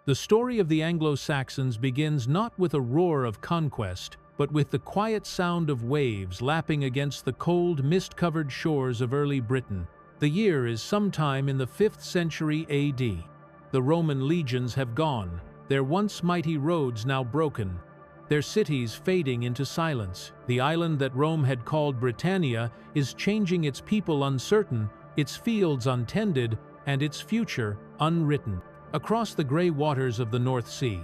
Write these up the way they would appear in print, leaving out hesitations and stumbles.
The story of the Anglo-Saxons begins not with a roar of conquest, but with the quiet sound of waves lapping against the cold, mist-covered shores of early Britain. The year is sometime in the 5th century AD. The Roman legions have gone, their once mighty roads now broken, their cities fading into silence. The island that Rome had called Britannia is changing, its people uncertain, its fields untended, and its future unwritten. Across the gray waters of the North Sea,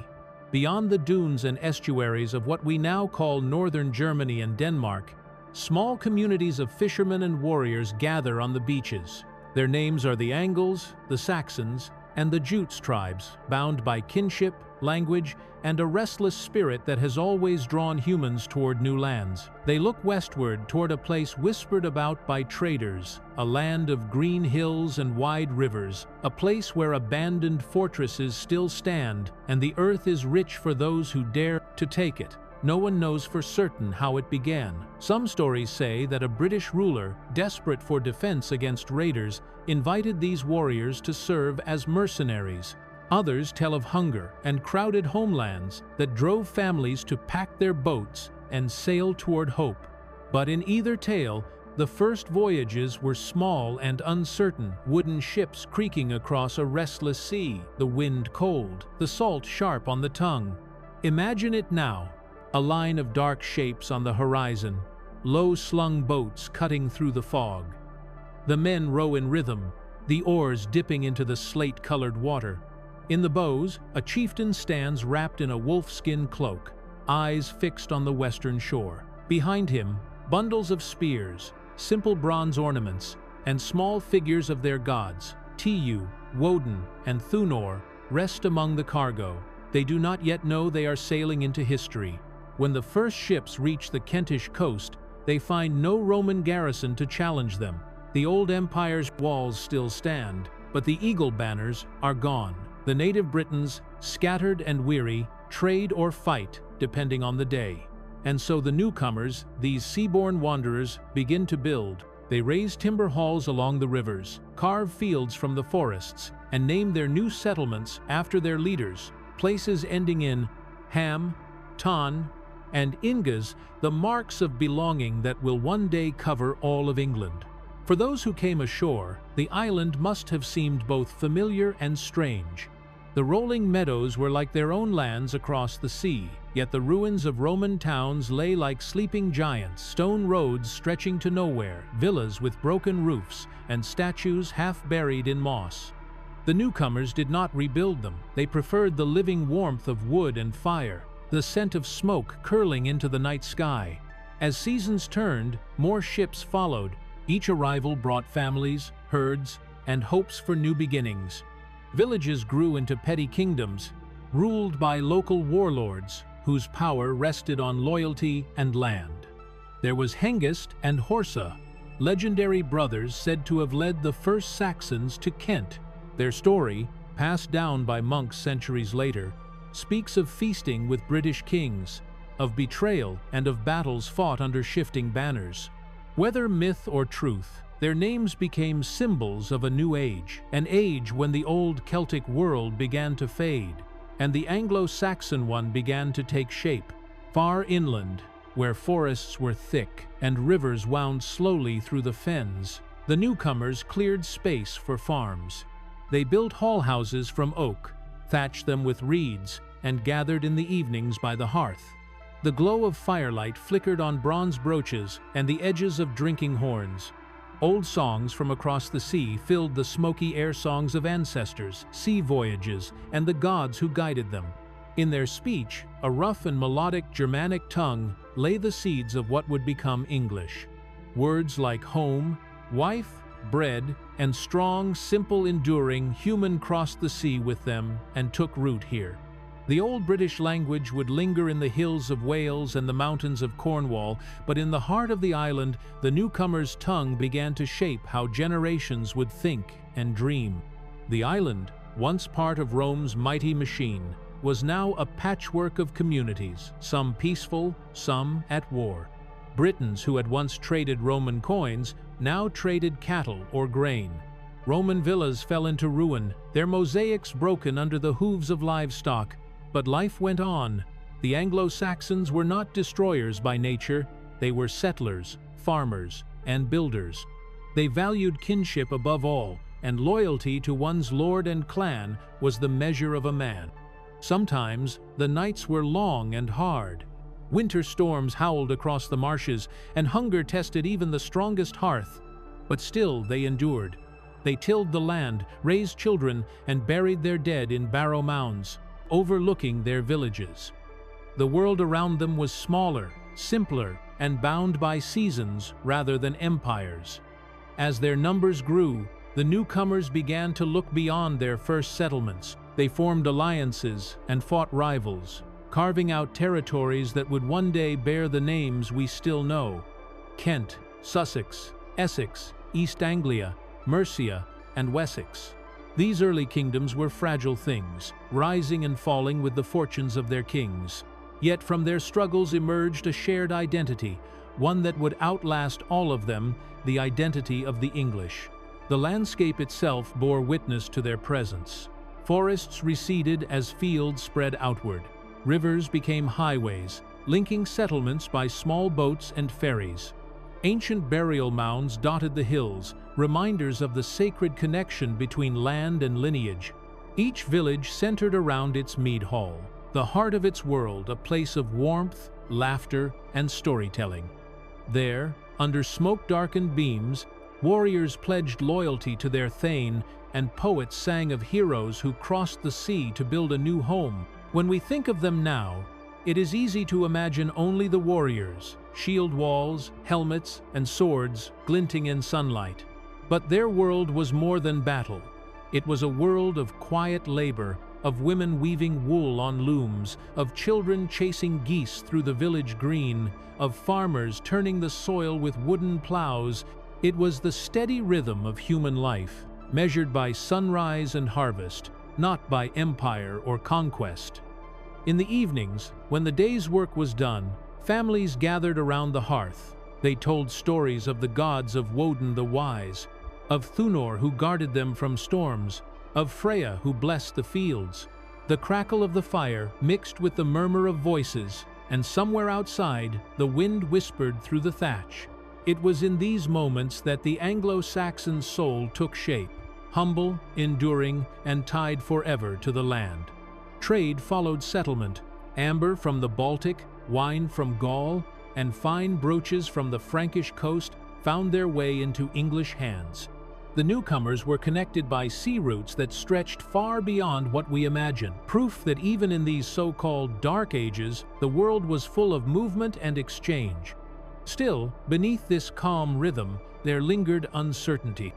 beyond the dunes and estuaries of what we now call northern Germany and Denmark, small communities of fishermen and warriors gather on the beaches. Their names are the Angles, the Saxons, and the Jutes tribes, bound by kinship, language, and a restless spirit that has always drawn humans toward new lands. They look westward toward a place whispered about by traders, a land of green hills and wide rivers, a place where abandoned fortresses still stand, and the earth is rich for those who dare to take it. No one knows for certain how it began. Some stories say that a British ruler, desperate for defense against raiders, invited these warriors to serve as mercenaries. Others tell of hunger and crowded homelands that drove families to pack their boats and sail toward hope. But in either tale, the first voyages were small and uncertain, wooden ships creaking across a restless sea, the wind cold, the salt sharp on the tongue. Imagine it now. A line of dark shapes on the horizon, low-slung boats cutting through the fog. The men row in rhythm, the oars dipping into the slate-colored water. In the bows, a chieftain stands wrapped in a wolfskin cloak, eyes fixed on the western shore. Behind him, bundles of spears, simple bronze ornaments, and small figures of their gods, Tiyu, Woden, and Thunor, rest among the cargo. They do not yet know they are sailing into history. When the first ships reach the Kentish coast, they find no Roman garrison to challenge them. The old empire's walls still stand, but the eagle banners are gone. The native Britons, scattered and weary, trade or fight, depending on the day. And so the newcomers, these seaborne wanderers, begin to build. They raise timber halls along the rivers, carve fields from the forests, and name their new settlements after their leaders, places ending in Ham, Tan, and Ingas, the marks of belonging that will one day cover all of England. For those who came ashore, the island must have seemed both familiar and strange. The rolling meadows were like their own lands across the sea, yet the ruins of Roman towns lay like sleeping giants, stone roads stretching to nowhere, villas with broken roofs, and statues half buried in moss. The newcomers did not rebuild them. They preferred the living warmth of wood and fire, the scent of smoke curling into the night sky. As seasons turned, more ships followed. Each arrival brought families, herds, and hopes for new beginnings. Villages grew into petty kingdoms, ruled by local warlords, whose power rested on loyalty and land. There was Hengist and Horsa, legendary brothers said to have led the first Saxons to Kent. Their story, passed down by monks centuries later, speaks of feasting with British kings, of betrayal, and of battles fought under shifting banners. Whether myth or truth, their names became symbols of a new age, an age when the old Celtic world began to fade, and the Anglo-Saxon one began to take shape. Far inland, where forests were thick and rivers wound slowly through the fens, the newcomers cleared space for farms. They built hall houses from oak, thatched them with reeds, and gathered in the evenings by the hearth. The glow of firelight flickered on bronze brooches and the edges of drinking horns. Old songs from across the sea filled the smoky air songs of ancestors, sea voyages, and the gods who guided them. In their speech, a rough and melodic Germanic tongue lay the seeds of what would become English. Words like home, wife, bread, and strong, simple, enduring human crossed the sea with them and took root here. The old British language would linger in the hills of Wales and the mountains of Cornwall, but in the heart of the island, the newcomer's tongue began to shape how generations would think and dream. The island, once part of Rome's mighty machine, was now a patchwork of communities, some peaceful, some at war. Britons who had once traded Roman coins now traded cattle or grain. Roman villas fell into ruin, their mosaics broken under the hooves of livestock. But life went on. The Anglo-Saxons were not destroyers by nature, they were settlers, farmers, and builders. They valued kinship above all, and loyalty to one's lord and clan was the measure of a man. Sometimes the nights were long and hard. Winter storms howled across the marshes, and hunger tested even the strongest hearth. But still they endured. They tilled the land, raised children, and buried their dead in barrow mounds, overlooking their villages. The world around them was smaller, simpler, and bound by seasons rather than empires. As their numbers grew, the newcomers began to look beyond their first settlements. They formed alliances and fought rivals, carving out territories that would one day bear the names we still know: Kent, Sussex, Essex, East Anglia, Mercia, and Wessex. These early kingdoms were fragile things, rising and falling with the fortunes of their kings. Yet from their struggles emerged a shared identity, one that would outlast all of them: the identity of the English. The landscape itself bore witness to their presence. Forests receded as fields spread outward. Rivers became highways, linking settlements by small boats and ferries. Ancient burial mounds dotted the hills, reminders of the sacred connection between land and lineage. Each village centered around its mead hall, the heart of its world, a place of warmth, laughter, and storytelling. There, under smoke-darkened beams, warriors pledged loyalty to their thane, and poets sang of heroes who crossed the sea to build a new home. When we think of them now, it is easy to imagine only the warriors, shield walls, helmets, and swords glinting in sunlight. But their world was more than battle. It was a world of quiet labor, of women weaving wool on looms, of children chasing geese through the village green, of farmers turning the soil with wooden plows. It was the steady rhythm of human life, measured by sunrise and harvest, not by empire or conquest. In the evenings, when the day's work was done, families gathered around the hearth. They told stories of the gods of Woden the Wise, of Thunor who guarded them from storms, of Freya who blessed the fields. The crackle of the fire mixed with the murmur of voices, and somewhere outside, the wind whispered through the thatch. It was in these moments that the Anglo-Saxon soul took shape, humble, enduring, and tied forever to the land. Trade followed settlement. Amber from the Baltic, wine from Gaul, and fine brooches from the Frankish coast found their way into English hands. The newcomers were connected by sea routes that stretched far beyond what we imagine, proof that even in these so-called dark ages, the world was full of movement and exchange. Still, beneath this calm rhythm, there lingered uncertainty.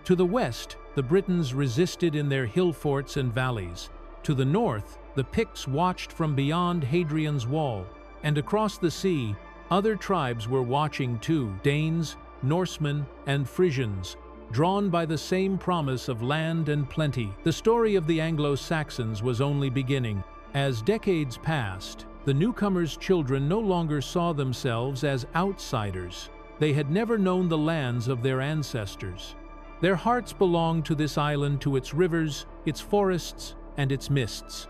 To the west, the Britons resisted in their hill forts and valleys. To the north, the Picts watched from beyond Hadrian's Wall, and across the sea, other tribes were watching too: Danes, Norsemen, and Frisians, drawn by the same promise of land and plenty. The story of the Anglo-Saxons was only beginning. As decades passed, the newcomers' children no longer saw themselves as outsiders. They had never known the lands of their ancestors. Their hearts belonged to this island, to its rivers, its forests, and its mists.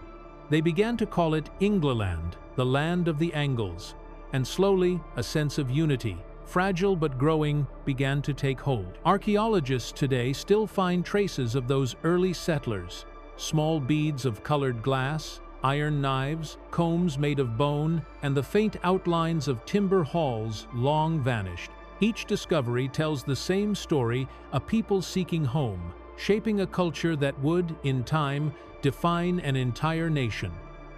They began to call it Engleland, the land of the Angles, and slowly a sense of unity, fragile but growing, began to take hold. Archaeologists today still find traces of those early settlers: small beads of colored glass, iron knives, combs made of bone, and the faint outlines of timber halls long vanished. Each discovery tells the same story: a people seeking home, shaping a culture that would, in time, define an entire nation.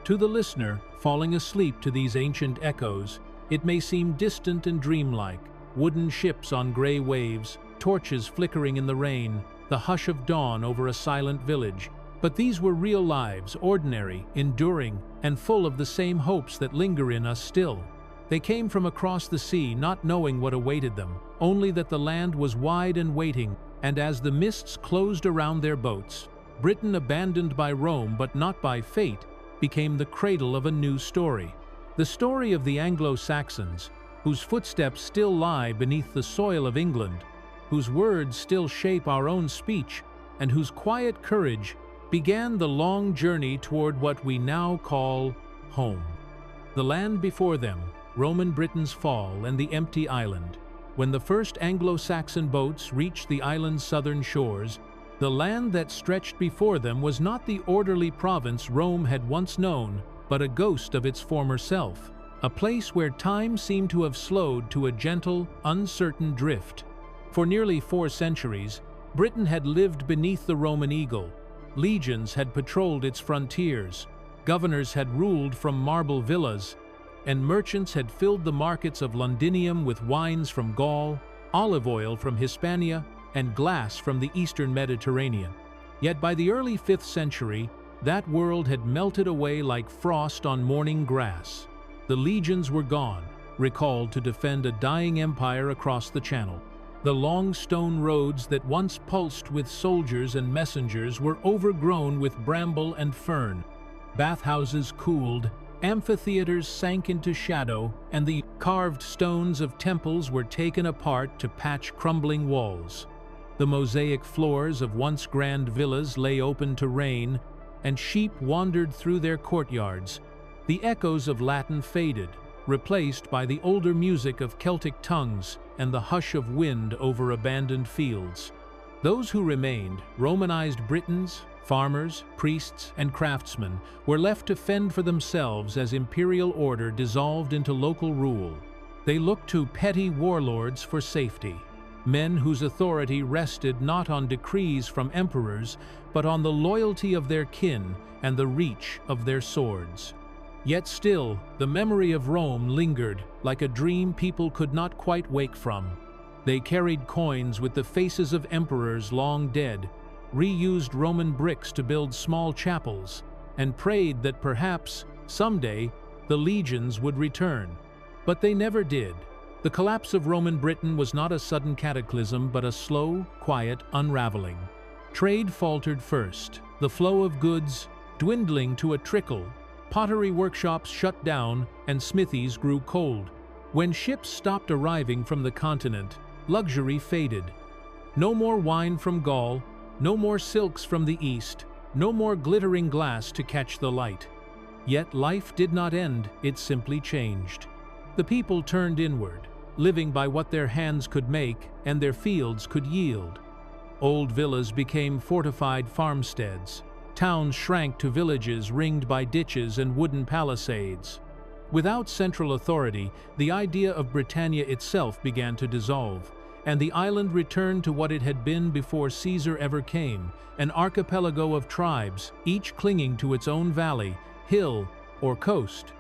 To the listener, falling asleep to these ancient echoes, it may seem distant and dreamlike: wooden ships on gray waves, torches flickering in the rain, the hush of dawn over a silent village. But these were real lives, ordinary, enduring, and full of the same hopes that linger in us still. They came from across the sea, not knowing what awaited them, only that the land was wide and waiting. And as the mists closed around their boats, Britain, abandoned by Rome but not by fate, became the cradle of a new story. The story of the Anglo-Saxons, whose footsteps still lie beneath the soil of England. whose words still shape our own speech, and whose quiet courage began the long journey toward what we now call home. The land before them, Roman Britain's fall and the empty island. When the first Anglo-Saxon boats reached the island's southern shores, the land that stretched before them was not the orderly province Rome had once known, but a ghost of its former self, a place where time seemed to have slowed to a gentle, uncertain drift. For nearly 4 centuries, Britain had lived beneath the Roman eagle. Legions had patrolled its frontiers, governors had ruled from marble villas, and merchants had filled the markets of Londinium with wines from Gaul, olive oil from Hispania, and glass from the eastern Mediterranean. Yet by the early 5th century, that world had melted away like frost on morning grass. The legions were gone, recalled to defend a dying empire across the Channel. The long stone roads that once pulsed with soldiers and messengers were overgrown with bramble and fern. Bathhouses cooled, amphitheaters sank into shadow, and the carved stones of temples were taken apart to patch crumbling walls. The mosaic floors of once grand villas lay open to rain, and sheep wandered through their courtyards. The echoes of Latin faded, replaced by the older music of Celtic tongues and the hush of wind over abandoned fields. Those who remained, Romanized Britons, farmers, priests, and craftsmen, were left to fend for themselves as imperial order dissolved into local rule. They looked to petty warlords for safety, men whose authority rested not on decrees from emperors, but on the loyalty of their kin and the reach of their swords. Yet still, the memory of Rome lingered, like a dream people could not quite wake from. They carried coins with the faces of emperors long dead, reused Roman bricks to build small chapels, and prayed that perhaps, someday, the legions would return. But they never did. The collapse of Roman Britain was not a sudden cataclysm, but a slow, quiet unraveling. Trade faltered first, the flow of goods dwindling to a trickle. Pottery workshops shut down, and smithies grew cold. When ships stopped arriving from the continent, luxury faded. No more wine from Gaul, no more silks from the east, no more glittering glass to catch the light. Yet life did not end, it simply changed. The people turned inward, living by what their hands could make and their fields could yield. Old villas became fortified farmsteads. Towns shrank to villages ringed by ditches and wooden palisades. Without central authority, the idea of Britannia itself began to dissolve, and the island returned to what it had been before Caesar ever came, an archipelago of tribes, each clinging to its own valley, hill, or coast.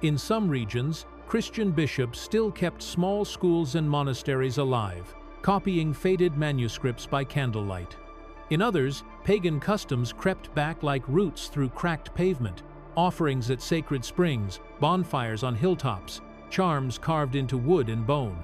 In some regions, Christian bishops still kept small schools and monasteries alive, copying faded manuscripts by candlelight. In others, pagan customs crept back like roots through cracked pavement, offerings at sacred springs, bonfires on hilltops, charms carved into wood and bone.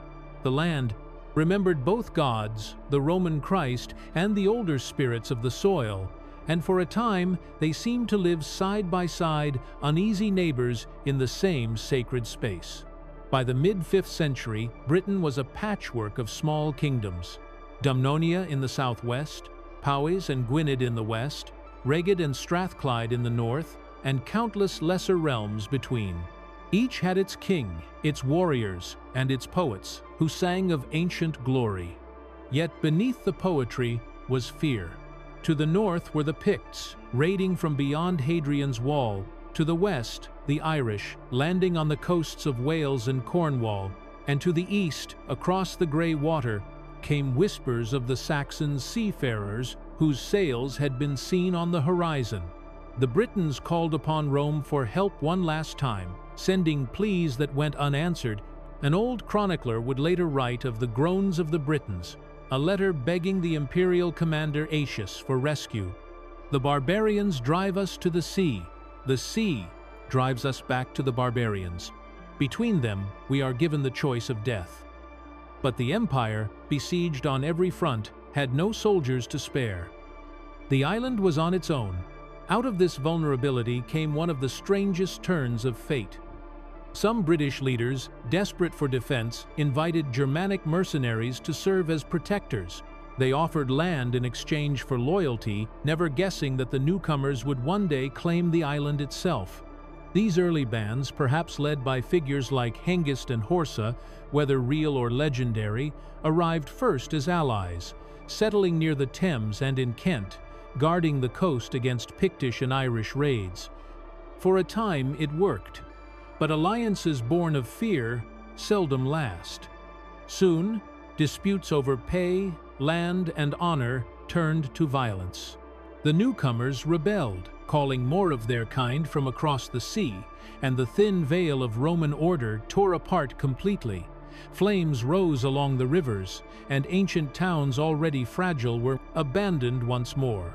The land remembered both gods, the Roman Christ, and the older spirits of the soil, and for a time they seemed to live side by side, uneasy neighbors in the same sacred space. By the mid-5th century, Britain was a patchwork of small kingdoms. Dumnonia in the southwest, Powys and Gwynedd in the west, Reged and Strathclyde in the north, and countless lesser realms between. Each had its king, its warriors, and its poets, who sang of ancient glory. Yet beneath the poetry was fear. To the north were the Picts, raiding from beyond Hadrian's Wall. To the west, the Irish, landing on the coasts of Wales and Cornwall. And to the east, across the grey water, came whispers of the Saxon seafarers whose sails had been seen on the horizon. The Britons called upon Rome for help one last time, sending pleas that went unanswered. An old chronicler would later write of the groans of the Britons, a letter begging the imperial commander Aetius for rescue. The barbarians drive us to the sea drives us back to the barbarians. Between them, we are given the choice of death. But the empire, besieged on every front, had no soldiers to spare. The island was on its own. Out of this vulnerability came one of the strangest turns of fate. Some British leaders, desperate for defense, invited Germanic mercenaries to serve as protectors. They offered land in exchange for loyalty, never guessing that the newcomers would one day claim the island itself. These early bands, perhaps led by figures like Hengist and Horsa, whether real or legendary, arrived first as allies, settling near the Thames and in Kent, guarding the coast against Pictish and Irish raids. For a time it worked, but alliances born of fear seldom last. Soon, disputes over pay, land, and honor turned to violence. The newcomers rebelled, calling more of their kind from across the sea, and the thin veil of Roman order tore apart completely. Flames rose along the rivers, and ancient towns already fragile were abandoned once more.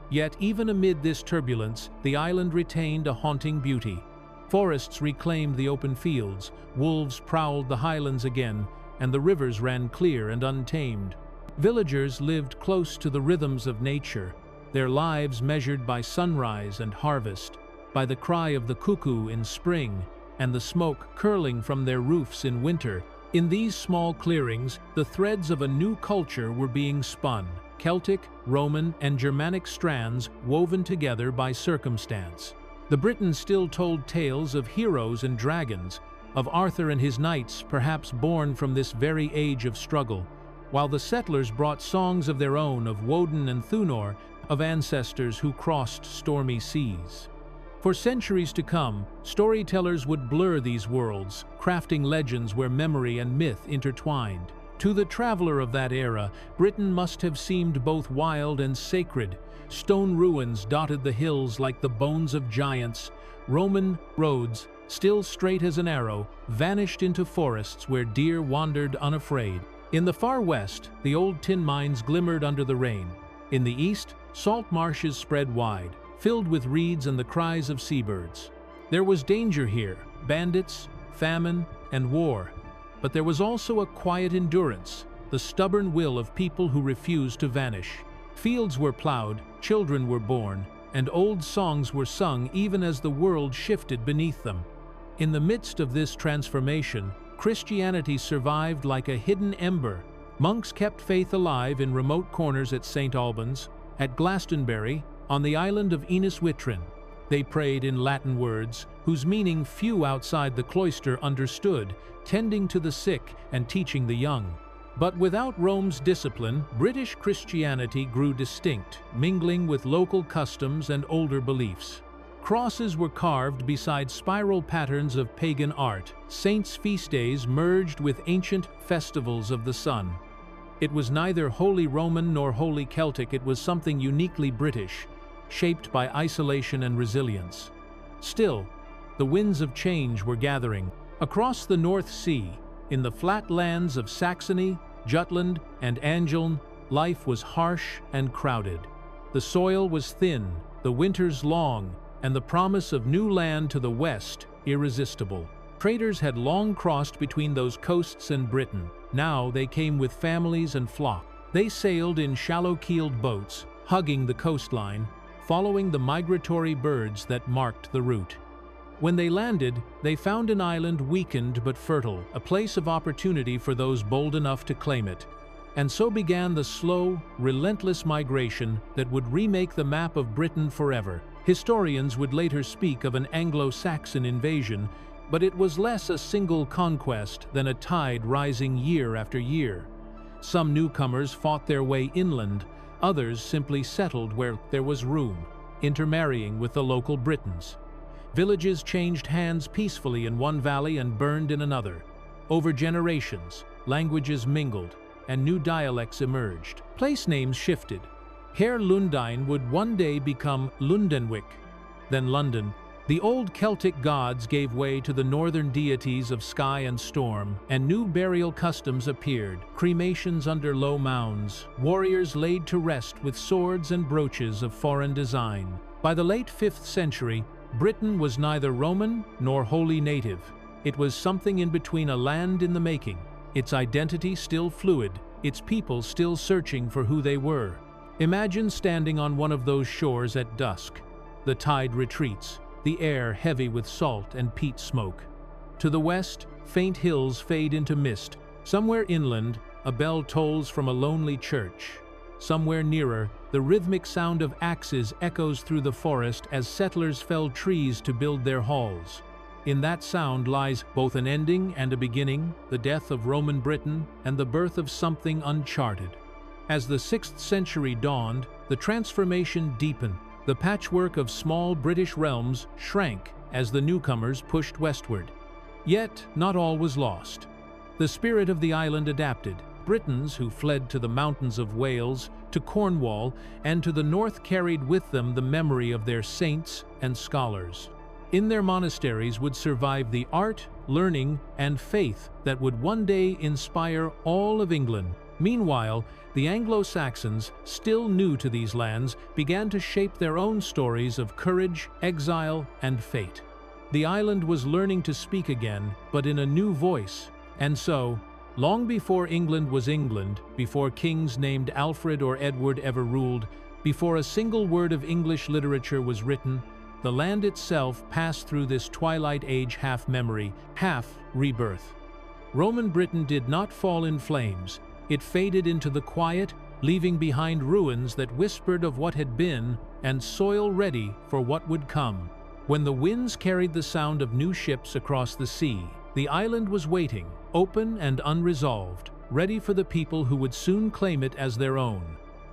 Yet even amid this turbulence, the island retained a haunting beauty. Forests reclaimed the open fields, wolves prowled the highlands again, and the rivers ran clear and untamed. Villagers lived close to the rhythms of nature, their lives measured by sunrise and harvest, by the cry of the cuckoo in spring, and the smoke curling from their roofs in winter. In these small clearings, the threads of a new culture were being spun, Celtic, Roman, and Germanic strands woven together by circumstance. The Britons still told tales of heroes and dragons, of Arthur and his knights perhaps born from this very age of struggle, while the settlers brought songs of their own of Woden and Thunor, of ancestors who crossed stormy seas. For centuries to come, storytellers would blur these worlds, crafting legends where memory and myth intertwined. To the traveler of that era, Britain must have seemed both wild and sacred. Stone ruins dotted the hills like the bones of giants. Roman roads, still straight as an arrow, vanished into forests where deer wandered unafraid. In the far west, the old tin mines glimmered under the rain. In the east, salt marshes spread wide, filled with reeds and the cries of seabirds. There was danger here, bandits, famine, and war. But there was also a quiet endurance, the stubborn will of people who refused to vanish. Fields were plowed, children were born, and old songs were sung even as the world shifted beneath them. In the midst of this transformation, Christianity survived like a hidden ember. Monks kept faith alive in remote corners at St. Albans, at Glastonbury, on the island of Innis-Whitrin. They prayed in Latin words, whose meaning few outside the cloister understood, tending to the sick and teaching the young. But without Rome's discipline, British Christianity grew distinct, mingling with local customs and older beliefs. Crosses were carved beside spiral patterns of pagan art. Saints' feast days merged with ancient festivals of the sun. It was neither wholly Roman nor wholly Celtic, it was something uniquely British, shaped by isolation and resilience. Still, the winds of change were gathering. Across the North Sea, in the flat lands of Saxony, Jutland, and Angeln, life was harsh and crowded. The soil was thin, the winters long, and the promise of new land to the west irresistible. Traders had long crossed between those coasts and Britain. Now they came with families and flock. They sailed in shallow-keeled boats, hugging the coastline, following the migratory birds that marked the route. When they landed, they found an island weakened but fertile, a place of opportunity for those bold enough to claim it. And so began the slow, relentless migration that would remake the map of Britain forever. Historians would later speak of an Anglo-Saxon invasion, but it was less a single conquest than a tide rising year after year. Some newcomers fought their way inland, others simply settled where there was room, intermarrying with the local Britons. Villages changed hands peacefully in one valley and burned in another. Over generations, languages mingled, and new dialects emerged. Place names shifted. Herr Lundain would one day become Lundenwick, then London. The old Celtic gods gave way to the northern deities of sky and storm, and new burial customs appeared, cremations under low mounds, warriors laid to rest with swords and brooches of foreign design. By the late 5th century, Britain was neither Roman nor wholly native. It was something in between, a land in the making, its identity still fluid, its people still searching for who they were. Imagine standing on one of those shores at dusk. The tide retreats, the air heavy with salt and peat smoke. To the west, faint hills fade into mist. Somewhere inland, a bell tolls from a lonely church. Somewhere nearer, the rhythmic sound of axes echoes through the forest as settlers fell trees to build their halls. In that sound lies both an ending and a beginning, the death of Roman Britain and the birth of something uncharted. As the 6th century dawned, the transformation deepened. The patchwork of small British realms shrank as the newcomers pushed westward. Yet, not all was lost. The spirit of the island adapted. Britons who fled to the mountains of Wales, to Cornwall, and to the north carried with them the memory of their saints and scholars. In their monasteries would survive the art, learning, and faith that would one day inspire all of England. Meanwhile, the Anglo-Saxons, still new to these lands, began to shape their own stories of courage, exile, and fate. The island was learning to speak again, but in a new voice. And so, long before England was England, before kings named Alfred or Edward ever ruled, before a single word of English literature was written, the land itself passed through this twilight age, half memory, half rebirth. Roman Britain did not fall in flames. It faded into the quiet, leaving behind ruins that whispered of what had been and soil ready for what would come. When the winds carried the sound of new ships across the sea, the island was waiting, open and unresolved, ready for the people who would soon claim it as their own.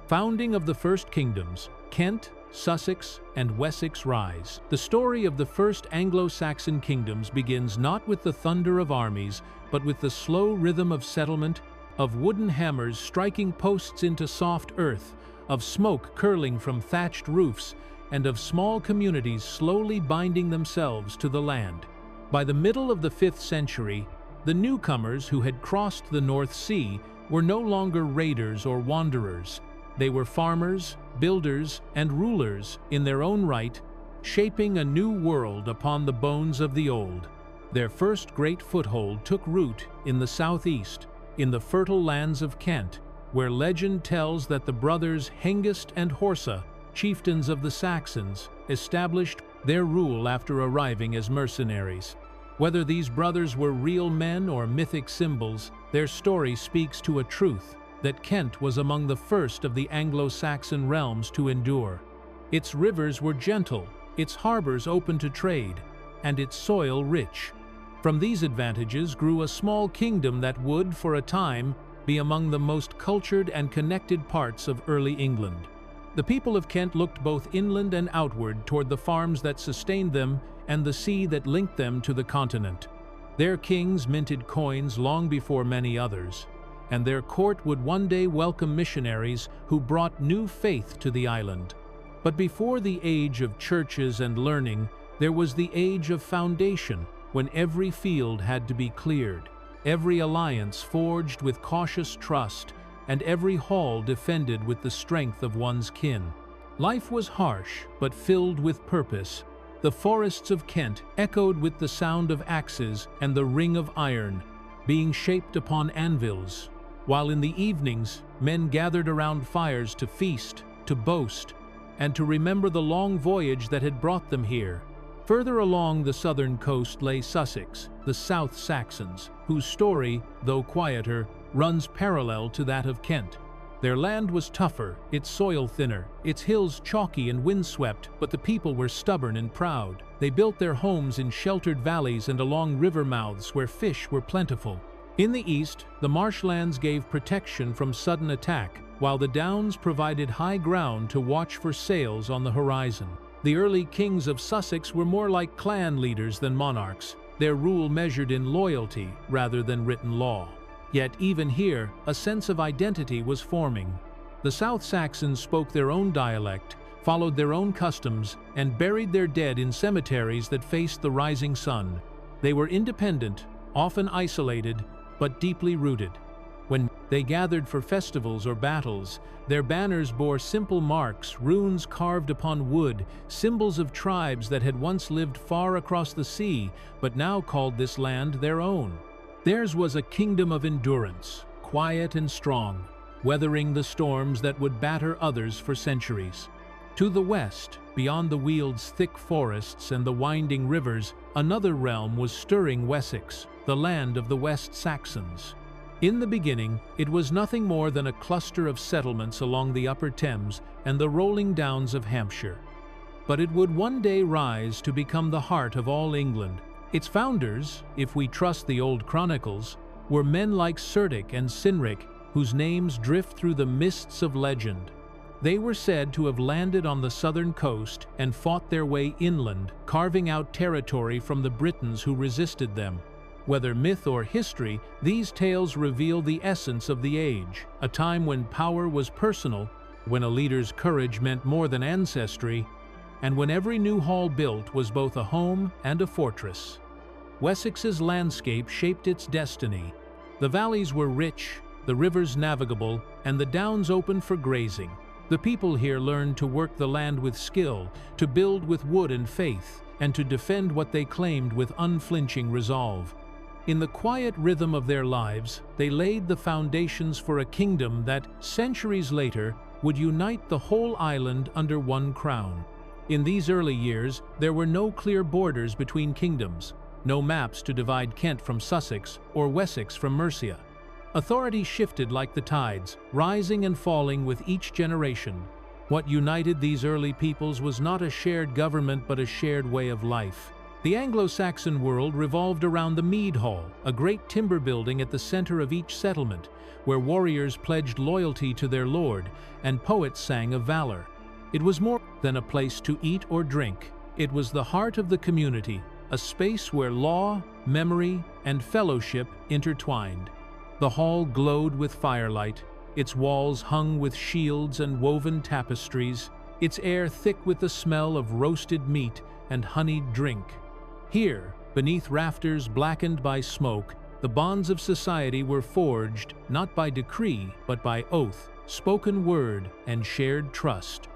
Founding of the first kingdoms, Kent, Sussex, and Wessex rise. The story of the first Anglo-Saxon kingdoms begins not with the thunder of armies, but with the slow rhythm of settlement, of wooden hammers striking posts into soft earth, of smoke curling from thatched roofs, and of small communities slowly binding themselves to the land. By the middle of the 5th century, the newcomers who had crossed the North Sea were no longer raiders or wanderers. They were farmers, builders, and rulers in their own right, shaping a new world upon the bones of the old. Their first great foothold took root in the southeast, in the fertile lands of Kent, where legend tells that the brothers Hengist and Horsa, chieftains of the Saxons, established their rule after arriving as mercenaries. Whether these brothers were real men or mythic symbols, their story speaks to a truth, that Kent was among the first of the Anglo-Saxon realms to endure. Its rivers were gentle, its harbors open to trade, and its soil rich. From these advantages grew a small kingdom that would, for a time, be among the most cultured and connected parts of early England. The people of Kent looked both inland and outward toward the farms that sustained them and the sea that linked them to the continent. Their kings minted coins long before many others, and their court would one day welcome missionaries who brought new faith to the island. But before the age of churches and learning, there was the age of foundation, when every field had to be cleared, every alliance forged with cautious trust, and every hall defended with the strength of one's kin. Life was harsh, but filled with purpose. The forests of Kent echoed with the sound of axes and the ring of iron, being shaped upon anvils, while in the evenings, men gathered around fires to feast, to boast, and to remember the long voyage that had brought them here. Further along the southern coast lay Sussex, the South Saxons, whose story, though quieter, runs parallel to that of Kent. Their land was tougher, its soil thinner, its hills chalky and windswept, but the people were stubborn and proud. They built their homes in sheltered valleys and along river mouths where fish were plentiful. In the east, the marshlands gave protection from sudden attack, while the downs provided high ground to watch for sails on the horizon. The early kings of Sussex were more like clan leaders than monarchs, their rule measured in loyalty rather than written law. Yet even here, a sense of identity was forming. The South Saxons spoke their own dialect, followed their own customs, and buried their dead in cemeteries that faced the rising sun. They were independent, often isolated, but deeply rooted. When they gathered for festivals or battles, their banners bore simple marks, runes carved upon wood, symbols of tribes that had once lived far across the sea, but now called this land their own. Theirs was a kingdom of endurance, quiet and strong, weathering the storms that would batter others for centuries. To the west, beyond the Weald's thick forests and the winding rivers, another realm was stirring: Wessex, the land of the West Saxons. In the beginning, it was nothing more than a cluster of settlements along the upper Thames and the rolling downs of Hampshire. But it would one day rise to become the heart of all England. Its founders, if we trust the old chronicles, were men like Cerdic and Cynric, whose names drift through the mists of legend. They were said to have landed on the southern coast and fought their way inland, carving out territory from the Britons who resisted them. Whether myth or history, these tales reveal the essence of the age, a time when power was personal, when a leader's courage meant more than ancestry, and when every new hall built was both a home and a fortress. Wessex's landscape shaped its destiny. The valleys were rich, the rivers navigable, and the downs open for grazing. The people here learned to work the land with skill, to build with wood and faith, and to defend what they claimed with unflinching resolve. In the quiet rhythm of their lives, they laid the foundations for a kingdom that, centuries later, would unite the whole island under one crown. In these early years, there were no clear borders between kingdoms, no maps to divide Kent from Sussex or Wessex from Mercia. Authority shifted like the tides, rising and falling with each generation. What united these early peoples was not a shared government but a shared way of life. The Anglo-Saxon world revolved around the Mead Hall, a great timber building at the center of each settlement, where warriors pledged loyalty to their lord and poets sang of valor. It was more than a place to eat or drink. It was the heart of the community, a space where law, memory, and fellowship intertwined. The hall glowed with firelight, its walls hung with shields and woven tapestries, its air thick with the smell of roasted meat and honeyed drink. Here, beneath rafters blackened by smoke, the bonds of society were forged not by decree but by oath, spoken word, and shared trust.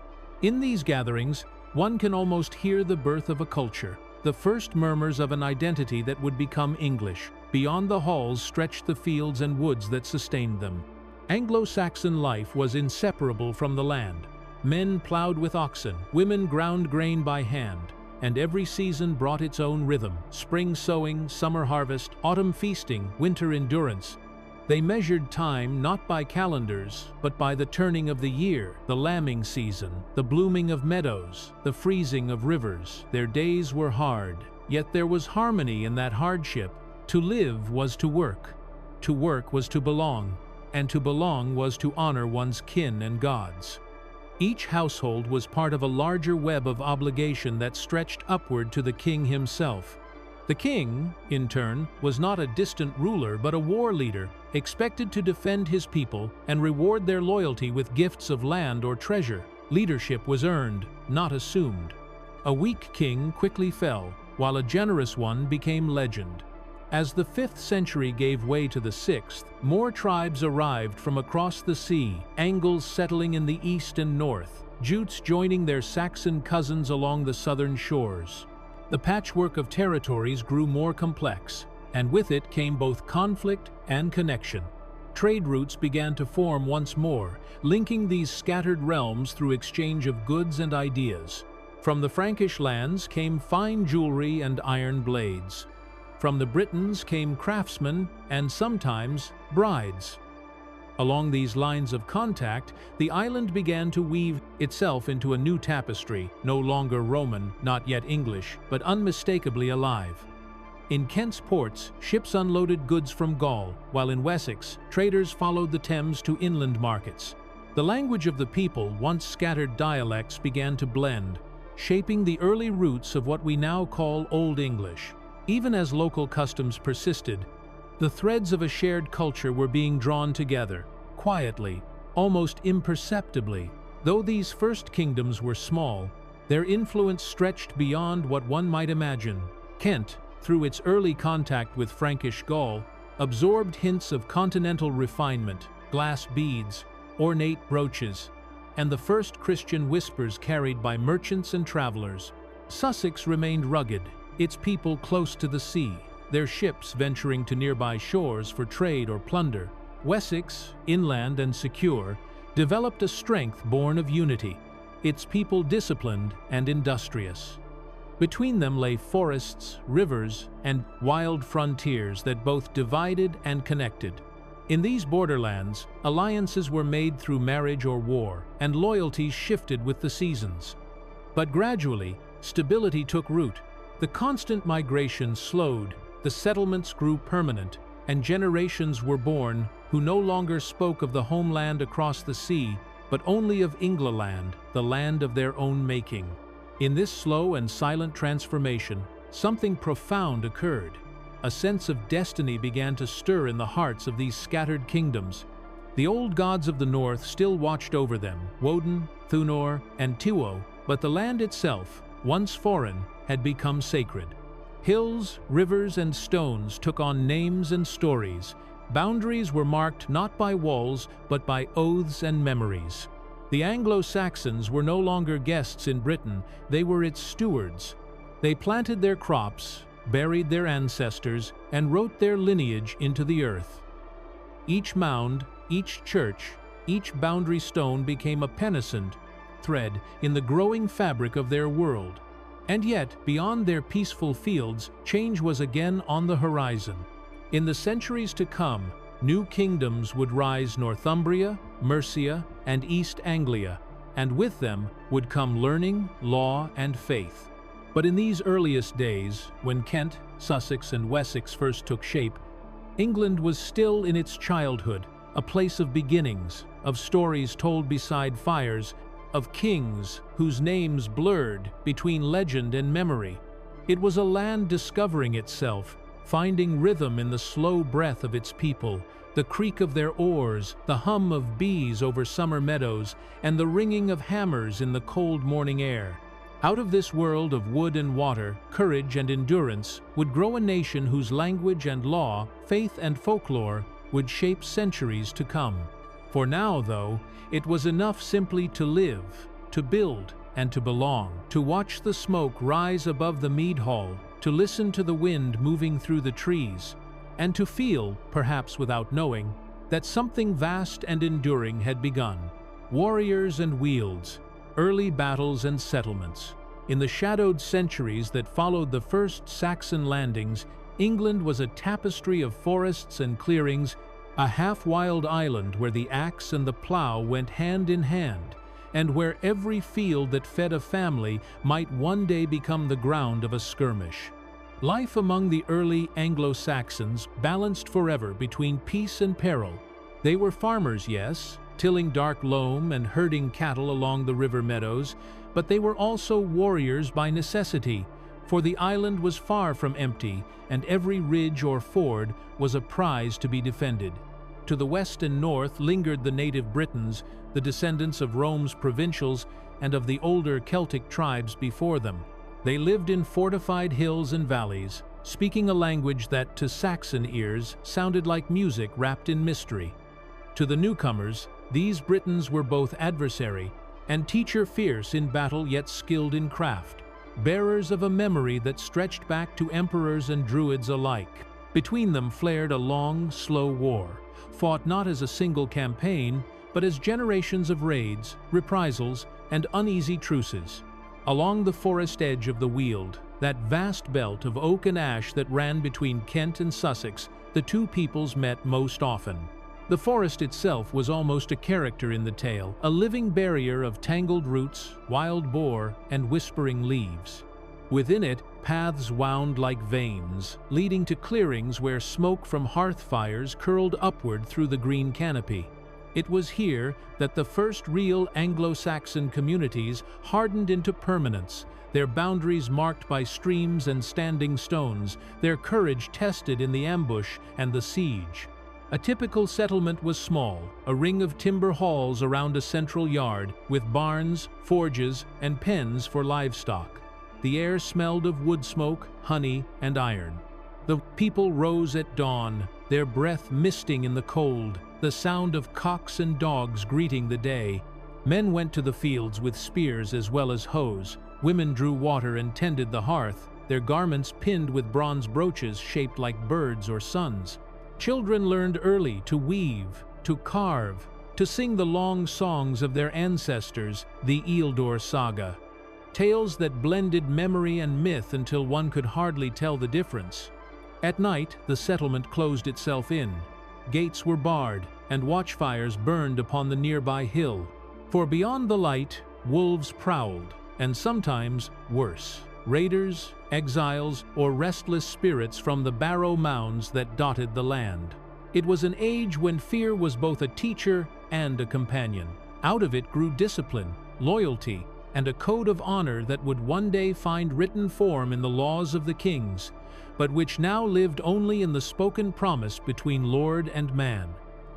In these gatherings, one can almost hear the birth of a culture, the first murmurs of an identity that would become English. Beyond the halls stretched the fields and woods that sustained them. Anglo-Saxon life was inseparable from the land. Men plowed with oxen, women ground grain by hand, and every season brought its own rhythm: spring sowing, summer harvest, autumn feasting, winter endurance. They measured time not by calendars, but by the turning of the year, the lambing season, the blooming of meadows, the freezing of rivers. Their days were hard, yet there was harmony in that hardship. To live was to work was to belong, and to belong was to honor one's kin and gods. Each household was part of a larger web of obligation that stretched upward to the king himself. The king, in turn, was not a distant ruler but a war leader, expected to defend his people and reward their loyalty with gifts of land or treasure. Leadership was earned, not assumed. A weak king quickly fell, while a generous one became legend. As the 5th century gave way to the 6th, more tribes arrived from across the sea, Angles settling in the east and north, Jutes joining their Saxon cousins along the southern shores. The patchwork of territories grew more complex, and with it came both conflict and connection. Trade routes began to form once more, linking these scattered realms through exchange of goods and ideas. From the Frankish lands came fine jewelry and iron blades. From the Britons came craftsmen and sometimes brides. Along these lines of contact, the island began to weave itself into a new tapestry, no longer Roman, not yet English, but unmistakably alive. In Kent's ports, ships unloaded goods from Gaul, while in Wessex, traders followed the Thames to inland markets. The language of the people, once scattered dialects, began to blend, shaping the early roots of what we now call Old English. Even as local customs persisted, the threads of a shared culture were being drawn together, quietly, almost imperceptibly. Though these first kingdoms were small, their influence stretched beyond what one might imagine. Kent, through its early contact with Frankish Gaul, absorbed hints of continental refinement, glass beads, ornate brooches, and the first Christian whispers carried by merchants and travelers. Sussex remained rugged, its people close to the sea, their ships venturing to nearby shores for trade or plunder. Wessex, inland and secure, developed a strength born of unity. its people disciplined and industrious. Between them lay forests, rivers, and wild frontiers that both divided and connected. In these borderlands, alliances were made through marriage or war, and loyalties shifted with the seasons. But gradually, stability took root. The constant migration slowed, the settlements grew permanent, and generations were born who no longer spoke of the homeland across the sea, but only of England, the land of their own making. In this slow and silent transformation, something profound occurred. A sense of destiny began to stir in the hearts of these scattered kingdoms. The old gods of the north still watched over them, Woden, Thunor, and Tuo, but the land itself, once foreign, had become sacred. Hills, rivers, and stones took on names and stories. Boundaries were marked not by walls, but by oaths and memories. The Anglo-Saxons were no longer guests in Britain, they were its stewards. They planted their crops, buried their ancestors, and wrote their lineage into the earth. Each mound, each church, each boundary stone became a penitent thread in the growing fabric of their world. And yet, beyond their peaceful fields, change was again on the horizon. In the centuries to come, new kingdoms would rise: Northumbria, Mercia, and East Anglia, and with them would come learning, law, and faith. But in these earliest days, when Kent, Sussex, and Wessex first took shape, England was still in its childhood, a place of beginnings, of stories told beside fires, of kings whose names blurred between legend and memory. It was a land discovering itself, finding rhythm in the slow breath of its people, the creak of their oars, the hum of bees over summer meadows, and the ringing of hammers in the cold morning air. Out of this world of wood and water, courage and endurance, would grow a nation whose language and law, faith and folklore, would shape centuries to come. For now, though, it was enough simply to live, to build, and to belong, to watch the smoke rise above the mead hall, to listen to the wind moving through the trees, and to feel, perhaps without knowing, that something vast and enduring had begun. Warriors and wields, early battles and settlements. In the shadowed centuries that followed the first Saxon landings, England was a tapestry of forests and clearings, a half-wild island where the axe and the plow went hand in hand, and where every field that fed a family might one day become the ground of a skirmish. Life among the early Anglo-Saxons balanced forever between peace and peril. They were farmers, yes, tilling dark loam and herding cattle along the river meadows, but they were also warriors by necessity, for the island was far from empty, and every ridge or ford was a prize to be defended. To the west and north lingered the native Britons, the descendants of Rome's provincials and of the older Celtic tribes before them. They lived in fortified hills and valleys, speaking a language that, to Saxon ears, sounded like music wrapped in mystery. To the newcomers, these Britons were both adversary and teacher, fierce in battle yet skilled in craft, bearers of a memory that stretched back to emperors and druids alike. Between them flared a long, slow war, fought not as a single campaign, but as generations of raids, reprisals, and uneasy truces. Along the forest edge of the Weald, that vast belt of oak and ash that ran between Kent and Sussex, the two peoples met most often. The forest itself was almost a character in the tale, a living barrier of tangled roots, wild boar, and whispering leaves. Within it, paths wound like veins, leading to clearings where smoke from hearth fires curled upward through the green canopy. It was here that the first real Anglo-Saxon communities hardened into permanence, their boundaries marked by streams and standing stones, their courage tested in the ambush and the siege. A typical settlement was small, a ring of timber halls around a central yard, with barns, forges, and pens for livestock. The air smelled of wood smoke, honey, and iron. The people rose at dawn, their breath misting in the cold, the sound of cocks and dogs greeting the day. Men went to the fields with spears as well as hoes. Women drew water and tended the hearth, their garments pinned with bronze brooches shaped like birds or suns. Children learned early to weave, to carve, to sing the long songs of their ancestors, the Eildor saga. Tales that blended memory and myth until one could hardly tell the difference. At night, the settlement closed itself in. Gates were barred, and watchfires burned upon the nearby hill. For beyond the light, wolves prowled, and sometimes worse. Raiders, exiles, or restless spirits from the barrow mounds that dotted the land. It was an age when fear was both a teacher and a companion. Out of it grew discipline, loyalty, and a code of honor that would one day find written form in the laws of the kings, but which now lived only in the spoken promise between Lord and man.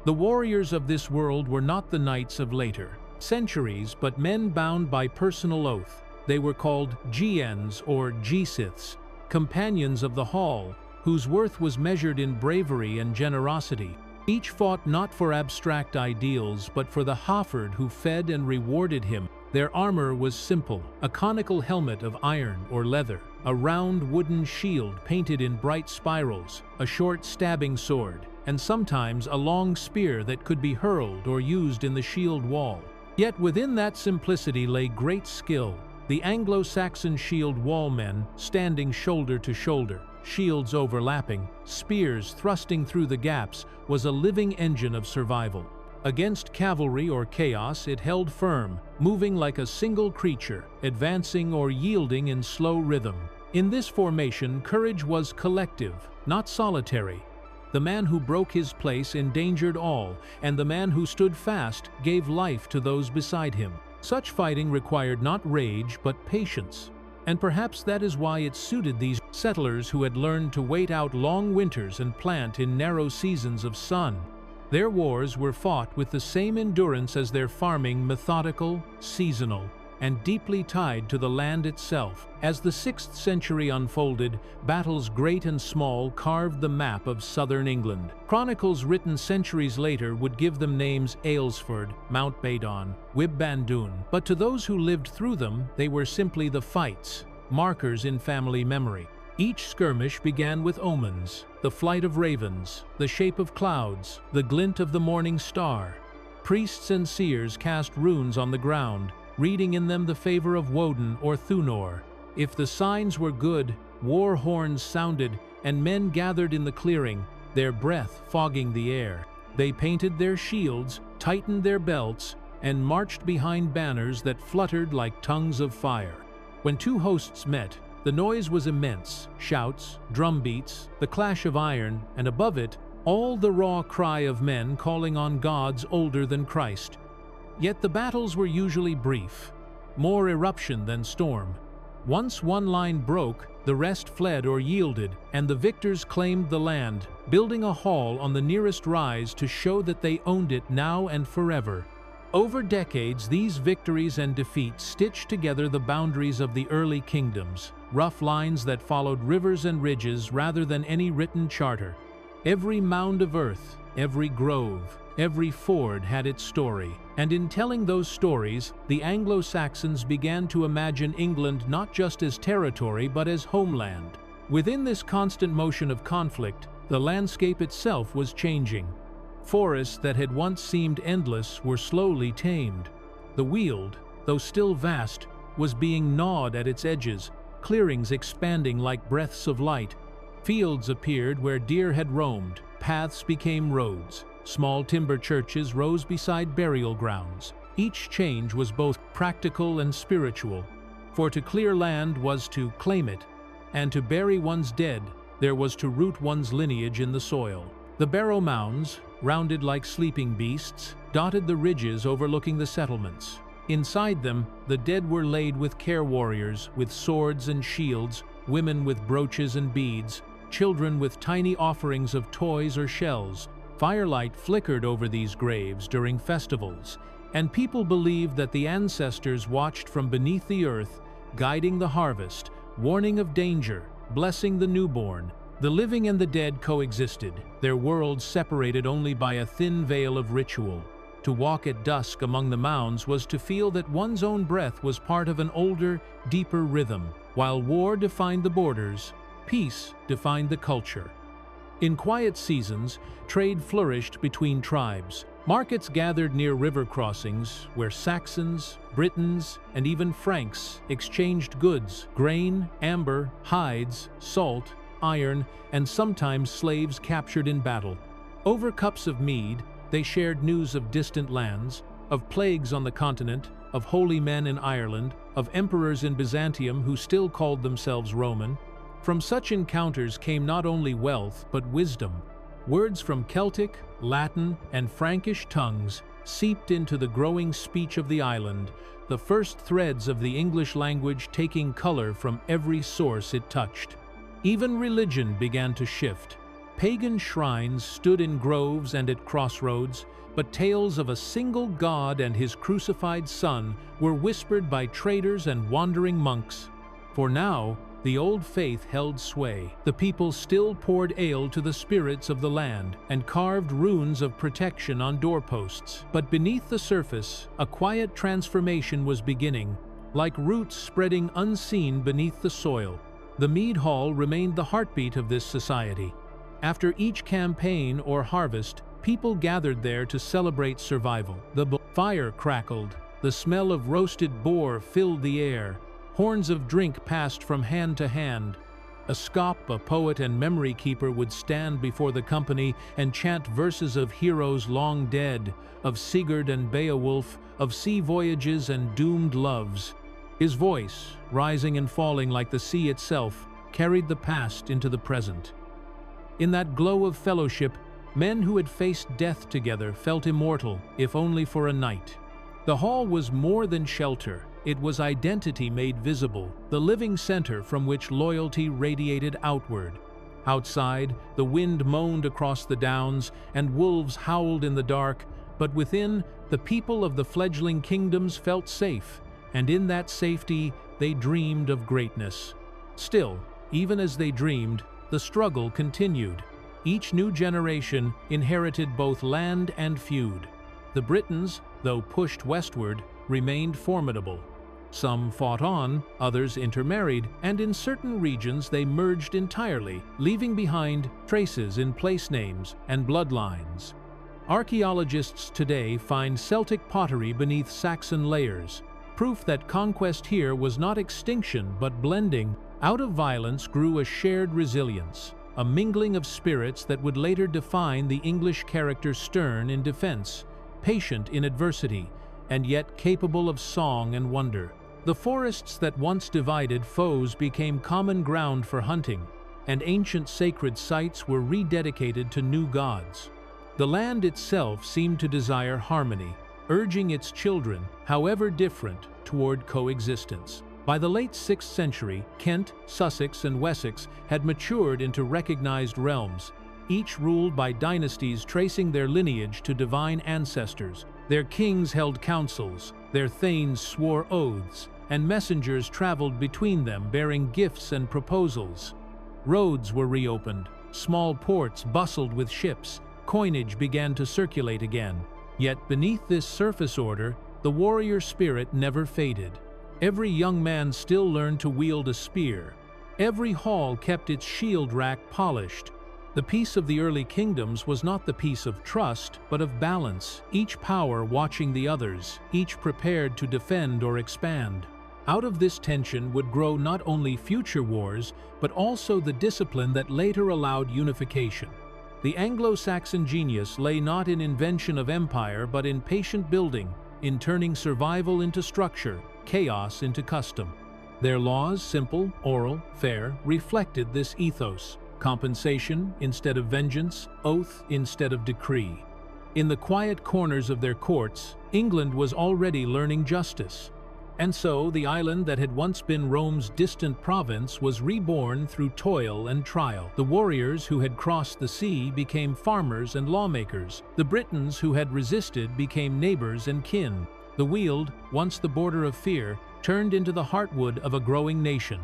The warriors of this world were not the knights of later centuries, but men bound by personal oath. They were called Giens or Gisiths, companions of the hall, whose worth was measured in bravery and generosity. Each fought not for abstract ideals, but for the Haford who fed and rewarded him. Their armor was simple, a conical helmet of iron or leather, a round wooden shield painted in bright spirals, a short stabbing sword, and sometimes a long spear that could be hurled or used in the shield wall. Yet within that simplicity lay great skill. The Anglo-Saxon shield wallmen standing shoulder to shoulder, shields overlapping, spears thrusting through the gaps, was a living engine of survival. Against cavalry or chaos, it held firm, moving like a single creature, advancing or yielding in slow rhythm. In this formation, courage was collective, not solitary. The man who broke his place endangered all, and the man who stood fast gave life to those beside him. Such fighting required not rage, but patience. And perhaps that is why it suited these settlers who had learned to wait out long winters and plant in narrow seasons of sun. Their wars were fought with the same endurance as their farming, methodical, seasonal, and deeply tied to the land itself. As the 6th century unfolded, battles great and small carved the map of southern England. Chronicles written centuries later would give them names Aylesford, Mountbadon, Wibbandune, but to those who lived through them, they were simply the fights, markers in family memory. Each skirmish began with omens, the flight of ravens, the shape of clouds, the glint of the morning star. Priests and seers cast runes on the ground, reading in them the favor of Woden or Thunor. If the signs were good, war horns sounded, and men gathered in the clearing, their breath fogging the air. They painted their shields, tightened their belts, and marched behind banners that fluttered like tongues of fire. When two hosts met, the noise was immense: shouts, drum beats, the clash of iron, and above it, all the raw cry of men calling on gods older than Christ. Yet the battles were usually brief, more eruption than storm. Once one line broke, the rest fled or yielded, and the victors claimed the land, building a hall on the nearest rise to show that they owned it now and forever. Over decades, these victories and defeats stitched together the boundaries of the early kingdoms, rough lines that followed rivers and ridges rather than any written charter. Every mound of earth, every grove, every ford had its story, and in telling those stories, the Anglo-Saxons began to imagine England not just as territory but as homeland. Within this constant motion of conflict, the landscape itself was changing. Forests that had once seemed endless were slowly tamed. The Weald, though still vast, was being gnawed at its edges, clearings expanding like breaths of light. Fields appeared where deer had roamed, paths became roads, small timber churches rose beside burial grounds. Each change was both practical and spiritual, for to clear land was to claim it, and to bury one's dead, there was to root one's lineage in the soil. The barrow mounds, rounded like sleeping beasts, dotted the ridges overlooking the settlements. Inside them, the dead were laid with care warriors, with swords and shields, women with brooches and beads, children with tiny offerings of toys or shells. Firelight flickered over these graves during festivals, and people believed that the ancestors watched from beneath the earth, guiding the harvest, warning of danger, blessing the newborn. The living and the dead coexisted, their worlds separated only by a thin veil of ritual. To walk at dusk among the mounds was to feel that one's own breath was part of an older, deeper rhythm. While war defined the borders, peace defined the culture. In quiet seasons, trade flourished between tribes. Markets gathered near river crossings where Saxons, Britons, and even Franks exchanged goods, grain, amber, hides, salt, iron, and sometimes slaves captured in battle. Over cups of mead, they shared news of distant lands, of plagues on the continent, of holy men in Ireland, of emperors in Byzantium who still called themselves Roman. From such encounters came not only wealth but wisdom. Words from Celtic, Latin, and Frankish tongues seeped into the growing speech of the island, the first threads of the English language taking color from every source it touched. Even religion began to shift. Pagan shrines stood in groves and at crossroads, but tales of a single god and his crucified son were whispered by traders and wandering monks. For now, the old faith held sway. The people still poured ale to the spirits of the land and carved runes of protection on doorposts. But beneath the surface, a quiet transformation was beginning, like roots spreading unseen beneath the soil. The mead hall remained the heartbeat of this society. After each campaign or harvest, people gathered there to celebrate survival. The fire crackled, the smell of roasted boar filled the air, horns of drink passed from hand to hand. A scop, a poet and memory keeper would stand before the company and chant verses of heroes long dead, of Sigurd and Beowulf, of sea voyages and doomed loves. His voice, rising and falling like the sea itself, carried the past into the present. In that glow of fellowship, men who had faced death together felt immortal, if only for a night. The hall was more than shelter. It was identity made visible, the living center from which loyalty radiated outward. Outside, the wind moaned across the downs, and wolves howled in the dark, but within, the people of the fledgling kingdoms felt safe, and in that safety, they dreamed of greatness. Still, even as they dreamed, the struggle continued. Each new generation inherited both land and feud. The Britons, though pushed westward, remained formidable. Some fought on, others intermarried, and in certain regions they merged entirely, leaving behind traces in place names and bloodlines. Archaeologists today find Celtic pottery beneath Saxon layers, proof that conquest here was not extinction but blending. Out of violence grew a shared resilience, a mingling of spirits that would later define the English character, stern in defense, patient in adversity, and yet capable of song and wonder. The forests that once divided foes became common ground for hunting, and ancient sacred sites were rededicated to new gods. The land itself seemed to desire harmony, urging its children, however different, toward coexistence. By the late 6th century, Kent, Sussex, and Wessex had matured into recognized realms, each ruled by dynasties tracing their lineage to divine ancestors. Their kings held councils, their thanes swore oaths, and messengers traveled between them bearing gifts and proposals. Roads were reopened, small ports bustled with ships, coinage began to circulate again. Yet beneath this surface order, the warrior spirit never faded. Every young man still learned to wield a spear. Every hall kept its shield rack polished. The peace of the early kingdoms was not the peace of trust, but of balance, each power watching the others, each prepared to defend or expand. Out of this tension would grow not only future wars, but also the discipline that later allowed unification. The Anglo-Saxon genius lay not in invention of empire, but in patient building, in turning survival into structure, chaos into custom. Their laws, simple, oral, fair, reflected this ethos. Compensation instead of vengeance, oath instead of decree. In the quiet corners of their courts, England was already learning justice. And so the island that had once been Rome's distant province was reborn through toil and trial. The warriors who had crossed the sea became farmers and lawmakers. The Britons who had resisted became neighbors and kin. The Weald, once the border of fear, turned into the heartwood of a growing nation.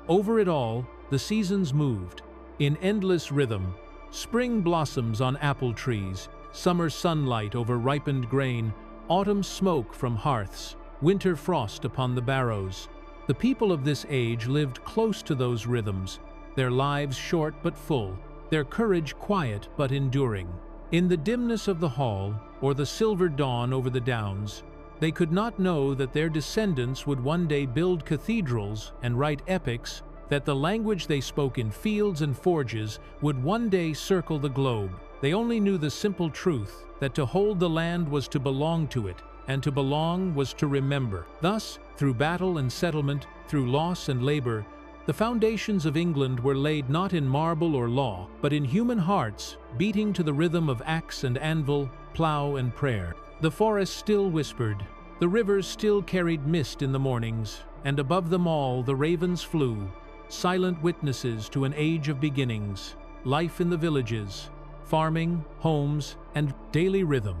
Over it all, the seasons moved. In endless rhythm, spring blossoms on apple trees, summer sunlight over ripened grain, autumn smoke from hearths, winter frost upon the barrows. The people of this age lived close to those rhythms, their lives short but full, their courage quiet but enduring. In the dimness of the hall, or the silver dawn over the downs, they could not know that their descendants would one day build cathedrals and write epics, that the language they spoke in fields and forges would one day circle the globe. They only knew the simple truth that to hold the land was to belong to it, and to belong was to remember. Thus, through battle and settlement, through loss and labor, the foundations of England were laid not in marble or law, but in human hearts, beating to the rhythm of axe and anvil, plough and prayer. The forest still whispered, the rivers still carried mist in the mornings, and above them all the ravens flew, silent witnesses to an age of beginnings, life in the villages, farming, homes, and daily rhythm.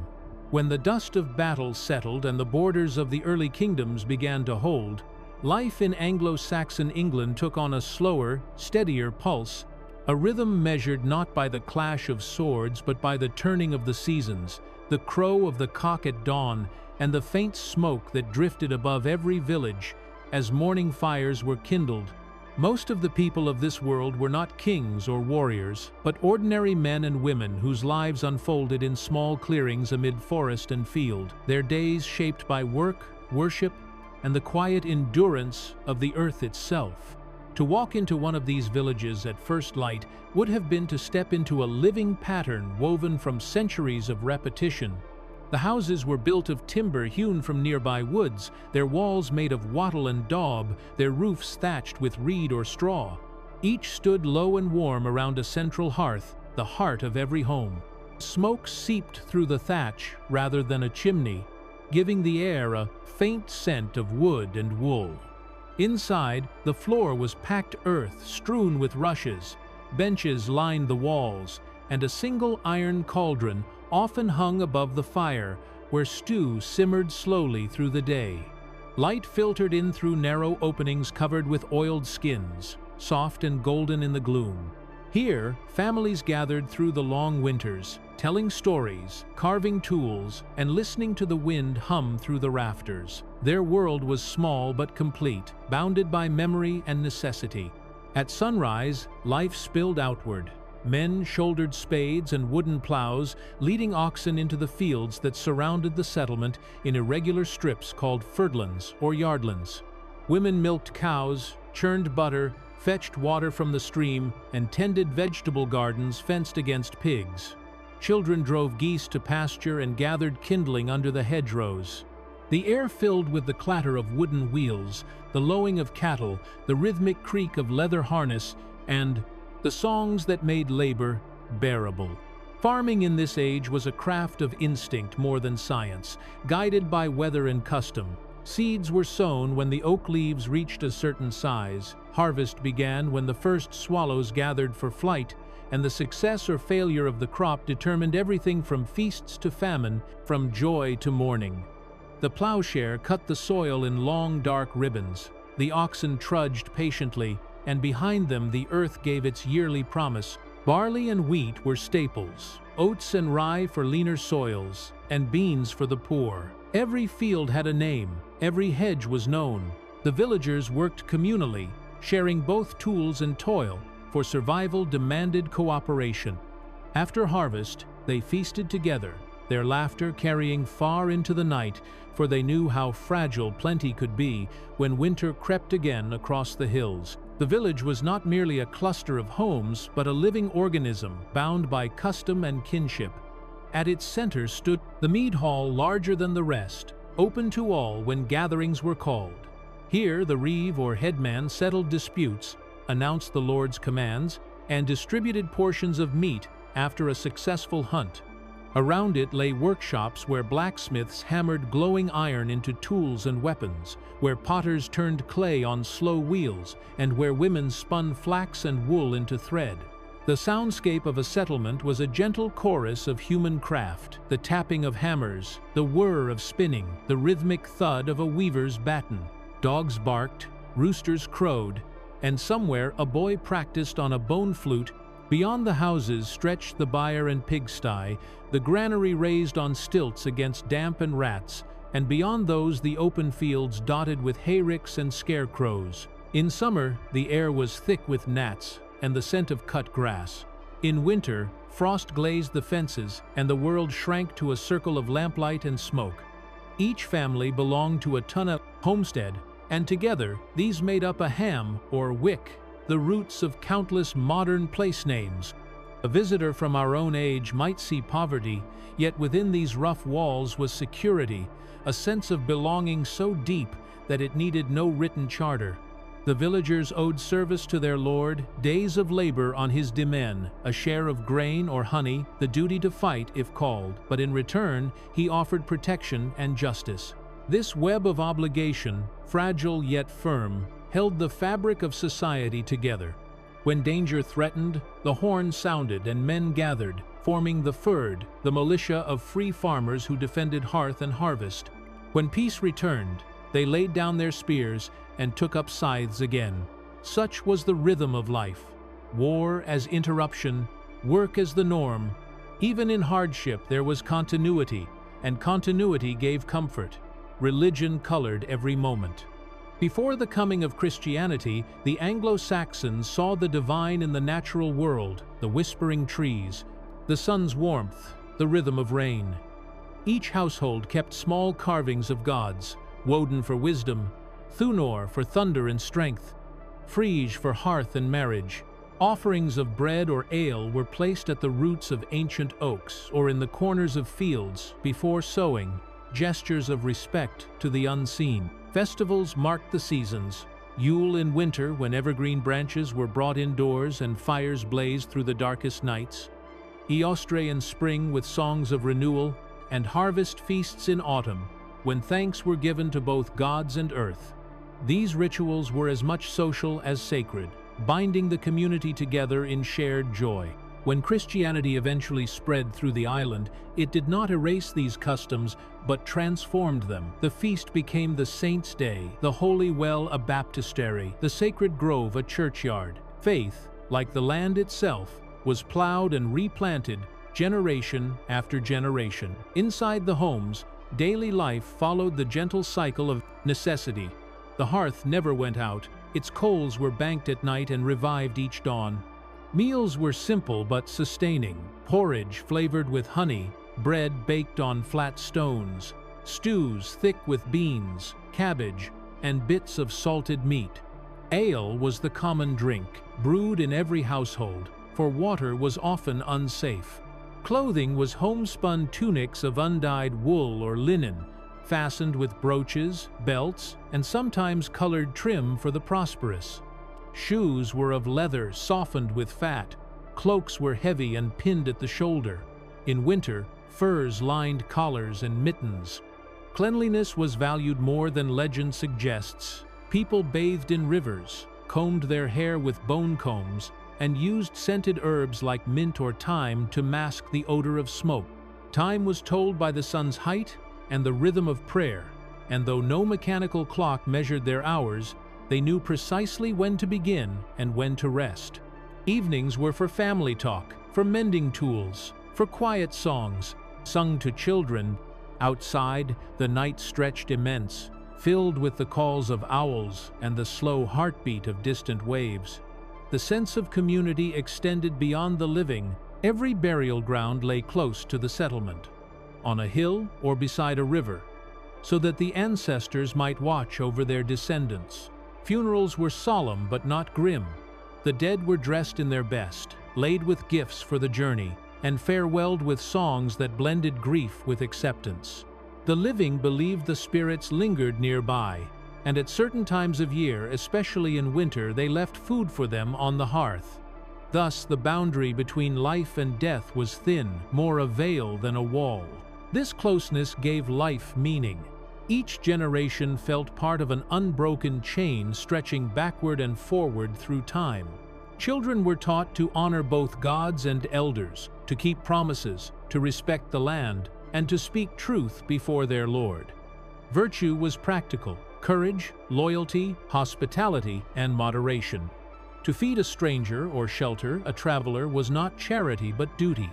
When the dust of battle settled and the borders of the early kingdoms began to hold, life in Anglo-Saxon England took on a slower, steadier pulse, a rhythm measured not by the clash of swords but by the turning of the seasons, the crow of the cock at dawn, and the faint smoke that drifted above every village as morning fires were kindled. Most of the people of this world were not kings or warriors, but ordinary men and women whose lives unfolded in small clearings amid forest and field, their days shaped by work, worship, and the quiet endurance of the earth itself. To walk into one of these villages at first light would have been to step into a living pattern woven from centuries of repetition. The houses were built of timber hewn from nearby woods, their walls made of wattle and daub, their roofs thatched with reed or straw. Each stood low and warm around a central hearth, the heart of every home. Smoke seeped through the thatch rather than a chimney, giving the air a faint scent of wood and wool. Inside, the floor was packed earth strewn with rushes, benches lined the walls, and a single iron cauldron often hung above the fire, where stew simmered slowly through the day. Light filtered in through narrow openings covered with oiled skins, soft and golden in the gloom. Here, families gathered through the long winters, telling stories, carving tools, and listening to the wind hum through the rafters. Their world was small but complete, bounded by memory and necessity. At sunrise, life spilled outward. Men shouldered spades and wooden plows, leading oxen into the fields that surrounded the settlement in irregular strips called ferdlands or yardlands. Women milked cows, churned butter, fetched water from the stream, and tended vegetable gardens fenced against pigs. Children drove geese to pasture and gathered kindling under the hedgerows. The air filled with the clatter of wooden wheels, the lowing of cattle, the rhythmic creak of leather harness, and the songs that made labor bearable. Farming in this age was a craft of instinct more than science, guided by weather and custom. Seeds were sown when the oak leaves reached a certain size. Harvest began when the first swallows gathered for flight, and the success or failure of the crop determined everything from feasts to famine, from joy to mourning. The plowshare cut the soil in long, dark ribbons. The oxen trudged patiently, and behind them the earth gave its yearly promise. Barley and wheat were staples, oats and rye for leaner soils, and beans for the poor. Every field had a name, every hedge was known. The villagers worked communally, sharing both tools and toil, for survival demanded cooperation. After harvest, they feasted together, their laughter carrying far into the night, for they knew how fragile plenty could be when winter crept again across the hills. The village was not merely a cluster of homes, but a living organism bound by custom and kinship. At its center stood the mead hall, larger than the rest, open to all when gatherings were called. Here the reeve or headman settled disputes, announced the Lord's commands, and distributed portions of meat after a successful hunt. Around it lay workshops where blacksmiths hammered glowing iron into tools and weapons, where potters turned clay on slow wheels, and where women spun flax and wool into thread. The soundscape of a settlement was a gentle chorus of human craft, the tapping of hammers, the whir of spinning, the rhythmic thud of a weaver's batten. Dogs barked, roosters crowed, and somewhere a boy practiced on a bone flute. Beyond the houses stretched the byre and pigsty, the granary raised on stilts against damp and rats, and beyond those the open fields dotted with hayricks and scarecrows. In summer, the air was thick with gnats and the scent of cut grass. In winter, frost glazed the fences, and the world shrank to a circle of lamplight and smoke. Each family belonged to a tunna homestead, and together these made up a ham or wick, the roots of countless modern place names. A visitor from our own age might see poverty, yet within these rough walls was security, a sense of belonging so deep that it needed no written charter. The villagers owed service to their lord, days of labor on his demesne, a share of grain or honey, the duty to fight if called, but in return he offered protection and justice. This web of obligation, fragile yet firm, held the fabric of society together. When danger threatened, the horn sounded and men gathered, forming the fyrd, the militia of free farmers who defended hearth and harvest. When peace returned, they laid down their spears and took up scythes again. Such was the rhythm of life. War as interruption, work as the norm. Even in hardship there was continuity, and continuity gave comfort. Religion colored every moment. Before the coming of Christianity, the Anglo-Saxons saw the divine in the natural world, the whispering trees, the sun's warmth, the rhythm of rain. Each household kept small carvings of gods, Woden for wisdom, Thunor for thunder and strength, Frege for hearth and marriage. Offerings of bread or ale were placed at the roots of ancient oaks or in the corners of fields before sowing, gestures of respect to the unseen. Festivals marked the seasons. Yule in winter, when evergreen branches were brought indoors and fires blazed through the darkest nights. Eostre in spring with songs of renewal, and harvest feasts in autumn, when thanks were given to both gods and earth. These rituals were as much social as sacred, binding the community together in shared joy. When Christianity eventually spread through the island, it did not erase these customs, but transformed them. The feast became the Saint's Day, the Holy Well a baptistery, the Sacred Grove a churchyard. Faith, like the land itself, was plowed and replanted generation after generation. Inside the homes, daily life followed the gentle cycle of necessity. The hearth never went out, its coals were banked at night and revived each dawn. Meals were simple but sustaining, porridge flavored with honey, bread baked on flat stones, stews thick with beans, cabbage, and bits of salted meat. Ale was the common drink, brewed in every household, for water was often unsafe. Clothing was homespun tunics of undyed wool or linen, fastened with brooches, belts, and sometimes colored trim for the prosperous. Shoes were of leather softened with fat. Cloaks were heavy and pinned at the shoulder. In winter, furs lined collars and mittens. Cleanliness was valued more than legend suggests. People bathed in rivers, combed their hair with bone combs, and used scented herbs like mint or thyme to mask the odor of smoke. Time was told by the sun's height and the rhythm of prayer, and though no mechanical clock measured their hours, they knew precisely when to begin and when to rest. Evenings were for family talk, for mending tools, for quiet songs, sung to children. Outside, the night stretched immense, filled with the calls of owls and the slow heartbeat of distant waves. The sense of community extended beyond the living. Every burial ground lay close to the settlement, on a hill or beside a river, so that the ancestors might watch over their descendants. Funerals were solemn but not grim. The dead were dressed in their best, laid with gifts for the journey, and farewelled with songs that blended grief with acceptance. The living believed the spirits lingered nearby, and at certain times of year, especially in winter, they left food for them on the hearth. Thus, the boundary between life and death was thin, more a veil than a wall. This closeness gave life meaning. Each generation felt part of an unbroken chain stretching backward and forward through time. Children were taught to honor both gods and elders, to keep promises, to respect the land, and to speak truth before their Lord. Virtue was practical: courage, loyalty, hospitality, and moderation. To feed a stranger or shelter a traveler was not charity but duty,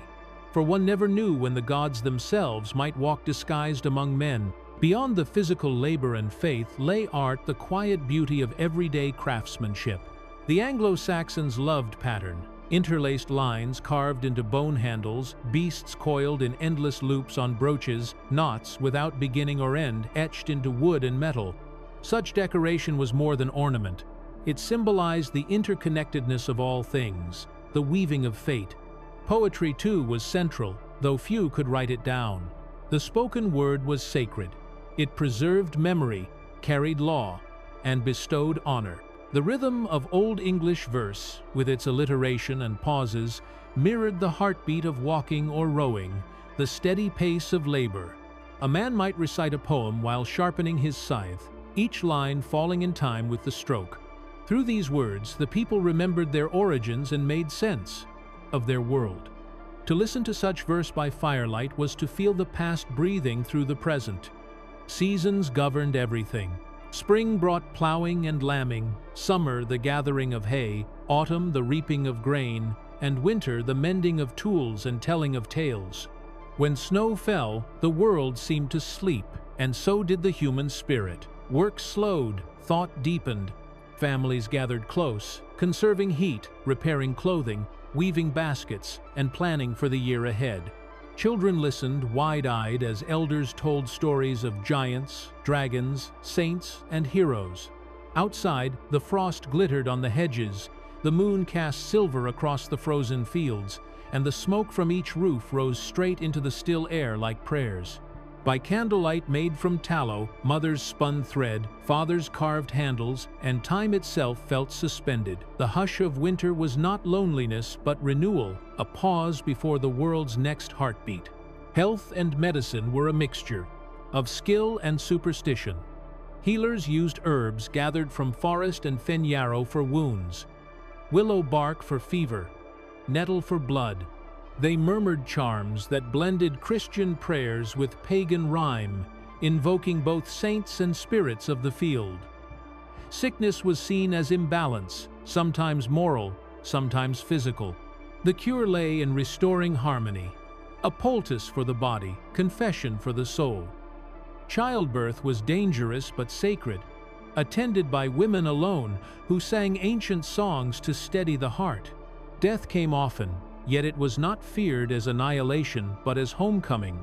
for one never knew when the gods themselves might walk disguised among men. Beyond the physical labor and faith lay art, the quiet beauty of everyday craftsmanship. The Anglo-Saxons loved pattern. Interlaced lines carved into bone handles, beasts coiled in endless loops on brooches, knots without beginning or end etched into wood and metal. Such decoration was more than ornament. It symbolized the interconnectedness of all things, the weaving of fate. Poetry, too, was central, though few could write it down. The spoken word was sacred. It preserved memory, carried law, and bestowed honor. The rhythm of Old English verse, with its alliteration and pauses, mirrored the heartbeat of walking or rowing, the steady pace of labor. A man might recite a poem while sharpening his scythe, each line falling in time with the stroke. Through these words, the people remembered their origins and made sense of their world. To listen to such verse by firelight was to feel the past breathing through the present. Seasons governed everything. Spring brought plowing and lambing, summer the gathering of hay, autumn the reaping of grain, and winter the mending of tools and telling of tales. When snow fell, the world seemed to sleep, and so did the human spirit. Work slowed, thought deepened. Families gathered close, conserving heat, repairing clothing, weaving baskets, and planning for the year ahead. Children listened wide-eyed as elders told stories of giants, dragons, saints, and heroes. Outside, the frost glittered on the hedges, the moon cast silver across the frozen fields, and the smoke from each roof rose straight into the still air like prayers. By candlelight made from tallow, mothers spun thread, fathers carved handles, and time itself felt suspended. The hush of winter was not loneliness but renewal, a pause before the world's next heartbeat. Health and medicine were a mixture of skill and superstition. Healers used herbs gathered from forest and fen yarrow for wounds, willow bark for fever, nettle for blood. They murmured charms that blended Christian prayers with pagan rhyme, invoking both saints and spirits of the field. Sickness was seen as imbalance, sometimes moral, sometimes physical. The cure lay in restoring harmony, a poultice for the body, confession for the soul. Childbirth was dangerous but sacred, attended by women alone who sang ancient songs to steady the heart. Death came often, yet it was not feared as annihilation but as homecoming.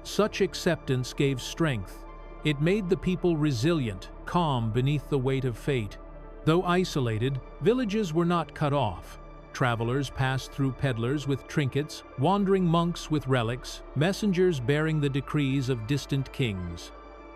Such acceptance gave strength. It made the people resilient, calm beneath the weight of fate. Though isolated, villages were not cut off. Travelers passed through peddlers with trinkets, wandering monks with relics, messengers bearing the decrees of distant kings.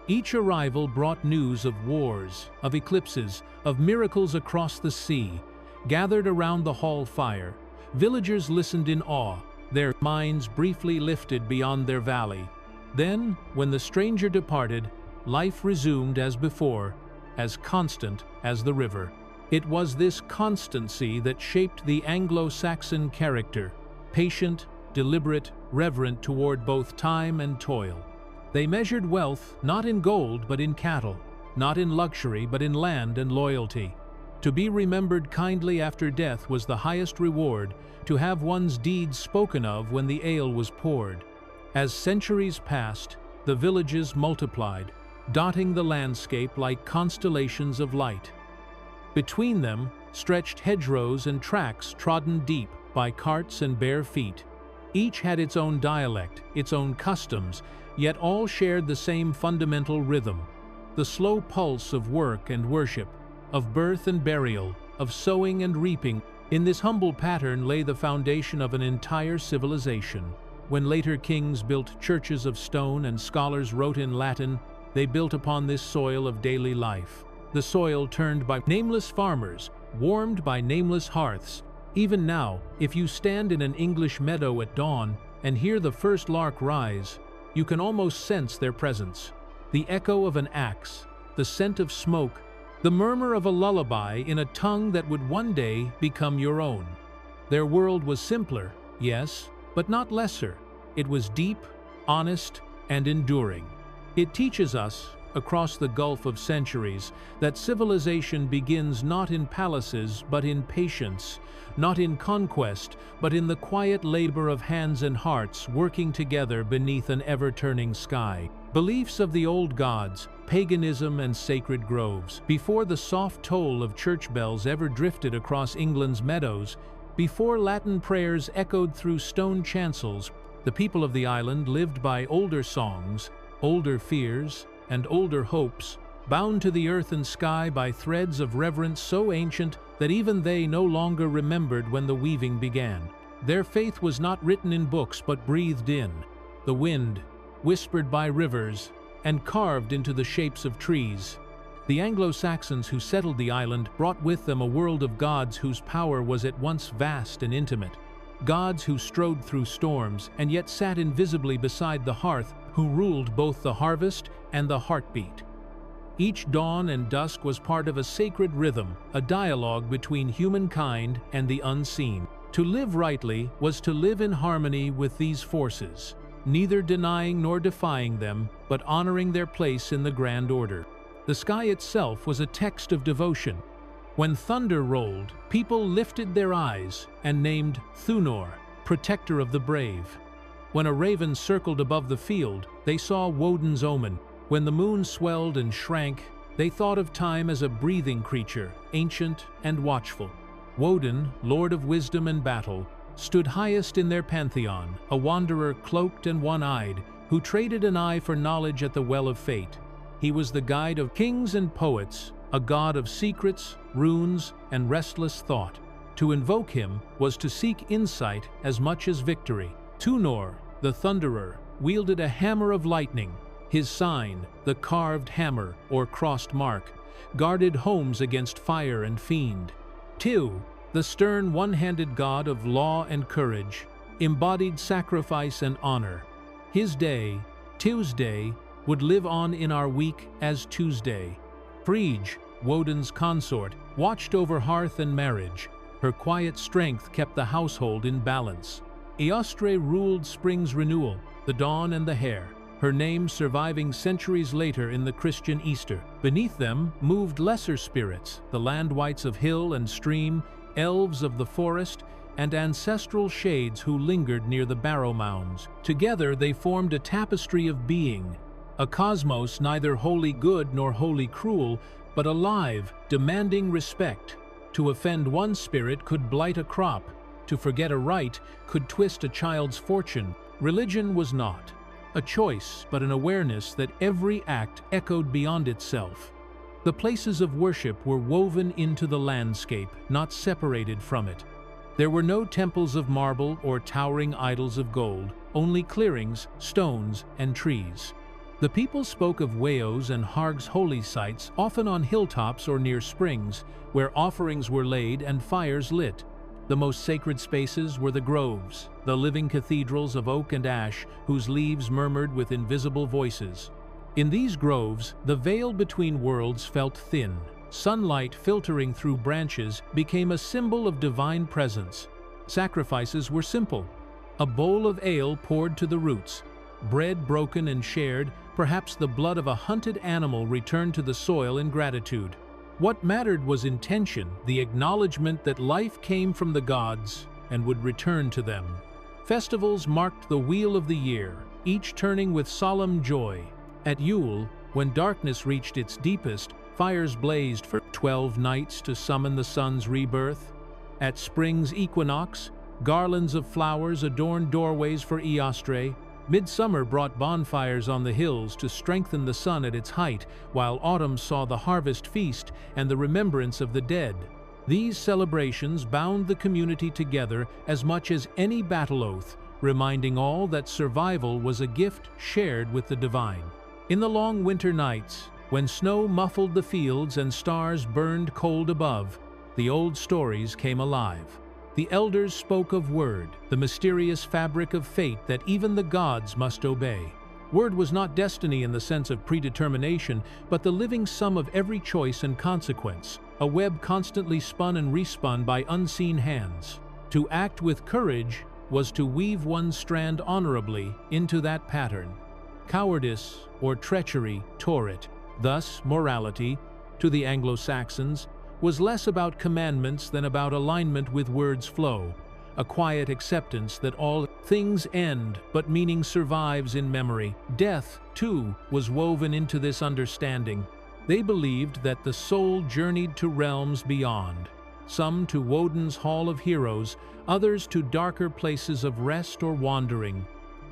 Each arrival brought news of wars, of eclipses, of miracles across the sea. Gathered around the hall fire, villagers listened in awe, their minds briefly lifted beyond their valley. Then, when the stranger departed, life resumed as before, as constant as the river. It was this constancy that shaped the Anglo-Saxon character, patient, deliberate, reverent toward both time and toil. They measured wealth not in gold but in cattle, not in luxury but in land and loyalty. To be remembered kindly after death was the highest reward, to have one's deeds spoken of when the ale was poured. As centuries passed, the villages multiplied, dotting the landscape like constellations of light. Between them stretched hedgerows and tracks trodden deep by carts and bare feet. Each had its own dialect, its own customs, yet all shared the same fundamental rhythm, the slow pulse of work and worship, of birth and burial, of sowing and reaping. In this humble pattern lay the foundation of an entire civilization. When later kings built churches of stone and scholars wrote in Latin, they built upon this soil of daily life. The soil turned by nameless farmers, warmed by nameless hearths. Even now, if you stand in an English meadow at dawn and hear the first lark rise, you can almost sense their presence. The echo of an axe, the scent of smoke, the murmur of a lullaby in a tongue that would one day become your own. Their world was simpler, yes, but not lesser. It was deep, honest, and enduring. It teaches us, across the gulf of centuries, that civilization begins not in palaces but in patience, not in conquest but in the quiet labor of hands and hearts working together beneath an ever-turning sky. Beliefs of the old gods, paganism and sacred groves. Before the soft toll of church bells ever drifted across England's meadows, Before Latin prayers echoed through stone chancels, the people of the island lived by older songs, older fears, and older hopes, bound to the earth and sky by threads of reverence so ancient that even they no longer remembered when the weaving began. Their faith was not written in books but breathed in the wind, whispered by rivers, and carved into the shapes of trees. The Anglo-Saxons who settled the island brought with them a world of gods whose power was at once vast and intimate. Gods who strode through storms and yet sat invisibly beside the hearth, who ruled both the harvest and the heartbeat. Each dawn and dusk was part of a sacred rhythm, a dialogue between humankind and the unseen. To live rightly was to live in harmony with these forces, neither denying nor defying them, but honoring their place in the grand order. The sky itself was a text of devotion. When thunder rolled, people lifted their eyes and named Thunor, protector of the brave. When a raven circled above the field, they saw Woden's omen. When the moon swelled and shrank, they thought of time as a breathing creature, ancient and watchful. Woden, lord of wisdom and battle, stood highest in their pantheon, a wanderer cloaked and one-eyed, who traded an eye for knowledge at the well of fate. He was the guide of kings and poets, a god of secrets, runes, and restless thought. To invoke him was to seek insight as much as victory. Thunor, the Thunderer, wielded a hammer of lightning. His sign, the carved hammer or crossed mark, guarded homes against fire and fiend. Tiw, the stern one-handed god of law and courage, embodied sacrifice and honor. His day, Tiw's day, would live on in our week as Tuesday. Frigg, Woden's consort, watched over hearth and marriage. Her quiet strength kept the household in balance. Eostre ruled spring's renewal, the dawn and the hare, her name surviving centuries later in the Christian Easter. Beneath them moved lesser spirits, the landwights of hill and stream, elves of the forest, and ancestral shades who lingered near the barrow mounds. Together they formed a tapestry of being, a cosmos neither wholly good nor wholly cruel, but alive, demanding respect. To offend one spirit could blight a crop. To forget a rite could twist a child's fortune. Religion was not a choice, but an awareness that every act echoed beyond itself. The places of worship were woven into the landscape, not separated from it. There were no temples of marble or towering idols of gold, only clearings, stones, and trees. The people spoke of Weos and Harg's holy sites, often on hilltops or near springs, where offerings were laid and fires lit. The most sacred spaces were the groves, the living cathedrals of oak and ash, whose leaves murmured with invisible voices. In these groves, the veil between worlds felt thin. Sunlight filtering through branches became a symbol of divine presence. Sacrifices were simple. A bowl of ale poured to the roots, bread broken and shared, perhaps the blood of a hunted animal returned to the soil in gratitude. What mattered was intention, the acknowledgement that life came from the gods and would return to them. Festivals marked the wheel of the year, each turning with solemn joy. At Yule, when darkness reached its deepest, fires blazed for 12 nights to summon the sun's rebirth. At spring's equinox, garlands of flowers adorned doorways for Eostre. Midsummer brought bonfires on the hills to strengthen the sun at its height, while autumn saw the harvest feast and the remembrance of the dead. These celebrations bound the community together as much as any battle oath, reminding all that survival was a gift shared with the divine. In the long winter nights, when snow muffled the fields and stars burned cold above, the old stories came alive. The elders spoke of word, the mysterious fabric of fate that even the gods must obey. Word was not destiny in the sense of predetermination, but the living sum of every choice and consequence, a web constantly spun and respun by unseen hands. To act with courage was to weave one strand honorably into that pattern. Cowardice or treachery tore it. Thus, morality, to the Anglo-Saxons, was less about commandments than about alignment with words' flow, a quiet acceptance that all things end, but meaning survives in memory. Death, too, was woven into this understanding. They believed that the soul journeyed to realms beyond. some to Woden's Hall of Heroes, others to darker places of rest or wandering.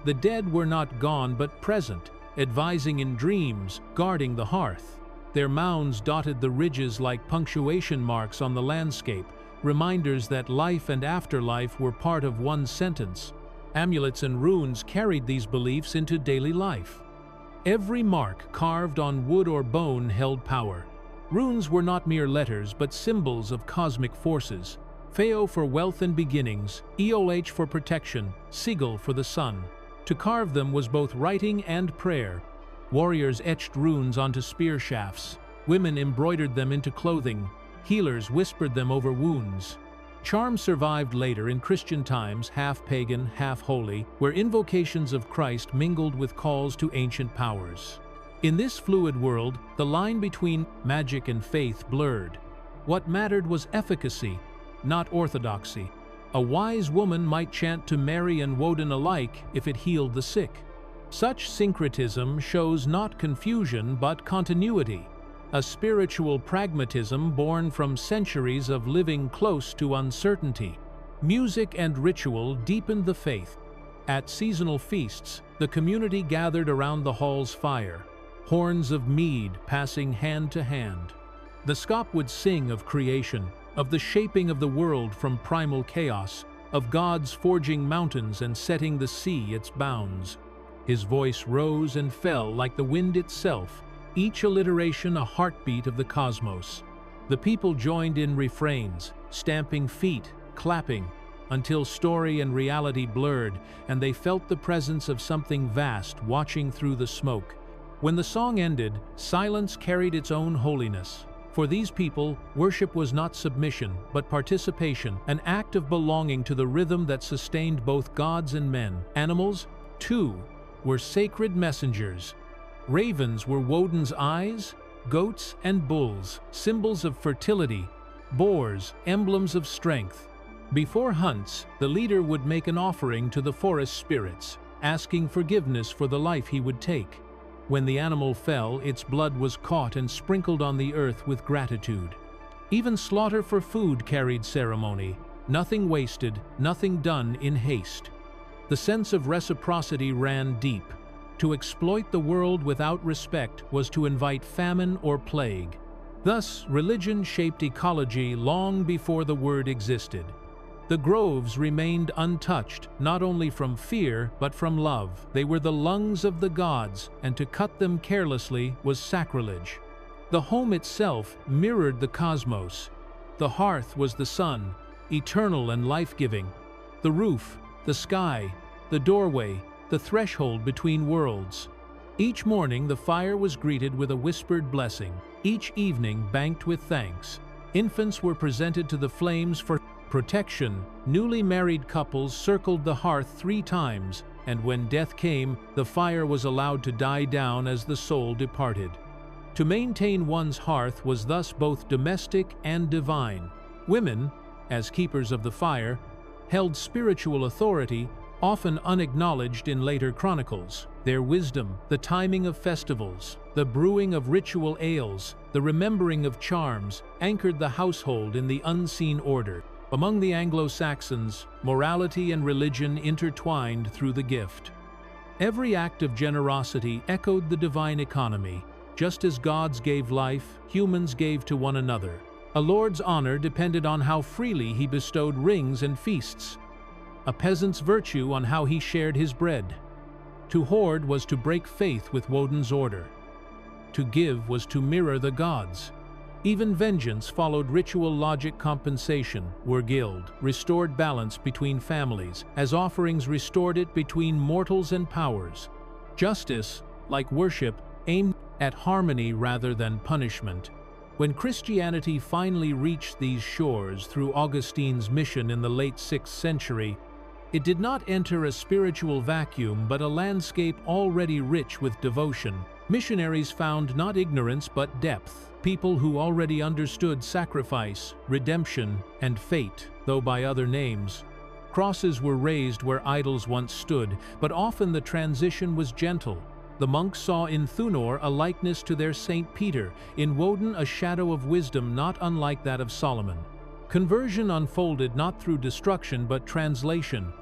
The dead were not gone but present, advising in dreams, guarding the hearth. Their mounds dotted the ridges like punctuation marks on the landscape, reminders that life and afterlife were part of one sentence. Amulets and runes carried these beliefs into daily life. Every mark carved on wood or bone held power. Runes were not mere letters but symbols of cosmic forces. Feo for wealth and beginnings, Eolh for protection, Sigil for the sun. To carve them was both writing and prayer. Warriors etched runes onto spear shafts. Women embroidered them into clothing. Healers whispered them over wounds. Charms survived later in Christian times, half pagan, half holy, where invocations of Christ mingled with calls to ancient powers. In this fluid world, the line between magic and faith blurred. What mattered was efficacy, not orthodoxy. A wise woman might chant to Mary and Woden alike if it healed the sick. Such syncretism shows not confusion but continuity, a spiritual pragmatism born from centuries of living close to uncertainty. Music and ritual deepened the faith. At seasonal feasts, the community gathered around the hall's fire, horns of mead passing hand to hand. The scop would sing of creation, of the shaping of the world from primal chaos, of gods forging mountains and setting the sea its bounds. His voice rose and fell like the wind itself, each alliteration a heartbeat of the cosmos. The people joined in refrains, stamping feet, clapping, until story and reality blurred, and they felt the presence of something vast watching through the smoke. When the song ended, silence carried its own holiness. For these people, worship was not submission, but participation, an act of belonging to the rhythm that sustained both gods and men. Animals, too, were sacred messengers. Ravens were Woden's eyes, goats and bulls, symbols of fertility, boars, emblems of strength. Before hunts, the leader would make an offering to the forest spirits, asking forgiveness for the life he would take. When the animal fell, its blood was caught and sprinkled on the earth with gratitude. Even slaughter for food carried ceremony, nothing wasted, nothing done in haste. The sense of reciprocity ran deep. To exploit the world without respect was to invite famine or plague. Thus, religion shaped ecology long before the word existed. The groves remained untouched, not only from fear, but from love. They were the lungs of the gods, and to cut them carelessly was sacrilege. The home itself mirrored the cosmos. The hearth was the sun, eternal and life-giving. The roof, the sky, the doorway, the threshold between worlds. Each morning the fire was greeted with a whispered blessing, each evening banked with thanks. Infants were presented to the flames for protection. Newly married couples circled the hearth 3 times, and when death came, the fire was allowed to die down as the soul departed. To maintain one's hearth was thus both domestic and divine. Women, as keepers of the fire, held spiritual authority, often unacknowledged in later chronicles. Their wisdom, the timing of festivals, the brewing of ritual ales, the remembering of charms, anchored the household in the unseen order. Among the Anglo-Saxons, morality and religion intertwined through the gift. Every act of generosity echoed the divine economy. Just as gods gave life, humans gave to one another. A lord's honor depended on how freely he bestowed rings and feasts. A peasant's virtue on how he shared his bread. To hoard was to break faith with Woden's order. To give was to mirror the gods. Even vengeance followed ritual logic. Compensation, were guild, restored balance between families, as offerings restored it between mortals and powers. Justice, like worship, aimed at harmony rather than punishment. When Christianity finally reached these shores through Augustine's mission in the late 6th century, it did not enter a spiritual vacuum but a landscape already rich with devotion. Missionaries found not ignorance but depth, people who already understood sacrifice, redemption, and fate, though by other names. Crosses were raised where idols once stood, but often the transition was gentle. The monks saw in Thunor a likeness to their Saint Peter, in Woden a shadow of wisdom not unlike that of Solomon. Conversion unfolded not through destruction but translation.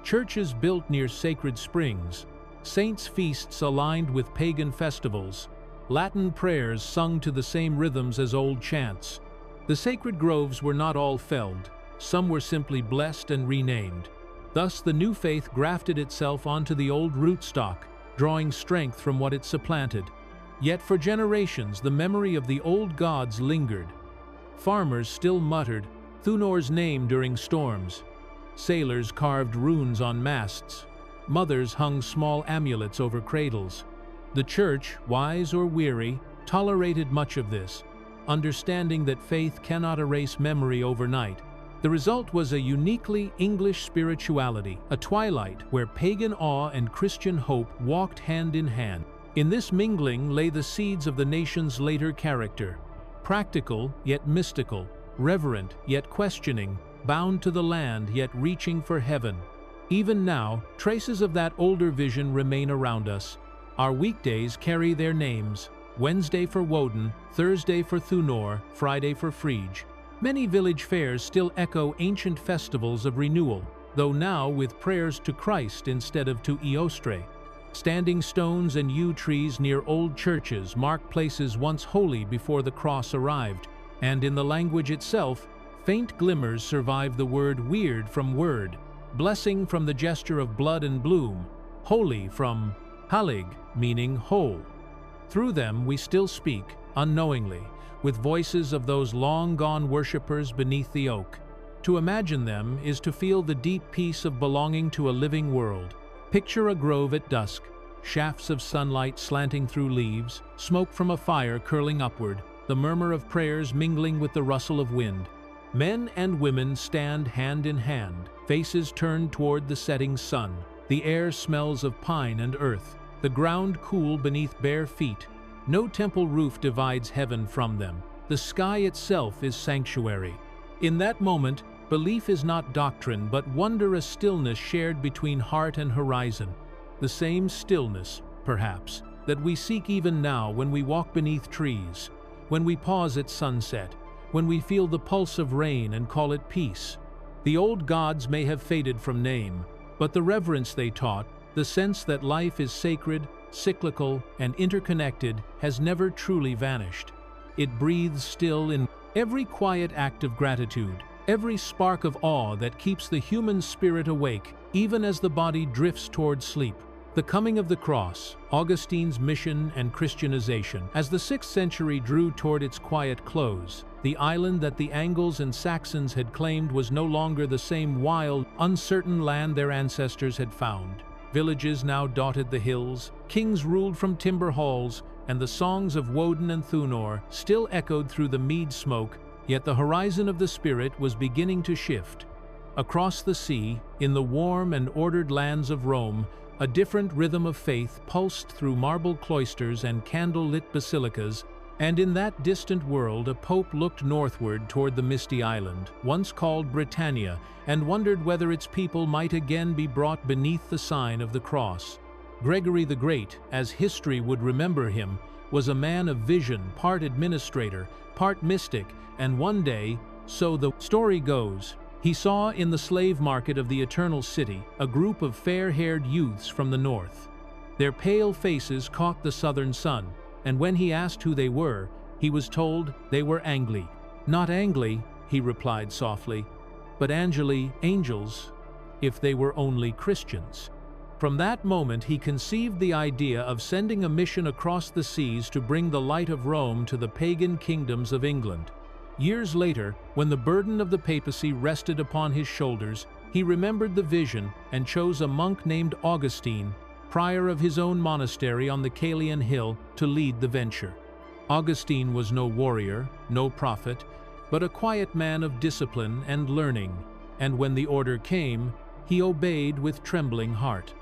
Churches built near sacred springs, saints' feasts aligned with pagan festivals, Latin prayers sung to the same rhythms as old chants. The sacred groves were not all felled, some were simply blessed and renamed. Thus the new faith grafted itself onto the old rootstock, drawing strength from what it supplanted. Yet for generations the memory of the old gods lingered. Farmers still muttered Thunor's name during storms. Sailors carved runes on masts. Mothers hung small amulets over cradles. The church, wise or weary, tolerated much of this, understanding that faith cannot erase memory overnight. The result was a uniquely English spirituality, a twilight where pagan awe and Christian hope walked hand in hand. In this mingling lay the seeds of the nation's later character, practical yet mystical, reverent yet questioning, bound to the land yet reaching for heaven. Even now, traces of that older vision remain around us. Our weekdays carry their names: Wednesday for Woden, Thursday for Thunor, Friday for Frege. Many village fairs still echo ancient festivals of renewal, though now with prayers to Christ instead of to Eostre. Standing stones and yew trees near old churches mark places once holy before the cross arrived, and in the language itself, faint glimmers survive the word weird from word, blessing from the gesture of blood and bloom, holy from halig, meaning whole. Through them we still speak, unknowingly, with voices of those long-gone worshippers beneath the oak. To imagine them is to feel the deep peace of belonging to a living world. Picture a grove at dusk, shafts of sunlight slanting through leaves, smoke from a fire curling upward, the murmur of prayers mingling with the rustle of wind. Men and women stand hand in hand, faces turned toward the setting sun. The air smells of pine and earth, the ground cool beneath bare feet. No temple roof divides heaven from them. The sky itself is sanctuary. In that moment, belief is not doctrine but wonder, a stillness shared between heart and horizon. The same stillness, perhaps, that we seek even now when we walk beneath trees, when we pause at sunset, when we feel the pulse of rain and call it peace. The old gods may have faded from name, but the reverence they taught, the sense that life is sacred, cyclical, and interconnected, has never truly vanished. It breathes still in every quiet act of gratitude, every spark of awe that keeps the human spirit awake, even as the body drifts toward sleep. The coming of the cross, Augustine's mission and Christianization. As the 6th century drew toward its quiet close, the island that the Angles and Saxons had claimed was no longer the same wild, uncertain land their ancestors had found. Villages now dotted the hills, kings ruled from timber halls, and the songs of Woden and Thunor still echoed through the mead smoke, yet the horizon of the spirit was beginning to shift. Across the sea, in the warm and ordered lands of Rome, a different rhythm of faith pulsed through marble cloisters and candle-lit basilicas, and in that distant world a pope looked northward toward the misty island, once called Britannia, and wondered whether its people might again be brought beneath the sign of the cross. Gregory the Great, as history would remember him, was a man of vision, part administrator, part mystic, and one day, so the story goes, he saw in the slave market of the Eternal City a group of fair-haired youths from the north. Their pale faces caught the southern sun, and when he asked who they were, he was told they were Angli. "Not Angli," he replied softly, "but Angeli, angels, if they were only Christians." From that moment he conceived the idea of sending a mission across the seas to bring the light of Rome to the pagan kingdoms of England. Years later, when the burden of the papacy rested upon his shoulders, he remembered the vision and chose a monk named Augustine, prior of his own monastery on the Caelian hill, to lead the venture. Augustine was no warrior, no prophet, but a quiet man of discipline and learning, and when the order came, he obeyed with trembling heart.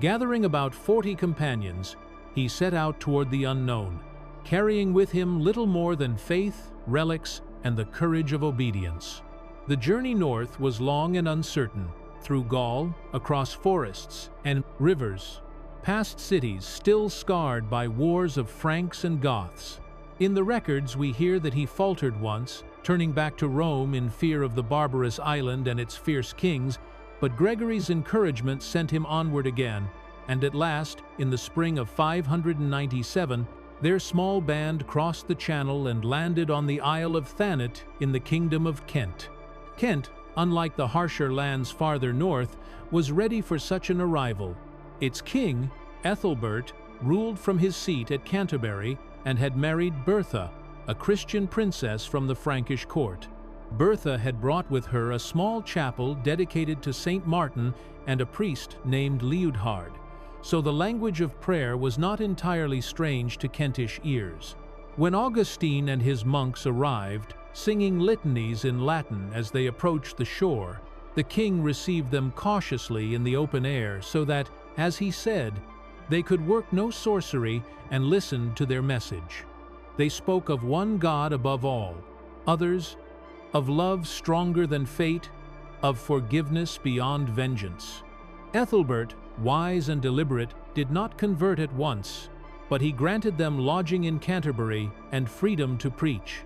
Gathering about 40 companions, he set out toward the unknown, carrying with him little more than faith, relics, and the courage of obedience. The journey north was long and uncertain, through Gaul, across forests and rivers, past cities still scarred by wars of Franks and Goths. In the records we hear that he faltered once, turning back to Rome in fear of the barbarous island and its fierce kings, but Gregory's encouragement sent him onward again, and at last, in the spring of 597, their small band crossed the Channel and landed on the Isle of Thanet in the Kingdom of Kent. Kent, unlike the harsher lands farther north, was ready for such an arrival. Its king, Ethelbert, ruled from his seat at Canterbury and had married Bertha, a Christian princess from the Frankish court. Bertha had brought with her a small chapel dedicated to Saint Martin and a priest named Liudhard, so the language of prayer was not entirely strange to Kentish ears. When Augustine and his monks arrived, singing litanies in Latin as they approached the shore, the king received them cautiously in the open air so that, as he said, they could work no sorcery and listen to their message. They spoke of one God above all, others of love stronger than fate, of forgiveness beyond vengeance. Ethelbert, wise and deliberate, did not convert at once, but he granted them lodging in Canterbury and freedom to preach.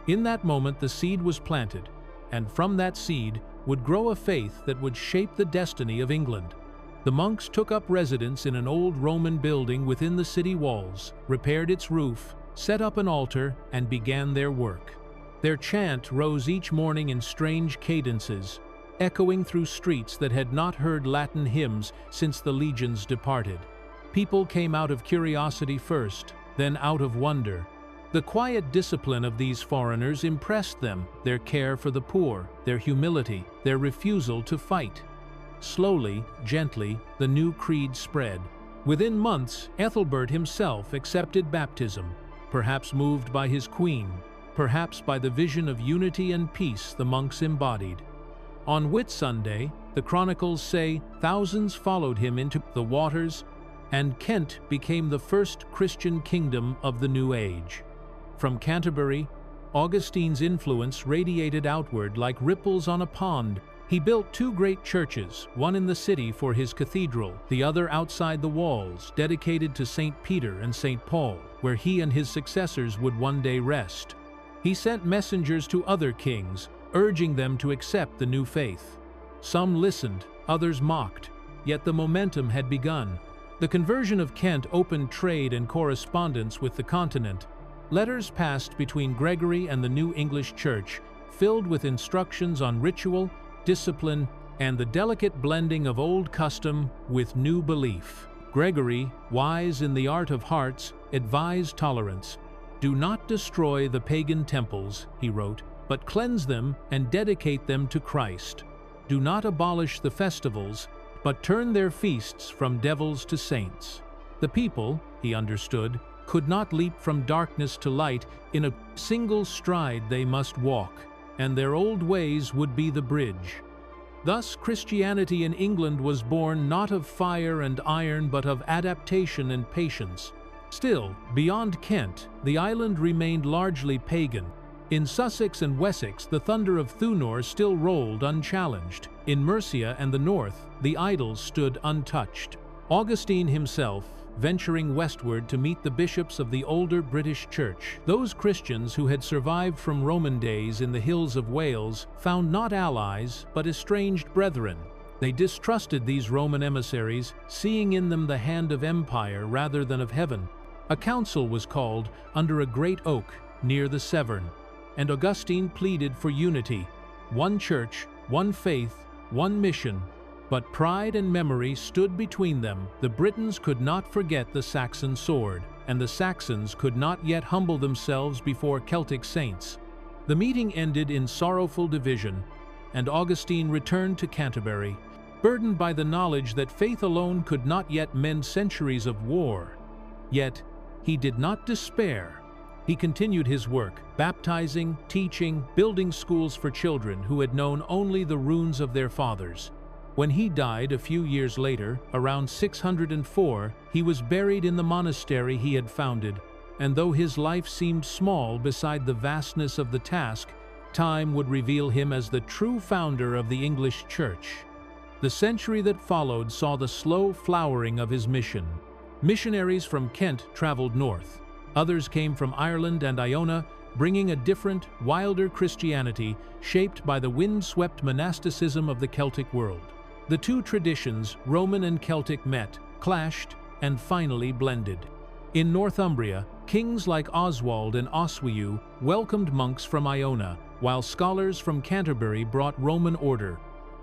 In that moment the seed was planted, and from that seed would grow a faith that would shape the destiny of England. The monks took up residence in an old Roman building within the city walls, repaired its roof, set up an altar, and began their work. Their chant rose each morning in strange cadences, echoing through streets that had not heard Latin hymns since the legions departed. People came out of curiosity first, then out of wonder. The quiet discipline of these foreigners impressed them, their care for the poor, their humility, their refusal to fight. Slowly, gently, the new creed spread. Within months, Ethelbert himself accepted baptism, perhaps moved by his queen, perhaps by the vision of unity and peace the monks embodied. On Whitsunday, the chronicles say, thousands followed him into the waters, and Kent became the first Christian kingdom of the New Age. From Canterbury, Augustine's influence radiated outward like ripples on a pond. He built two great churches, one in the city for his cathedral, the other outside the walls, dedicated to St. Peter and St. Paul, where he and his successors would one day rest. He sent messengers to other kings, urging them to accept the new faith. Some listened, others mocked, yet the momentum had begun. The conversion of Kent opened trade and correspondence with the continent. Letters passed between Gregory and the new English Church, filled with instructions on ritual, discipline, and the delicate blending of old custom with new belief. Gregory, wise in the art of hearts, advised tolerance. "Do not destroy the pagan temples," he wrote, "but cleanse them and dedicate them to Christ. Do not abolish the festivals, but turn their feasts from devils to saints." The people, he understood, could not leap from darkness to light. In a single stride they must walk, and their old ways would be the bridge. Thus, Christianity in England was born not of fire and iron but of adaptation and patience. Still, beyond Kent, the island remained largely pagan. In Sussex and Wessex, the thunder of Thunor still rolled unchallenged. In Mercia and the north, the idols stood untouched. Augustine himself, venturing westward to meet the bishops of the older British Church, those Christians who had survived from Roman days in the hills of Wales, found not allies but estranged brethren. They distrusted these Roman emissaries, seeing in them the hand of empire rather than of heaven. A council was called under a great oak near the Severn, and Augustine pleaded for unity, one church, one faith, one mission. But pride and memory stood between them. The Britons could not forget the Saxon sword, and the Saxons could not yet humble themselves before Celtic saints. The meeting ended in sorrowful division, and Augustine returned to Canterbury, burdened by the knowledge that faith alone could not yet mend centuries of war. Yet, he did not despair. He continued his work, baptizing, teaching, building schools for children who had known only the runes of their fathers. When he died a few years later, around 604, he was buried in the monastery he had founded, and though his life seemed small beside the vastness of the task, time would reveal him as the true founder of the English Church. The century that followed saw the slow flowering of his mission. Missionaries from Kent traveled north. Others came from Ireland and Iona, bringing a different, wilder Christianity shaped by the wind-swept monasticism of the Celtic world. The two traditions, Roman and Celtic, met, clashed, and finally blended. In Northumbria, kings like Oswald and Oswiu welcomed monks from Iona, while scholars from Canterbury brought Roman order.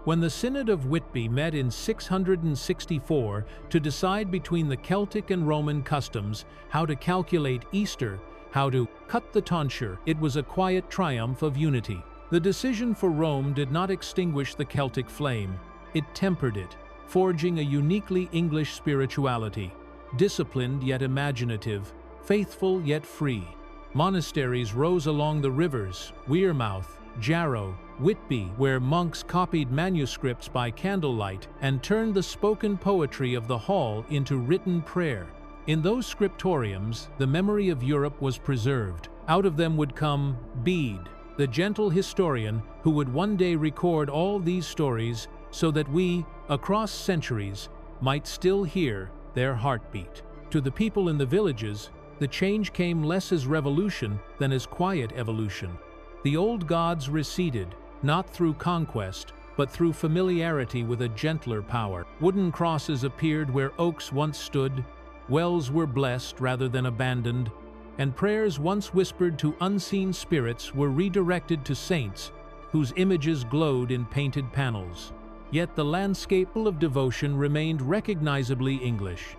When the Synod of Whitby met in 664 to decide between the Celtic and Roman customs, how to calculate Easter, how to cut the tonsure, it was a quiet triumph of unity. The decision for Rome did not extinguish the Celtic flame. It tempered it, forging a uniquely English spirituality, disciplined yet imaginative, faithful yet free. Monasteries rose along the rivers, Wearmouth, Jarrow, Whitby, where monks copied manuscripts by candlelight and turned the spoken poetry of the hall into written prayer. In those scriptoriums, the memory of Europe was preserved. Out of them would come Bede, the gentle historian who would one day record all these stories so that we, across centuries, might still hear their heartbeat. To the people in the villages, the change came less as revolution than as quiet evolution. The old gods receded, not through conquest, but through familiarity with a gentler power. Wooden crosses appeared where oaks once stood, wells were blessed rather than abandoned, and prayers once whispered to unseen spirits were redirected to saints, whose images glowed in painted panels. Yet the landscape of devotion remained recognizably English.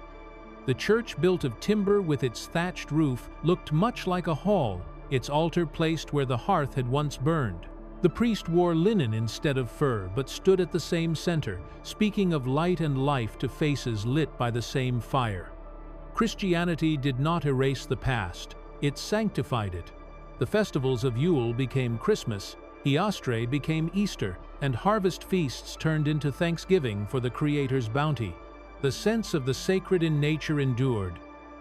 The church, built of timber with its thatched roof, looked much like a hall, its altar placed where the hearth had once burned. The priest wore linen instead of fur, but stood at the same center, speaking of light and life to faces lit by the same fire. Christianity did not erase the past, it sanctified it. The festivals of Yule became Christmas, Eostre became Easter, and harvest feasts turned into thanksgiving for the Creator's bounty. The sense of the sacred in nature endured.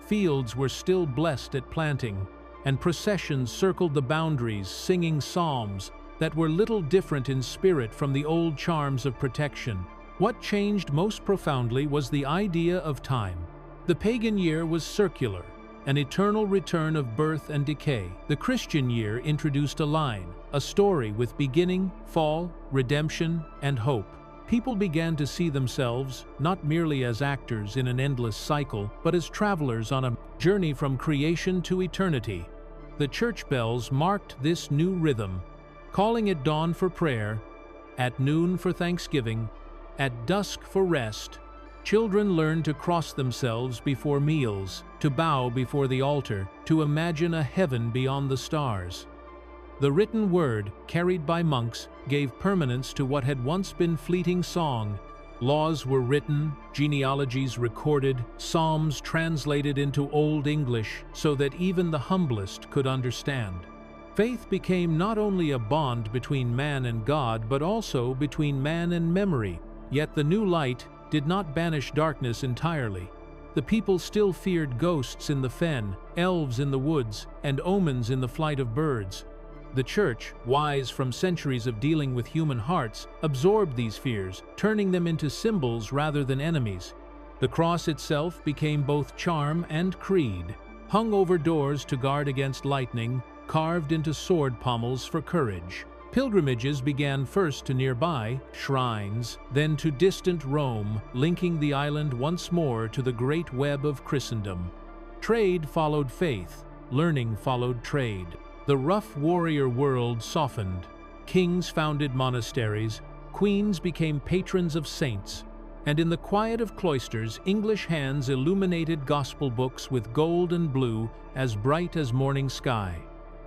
Fields were still blessed at planting, and processions circled the boundaries singing psalms that were little different in spirit from the old charms of protection. What changed most profoundly was the idea of time. The pagan year was circular, an eternal return of birth and decay. The Christian year introduced a line, a story with beginning, fall, redemption, and hope. People began to see themselves not merely as actors in an endless cycle, but as travelers on a journey from creation to eternity. The church bells marked this new rhythm, calling at dawn for prayer, at noon for thanksgiving, at dusk for rest. Children learned to cross themselves before meals, to bow before the altar, to imagine a heaven beyond the stars. The written word, carried by monks, gave permanence to what had once been fleeting song. Laws were written, genealogies recorded, psalms translated into Old English so that even the humblest could understand. Faith became not only a bond between man and God, but also between man and memory. Yet the new light did not banish darkness entirely. The people still feared ghosts in the fen, elves in the woods, and omens in the flight of birds. The church, wise from centuries of dealing with human hearts, absorbed these fears, turning them into symbols rather than enemies. The cross itself became both charm and creed, hung over doors to guard against lightning, carved into sword pommels for courage. Pilgrimages began first to nearby shrines, then to distant Rome, linking the island once more to the great web of Christendom. Trade followed faith, learning followed trade. The rough warrior world softened. Kings founded monasteries, queens became patrons of saints, and in the quiet of cloisters, English hands illuminated gospel books with gold and blue as bright as morning sky.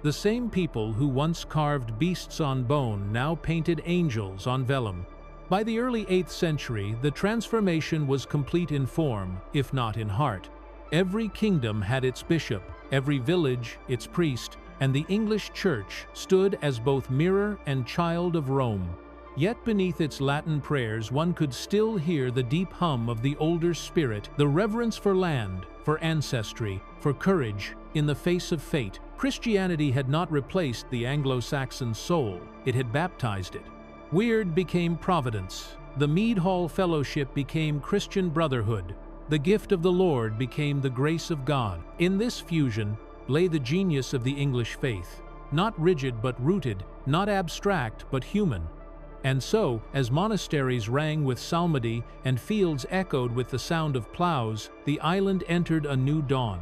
The same people who once carved beasts on bone now painted angels on vellum. By the early 8th century, the transformation was complete in form, if not in heart. Every kingdom had its bishop, every village its priest, and the English Church stood as both mirror and child of Rome. Yet beneath its Latin prayers one could still hear the deep hum of the older spirit, the reverence for land, for ancestry, for courage in the face of fate. Christianity had not replaced the Anglo-Saxon soul, it had baptized it. Weird became Providence, the Mead Hall Fellowship became Christian Brotherhood, the gift of the Lord became the grace of God. In this fusion lay the genius of the English faith. not rigid but rooted, not abstract but human. And so, as monasteries rang with psalmody and fields echoed with the sound of plows, the island entered a new dawn.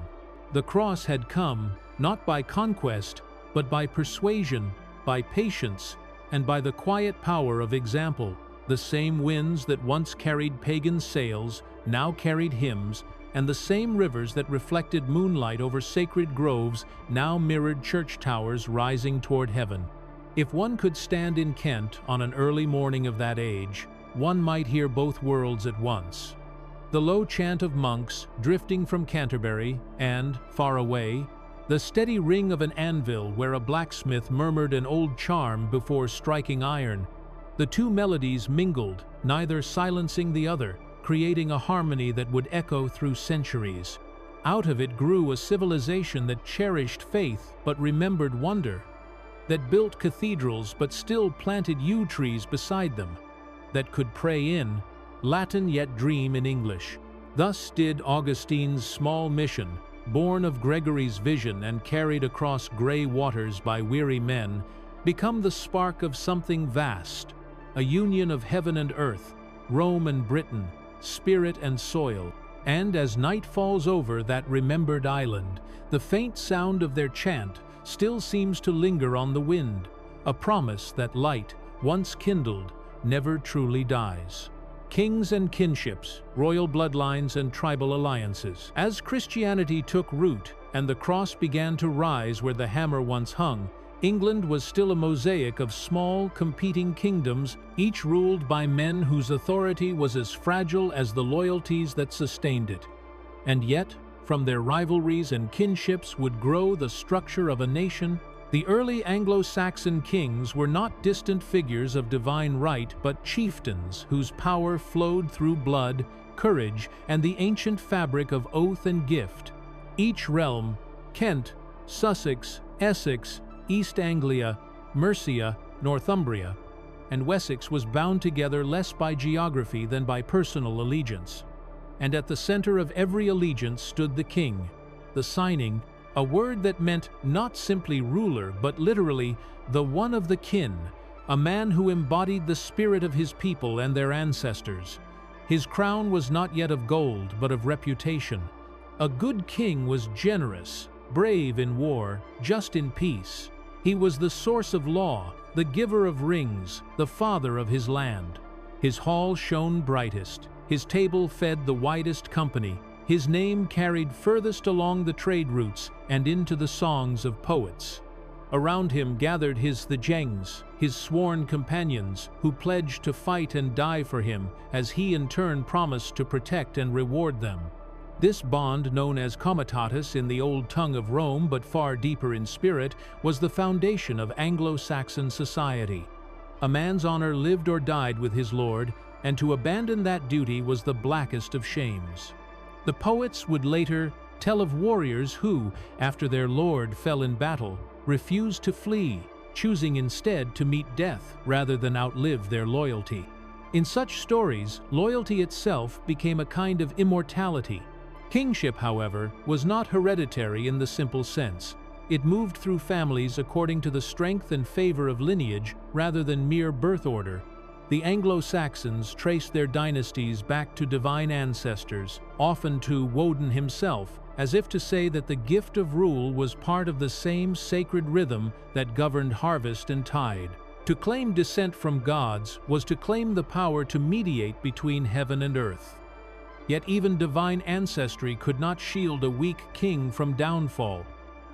The cross had come, not by conquest, but by persuasion, by patience, and by the quiet power of example. The same winds that once carried pagan sails now carried hymns, and the same rivers that reflected moonlight over sacred groves now mirrored church towers rising toward heaven. If one could stand in Kent on an early morning of that age, one might hear both worlds at once. The low chant of monks drifting from Canterbury, and, far away, the steady ring of an anvil where a blacksmith murmured an old charm before striking iron. The two melodies mingled, neither silencing the other, creating a harmony that would echo through centuries. Out of it grew a civilization that cherished faith but remembered wonder, that built cathedrals but still planted yew trees beside them, that could pray in Latin yet dream in English. Thus did Augustine's small mission, born of Gregory's vision and carried across gray waters by weary men, become the spark of something vast, a union of heaven and earth, Rome and Britain, spirit and soil. And as night falls over that remembered island, the faint sound of their chant still seems to linger on the wind, a promise that light, once kindled, never truly dies. Kings and kinships, royal bloodlines and tribal alliances. As Christianity took root and the cross began to rise where the hammer once hung, England was still a mosaic of small, competing kingdoms, each ruled by men whose authority was as fragile as the loyalties that sustained it. And yet, from their rivalries and kinships would grow the structure of a nation. The early Anglo-Saxon kings were not distant figures of divine right, but chieftains whose power flowed through blood, courage, and the ancient fabric of oath and gift. Each realm, Kent, Sussex, Essex, East Anglia, Mercia, Northumbria, and Wessex, was bound together less by geography than by personal allegiance. And at the center of every allegiance stood the king, the signing, a word that meant not simply ruler, but literally the one of the kin, a man who embodied the spirit of his people and their ancestors. His crown was not yet of gold, but of reputation. A good king was generous, brave in war, just in peace. He was the source of law, the giver of rings, the father of his land. His hall shone brightest, his table fed the widest company, his name carried furthest along the trade routes and into the songs of poets. Around him gathered his Thegns, his sworn companions, who pledged to fight and die for him, as he in turn promised to protect and reward them. This bond, known as comitatus in the old tongue of Rome but far deeper in spirit, was the foundation of Anglo-Saxon society. A man's honor lived or died with his lord, and to abandon that duty was the blackest of shames. The poets would later tell of warriors who, after their lord fell in battle, refused to flee, choosing instead to meet death rather than outlive their loyalty. In such stories, loyalty itself became a kind of immortality. Kingship, however, was not hereditary in the simple sense. It moved through families according to the strength and favor of lineage rather than mere birth order. The Anglo-Saxons traced their dynasties back to divine ancestors, often to Woden himself, as if to say that the gift of rule was part of the same sacred rhythm that governed harvest and tide. To claim descent from gods was to claim the power to mediate between heaven and earth. Yet even divine ancestry could not shield a weak king from downfall.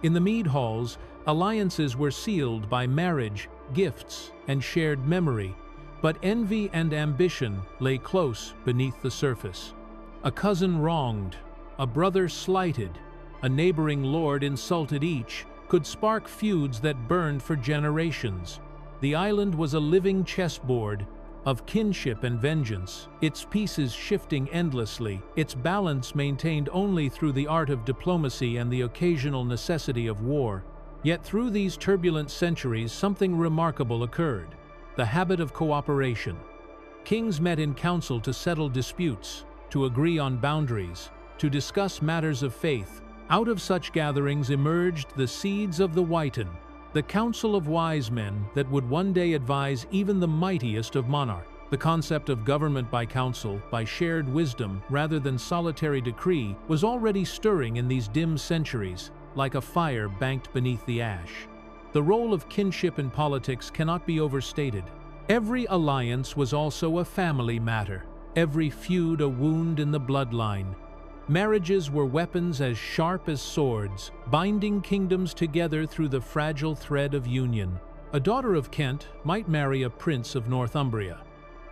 In the mead halls, alliances were sealed by marriage, gifts, and shared memory. But envy and ambition lay close beneath the surface. A cousin wronged, a brother slighted, a neighboring lord insulted each, could spark feuds that burned for generations. The island was a living chessboard of kinship and vengeance, its pieces shifting endlessly, its balance maintained only through the art of diplomacy and the occasional necessity of war. Yet through these turbulent centuries, something remarkable occurred: the habit of cooperation. Kings met in council to settle disputes, to agree on boundaries, to discuss matters of faith. Out of such gatherings emerged the seeds of the Witan, the council of wise men that would one day advise even the mightiest of monarchs. The concept of government by council, by shared wisdom rather than solitary decree, was already stirring in these dim centuries, like a fire banked beneath the ash. The role of kinship in politics cannot be overstated. Every alliance was also a family matter, every feud a wound in the bloodline. Marriages were weapons as sharp as swords, binding kingdoms together through the fragile thread of union. A daughter of Kent might marry a prince of Northumbria.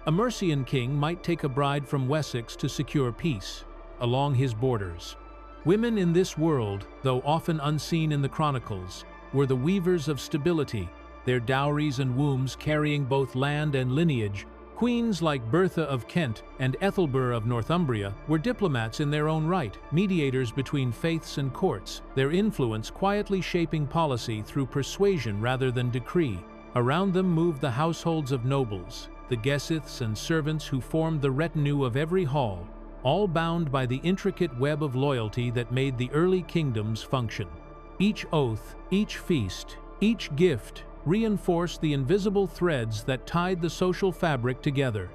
A Mercian king might take a bride from Wessex to secure peace along his borders. Women in this world, though often unseen in the chronicles, were the weavers of stability, their dowries and wombs carrying both land and lineage. Queens like Bertha of Kent and Ethelbert of Northumbria were diplomats in their own right, mediators between faiths and courts, their influence quietly shaping policy through persuasion rather than decree. Around them moved the households of nobles, the guesths and servants who formed the retinue of every hall, all bound by the intricate web of loyalty that made the early kingdoms function. Each oath, each feast, each gift reinforced the invisible threads that tied the social fabric together.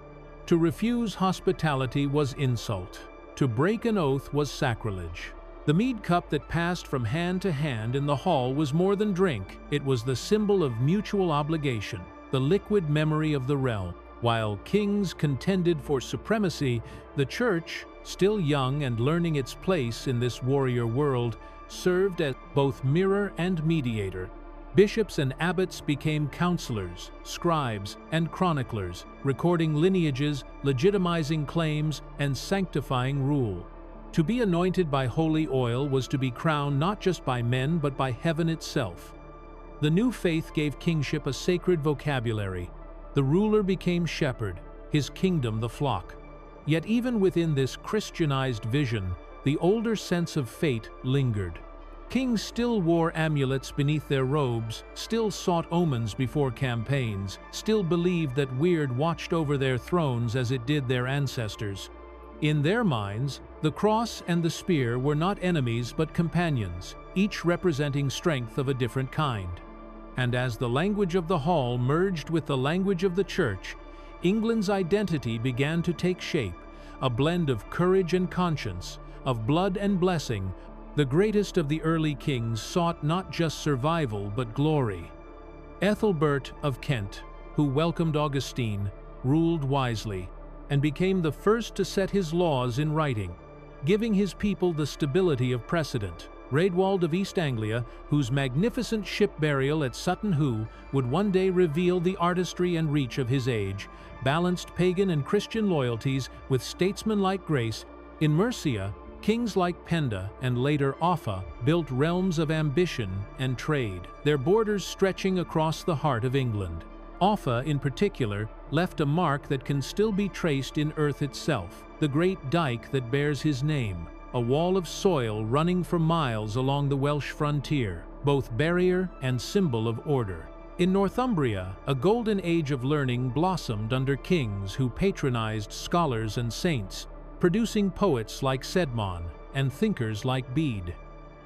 To refuse hospitality was insult. To break an oath was sacrilege. The mead cup that passed from hand to hand in the hall was more than drink. It was the symbol of mutual obligation, the liquid memory of the realm. While kings contended for supremacy, the church, still young and learning its place in this warrior world, served as both mirror and mediator. Bishops and abbots became counselors, scribes, and chroniclers, recording lineages, legitimizing claims, and sanctifying rule. To be anointed by holy oil was to be crowned not just by men but by heaven itself. The new faith gave kingship a sacred vocabulary. The ruler became shepherd, his kingdom the flock. Yet even within this Christianized vision, the older sense of fate lingered. Kings still wore amulets beneath their robes, still sought omens before campaigns, still believed that weird watched over their thrones as it did their ancestors. In their minds, the cross and the spear were not enemies but companions, each representing strength of a different kind. And as the language of the hall merged with the language of the church, England's identity began to take shape, a blend of courage and conscience, of blood and blessing. The greatest of the early kings sought not just survival but glory. Ethelbert of Kent, who welcomed Augustine, ruled wisely, and became the first to set his laws in writing, giving his people the stability of precedent. Raedwald of East Anglia, whose magnificent ship burial at Sutton Hoo would one day reveal the artistry and reach of his age, balanced pagan and Christian loyalties with statesmanlike grace. In Mercia, kings like Penda and later Offa built realms of ambition and trade, their borders stretching across the heart of England. Offa, in particular, left a mark that can still be traced in earth itself, the great dike that bears his name, a wall of soil running for miles along the Welsh frontier, both barrier and symbol of order. In Northumbria, a golden age of learning blossomed under kings who patronized scholars and saints, producing poets like Cedmon and thinkers like Bede.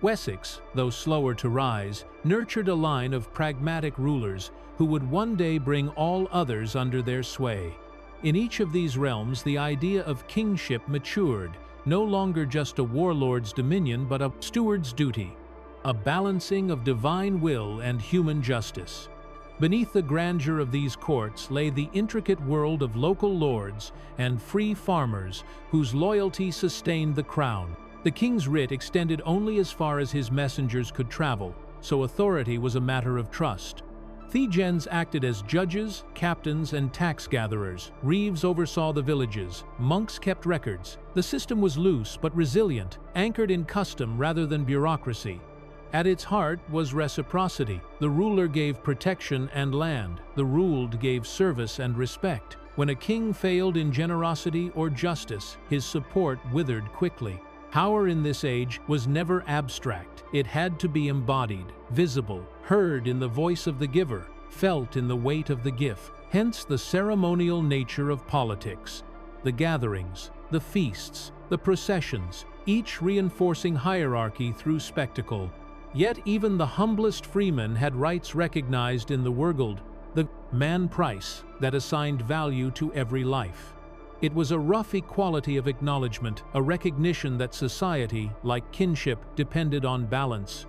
Wessex, though slower to rise, nurtured a line of pragmatic rulers who would one day bring all others under their sway. In each of these realms, the idea of kingship matured, no longer just a warlord's dominion but a steward's duty, a balancing of divine will and human justice. Beneath the grandeur of these courts lay the intricate world of local lords and free farmers whose loyalty sustained the crown. The king's writ extended only as far as his messengers could travel, so authority was a matter of trust. Thegens acted as judges, captains, and tax gatherers. Reeves oversaw the villages. Monks kept records. The system was loose but resilient, anchored in custom rather than bureaucracy. At its heart was reciprocity. The ruler gave protection and land. The ruled gave service and respect. When a king failed in generosity or justice, his support withered quickly. Power in this age was never abstract. It had to be embodied, visible, heard in the voice of the giver, felt in the weight of the gift. Hence the ceremonial nature of politics. The gatherings, the feasts, the processions, each reinforcing hierarchy through spectacle. Yet even the humblest freeman had rights recognized in the Wergeld, the man price that assigned value to every life. It was a rough equality of acknowledgement, a recognition that society, like kinship, depended on balance.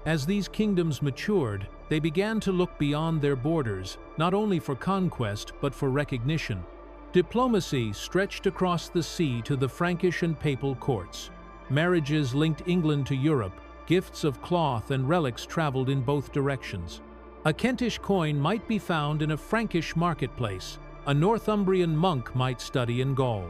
As these kingdoms matured, they began to look beyond their borders, not only for conquest but for recognition. Diplomacy stretched across the sea to the Frankish and papal courts. Marriages linked England to Europe, gifts of cloth and relics traveled in both directions. A Kentish coin might be found in a Frankish marketplace. A Northumbrian monk might study in Gaul.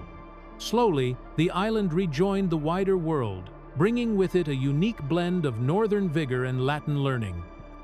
Slowly, the island rejoined the wider world, bringing with it a unique blend of northern vigor and Latin learning.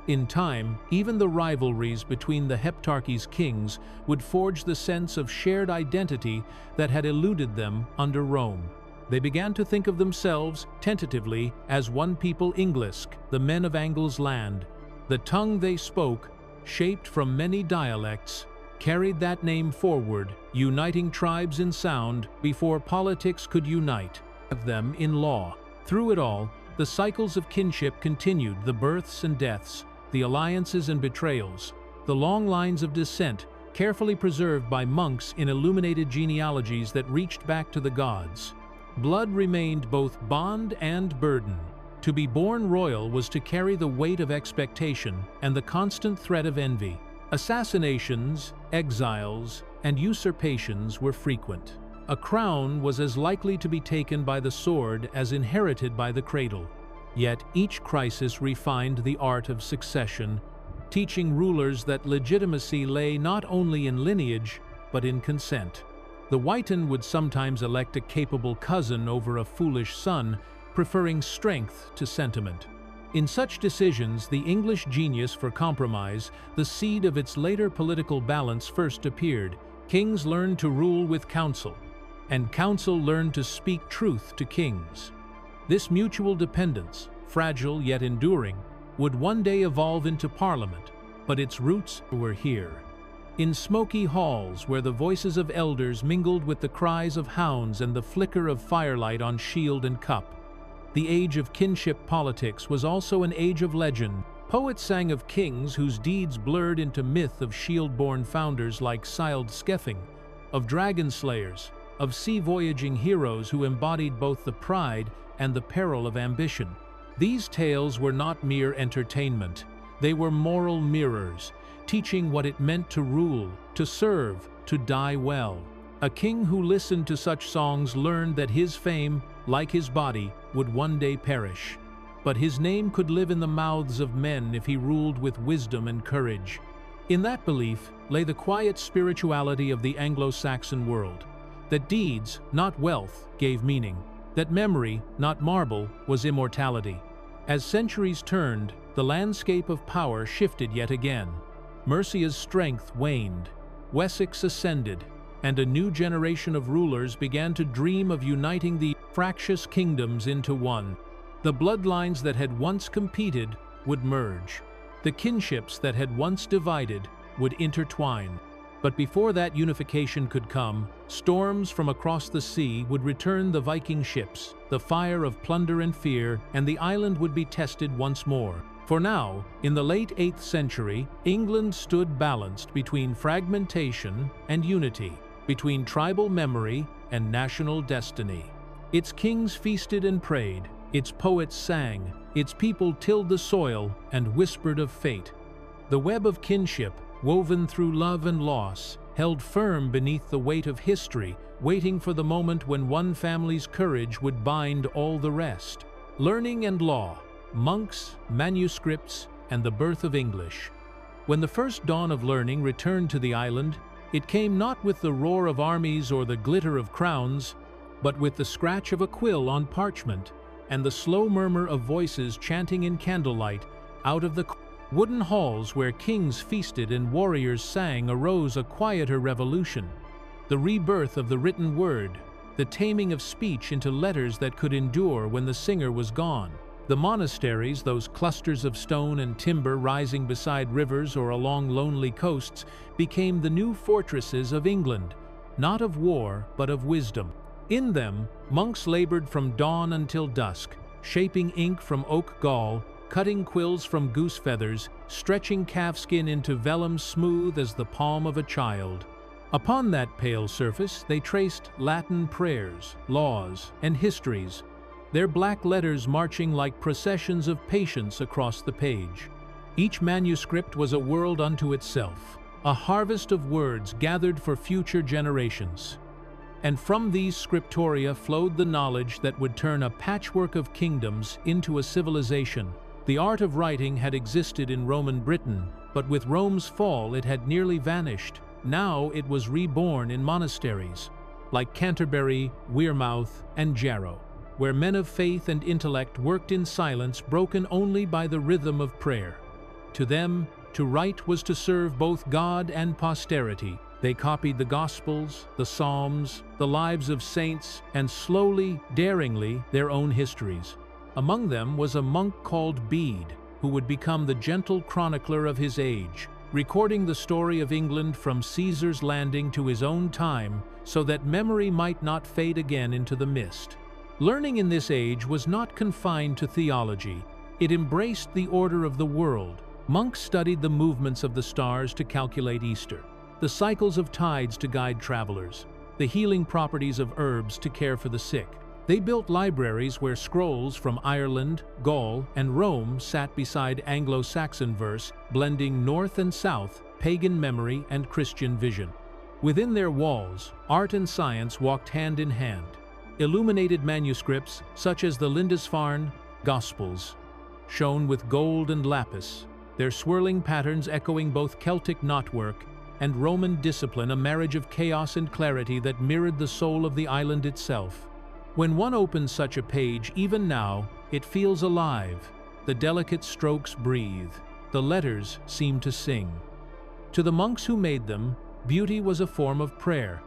In time, even the rivalries between the Heptarchy's kings would forge the sense of shared identity that had eluded them under Rome. They began to think of themselves, tentatively, as one people Englisk, the men of Angle's land. The tongue they spoke, shaped from many dialects, carried that name forward, uniting tribes in sound before politics could unite them in law. Through it all, the cycles of kinship continued, the births and deaths, the alliances and betrayals, the long lines of descent, carefully preserved by monks in illuminated genealogies that reached back to the gods. Blood remained both bond and burden. To be born royal was to carry the weight of expectation and the constant threat of envy. Assassinations, exiles, and usurpations were frequent. A crown was as likely to be taken by the sword as inherited by the cradle. Yet each crisis refined the art of succession, teaching rulers that legitimacy lay not only in lineage, but in consent. The Wighton would sometimes elect a capable cousin over a foolish son, preferring strength to sentiment. In such decisions, the English genius for compromise, the seed of its later political balance, first appeared. Kings learned to rule with counsel, and counsel learned to speak truth to kings. This mutual dependence, fragile yet enduring, would one day evolve into parliament, but its roots were here. In smoky halls where the voices of elders mingled with the cries of hounds and the flicker of firelight on shield and cup. The age of kinship politics was also an age of legend. Poets sang of kings whose deeds blurred into myth, of shield-borne founders like Scyld Skeffing, of dragon slayers, of sea-voyaging heroes who embodied both the pride and the peril of ambition. These tales were not mere entertainment. They were moral mirrors, teaching what it meant to rule, to serve, to die well. A king who listened to such songs learned that his fame, like his body, would one day perish. But his name could live in the mouths of men if he ruled with wisdom and courage. In that belief lay the quiet spirituality of the Anglo-Saxon world, that deeds, not wealth, gave meaning, that memory, not marble, was immortality. As centuries turned, the landscape of power shifted yet again. Mercia's strength waned, Wessex ascended, and a new generation of rulers began to dream of uniting the fractious kingdoms into one. The bloodlines that had once competed would merge. The kinships that had once divided would intertwine. But before that unification could come, storms from across the sea would return the Viking ships, the fire of plunder and fear, and the island would be tested once more. For now, in the late 8th century, England stood balanced between fragmentation and unity, between tribal memory and national destiny. Its kings feasted and prayed, its poets sang, its people tilled the soil and whispered of fate. The web of kinship, woven through love and loss, held firm beneath the weight of history, waiting for the moment when one family's courage would bind all the rest. Learning and law, monks, manuscripts, and the birth of English. When the first dawn of learning returned to the island, it came not with the roar of armies or the glitter of crowns, but with the scratch of a quill on parchment and the slow murmur of voices chanting in candlelight. Out of the wooden halls where kings feasted and warriors sang arose a quieter revolution. The rebirth of the written word, the taming of speech into letters that could endure when the singer was gone. The monasteries, those clusters of stone and timber rising beside rivers or along lonely coasts, became the new fortresses of England, not of war but of wisdom. In them, monks labored from dawn until dusk, shaping ink from oak gall, cutting quills from goose feathers, stretching calfskin into vellum smooth as the palm of a child. Upon that pale surface they traced Latin prayers, laws, and histories, their black letters marching like processions of patience across the page. Each manuscript was a world unto itself, a harvest of words gathered for future generations. And from these scriptoria flowed the knowledge that would turn a patchwork of kingdoms into a civilization. The art of writing had existed in Roman Britain, but with Rome's fall it had nearly vanished. Now it was reborn in monasteries, like Canterbury, Wearmouth, and Jarrow, where men of faith and intellect worked in silence broken only by the rhythm of prayer. To them, to write was to serve both God and posterity. They copied the Gospels, the Psalms, the lives of saints, and slowly, daringly, their own histories. Among them was a monk called Bede, who would become the gentle chronicler of his age, recording the story of England from Caesar's landing to his own time so that memory might not fade again into the mist. Learning in this age was not confined to theology. It embraced the order of the world. Monks studied the movements of the stars to calculate Easter, the cycles of tides to guide travelers, the healing properties of herbs to care for the sick. They built libraries where scrolls from Ireland, Gaul, and Rome sat beside Anglo-Saxon verse, blending North and South, pagan memory and Christian vision. Within their walls, art and science walked hand in hand. Illuminated manuscripts, such as the Lindisfarne Gospels, shone with gold and lapis, their swirling patterns echoing both Celtic knotwork and Roman discipline, a marriage of chaos and clarity that mirrored the soul of the island itself. When one opens such a page, even now, it feels alive. The delicate strokes breathe. The letters seem to sing. To the monks who made them, beauty was a form of prayer.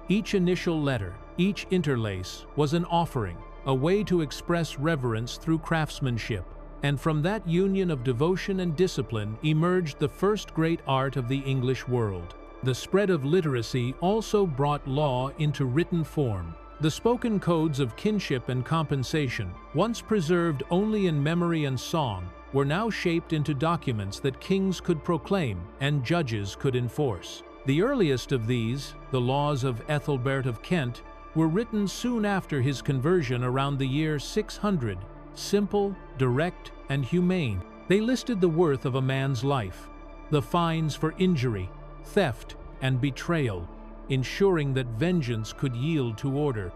Each initial letter, each interlace, was an offering, a way to express reverence through craftsmanship. And from that union of devotion and discipline emerged the first great art of the English world. The spread of literacy also brought law into written form. The spoken codes of kinship and compensation, once preserved only in memory and song, were now shaped into documents that kings could proclaim and judges could enforce. The earliest of these, the laws of Ethelbert of Kent, were written soon after his conversion around the year 600, simple, direct, and humane. They listed the worth of a man's life, the fines for injury, theft, and betrayal, ensuring that vengeance could yield to order.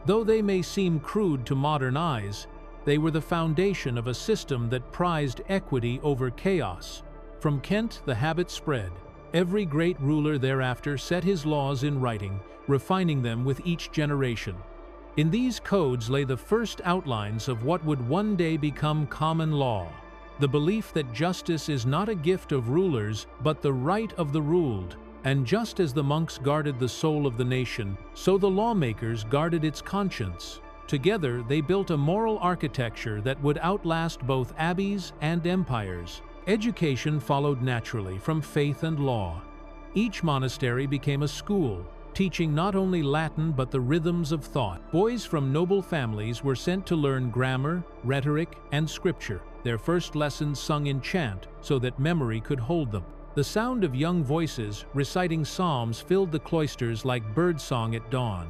Though they may seem crude to modern eyes, they were the foundation of a system that prized equity over chaos. From Kent, the habit spread. Every great ruler thereafter set his laws in writing, refining them with each generation. In these codes lay the first outlines of what would one day become common law, the belief that justice is not a gift of rulers, but the right of the ruled. And just as the monks guarded the soul of the nation, so the lawmakers guarded its conscience. Together, they built a moral architecture that would outlast both abbeys and empires. Education followed naturally from faith and law. Each monastery became a school, teaching not only Latin but the rhythms of thought. Boys from noble families were sent to learn grammar, rhetoric, and scripture, their first lessons sung in chant so that memory could hold them. The sound of young voices reciting psalms filled the cloisters like birdsong at dawn.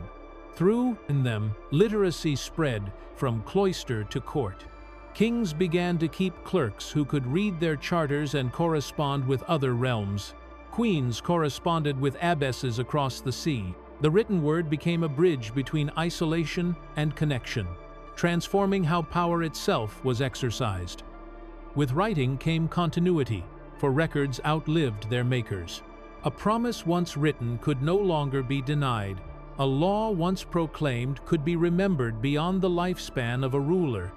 Through them, literacy spread from cloister to court. Kings began to keep clerks who could read their charters and correspond with other realms. Queens corresponded with abbesses across the sea. The written word became a bridge between isolation and connection, transforming how power itself was exercised. With writing came continuity, for records outlived their makers. A promise once written could no longer be denied. A law once proclaimed could be remembered beyond the lifespan of a ruler.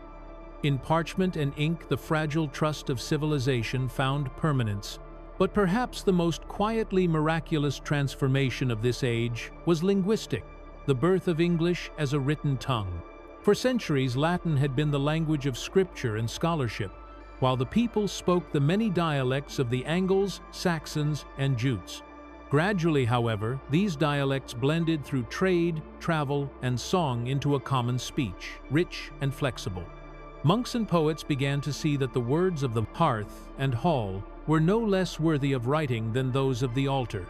In parchment and ink, the fragile trust of civilization found permanence. But perhaps the most quietly miraculous transformation of this age was linguistic, the birth of English as a written tongue. For centuries, Latin had been the language of scripture and scholarship, while the people spoke the many dialects of the Angles, Saxons, and Jutes. Gradually, however, these dialects blended through trade, travel, and song into a common speech, rich and flexible. Monks and poets began to see that the words of the hearth and hall were no less worthy of writing than those of the altar.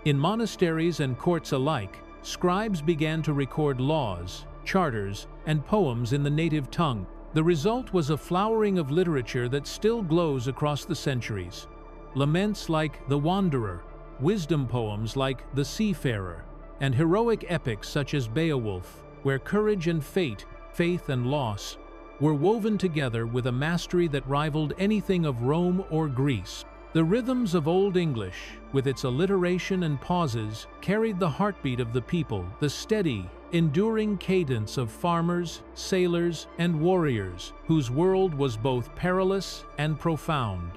In monasteries and courts alike, scribes began to record laws, charters, and poems in the native tongue. The result was a flowering of literature that still glows across the centuries. Laments like The Wanderer, wisdom poems like The Seafarer, and heroic epics such as Beowulf, where courage and fate, faith and loss, were woven together with a mastery that rivaled anything of Rome or Greece. The rhythms of Old English, with its alliteration and pauses, carried the heartbeat of the people, the steady, enduring cadence of farmers, sailors, and warriors, whose world was both perilous and profound.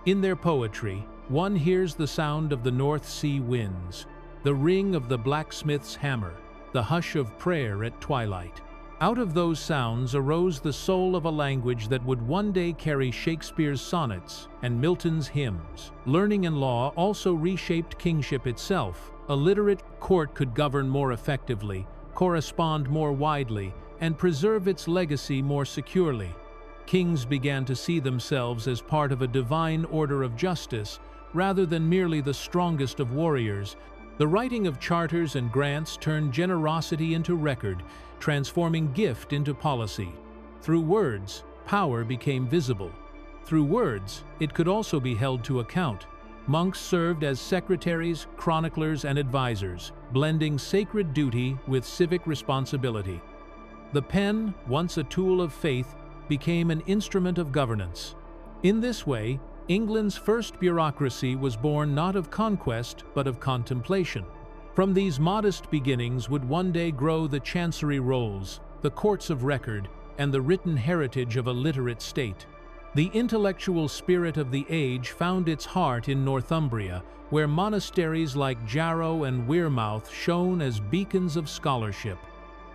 In their poetry, one hears the sound of the North Sea winds, the ring of the blacksmith's hammer, the hush of prayer at twilight. Out of those sounds arose the soul of a language that would one day carry Shakespeare's sonnets and Milton's hymns. Learning and law also reshaped kingship itself. A literate court could govern more effectively, correspond more widely, and preserve its legacy more securely. Kings began to see themselves as part of a divine order of justice, rather than merely the strongest of warriors. The writing of charters and grants turned generosity into record, transforming gift into policy. Through words, power became visible. Through words, it could also be held to account. Monks served as secretaries, chroniclers, and advisors, blending sacred duty with civic responsibility. The pen, once a tool of faith, became an instrument of governance. In this way, England's first bureaucracy was born not of conquest, but of contemplation. From these modest beginnings would one day grow the chancery rolls, the courts of record, and the written heritage of a literate state. The intellectual spirit of the age found its heart in Northumbria, where monasteries like Jarrow and Wearmouth shone as beacons of scholarship.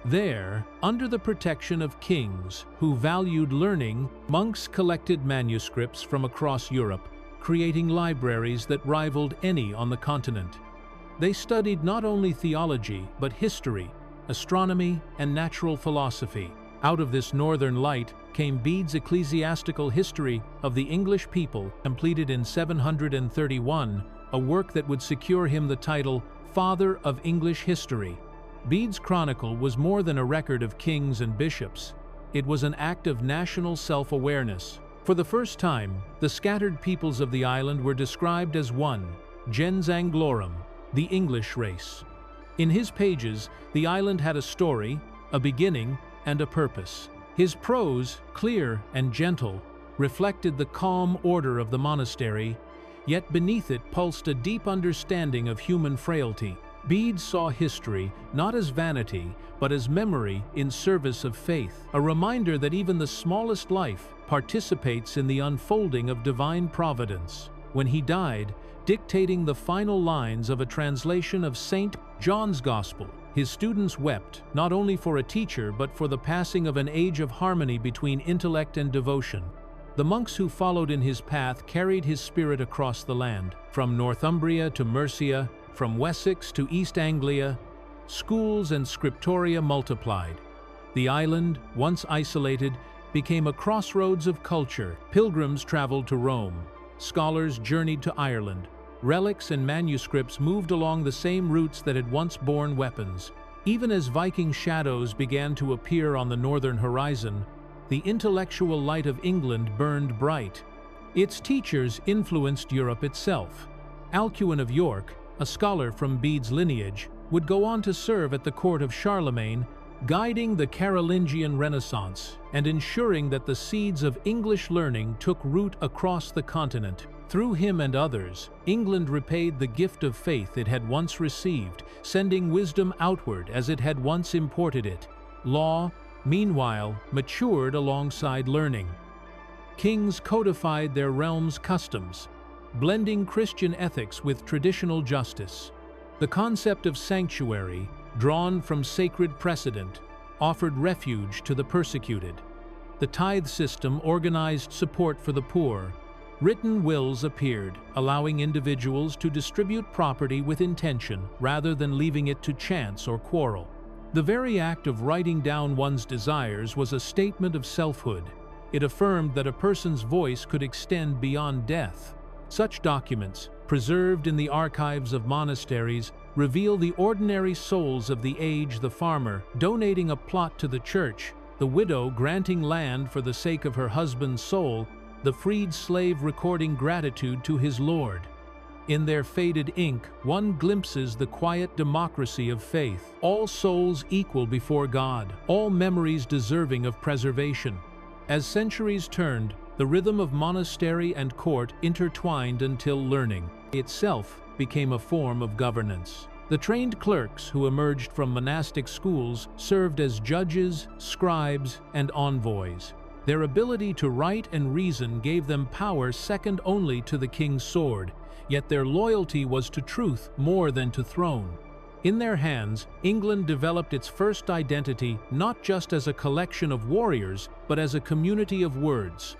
There, under the protection of kings who valued learning, monks collected manuscripts from across Europe, creating libraries that rivaled any on the continent. They studied not only theology, but history, astronomy, and natural philosophy. Out of this northern light came Bede's ecclesiastical history of the English people, completed in 731, a work that would secure him the title Father of English History. Bede's chronicle was more than a record of kings and bishops. It was an act of national self-awareness. For the first time, the scattered peoples of the island were described as one, gens Anglorum, the English race. In his pages, the island had a story, a beginning, and a purpose. His prose, clear and gentle, reflected the calm order of the monastery, yet beneath it pulsed a deep understanding of human frailty. Bede saw history not as vanity, but as memory in service of faith, a reminder that even the smallest life participates in the unfolding of divine providence. When he died, dictating the final lines of a translation of St. John's Gospel, his students wept, not only for a teacher but for the passing of an age of harmony between intellect and devotion. The monks who followed in his path carried his spirit across the land, from Northumbria to Mercia, from Wessex to East Anglia. Schools and scriptoria multiplied. The island, once isolated, became a crossroads of culture. Pilgrims traveled to Rome. Scholars journeyed to Ireland. Relics and manuscripts moved along the same routes that had once borne weapons. Even as Viking shadows began to appear on the northern horizon, the intellectual light of England burned bright. Its teachers influenced Europe itself. Alcuin of York, a scholar from Bede's lineage, would go on to serve at the court of Charlemagne, guiding the Carolingian Renaissance and ensuring that the seeds of English learning took root across the continent. Through him and others, England repaid the gift of faith it had once received, sending wisdom outward as it had once imported it. Law, meanwhile, matured alongside learning. Kings codified their realm's customs, blending Christian ethics with traditional justice. The concept of sanctuary, drawn from sacred precedent, offered refuge to the persecuted. The tithe system organized support for the poor. Written wills appeared, allowing individuals to distribute property with intention rather than leaving it to chance or quarrel. The very act of writing down one's desires was a statement of selfhood, It affirmed that a person's voice could extend beyond death. Such documents, preserved in the archives of monasteries, reveal the ordinary souls of the age: the farmer donating a plot to the church, the widow granting land for the sake of her husband's soul, the freed slave recording gratitude to his lord. In their faded ink, one glimpses the quiet democracy of faith: all souls equal before God, all memories deserving of preservation. As centuries turned, the rhythm of monastery and court intertwined until learning itself became a form of governance. The trained clerks who emerged from monastic schools served as judges, scribes, and envoys. Their ability to write and reason gave them power second only to the king's sword, yet their loyalty was to truth more than to throne. In their hands, England developed its first identity not just as a collection of warriors, but as a community of words.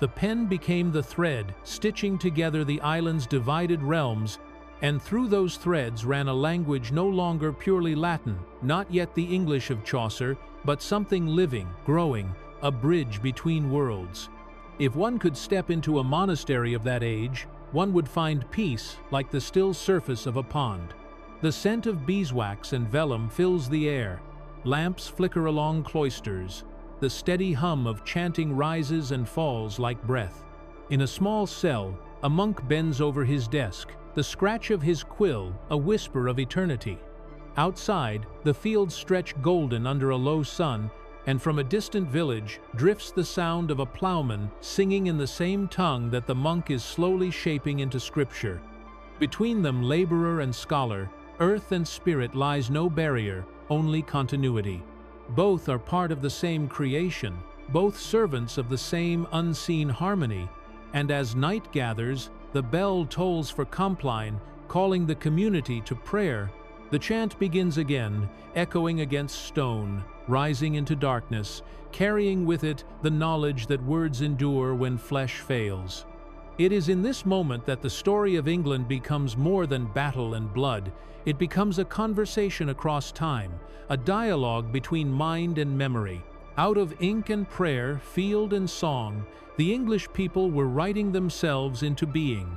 The pen became the thread, stitching together the island's divided realms, and through those threads ran a language no longer purely Latin, not yet the English of Chaucer, but something living, growing, a bridge between worlds. If one could step into a monastery of that age, one would find peace like the still surface of a pond. The scent of beeswax and vellum fills the air. Lamps flicker along cloisters. The steady hum of chanting rises and falls like breath. In a small cell, a monk bends over his desk, the scratch of his quill a whisper of eternity. Outside, the fields stretch golden under a low sun, and from a distant village drifts the sound of a plowman singing in the same tongue that the monk is slowly shaping into scripture. Between them, laborer and scholar, earth and spirit, lies no barrier, only continuity. Both are part of the same creation, both servants of the same unseen harmony, and as night gathers, the bell tolls for Compline, calling the community to prayer. The chant begins again, echoing against stone, rising into darkness, carrying with it the knowledge that words endure when flesh fails. It is in this moment that the story of England becomes more than battle and blood. It becomes a conversation across time, a dialogue between mind and memory. Out of ink and prayer, field and song, the English people were writing themselves into being.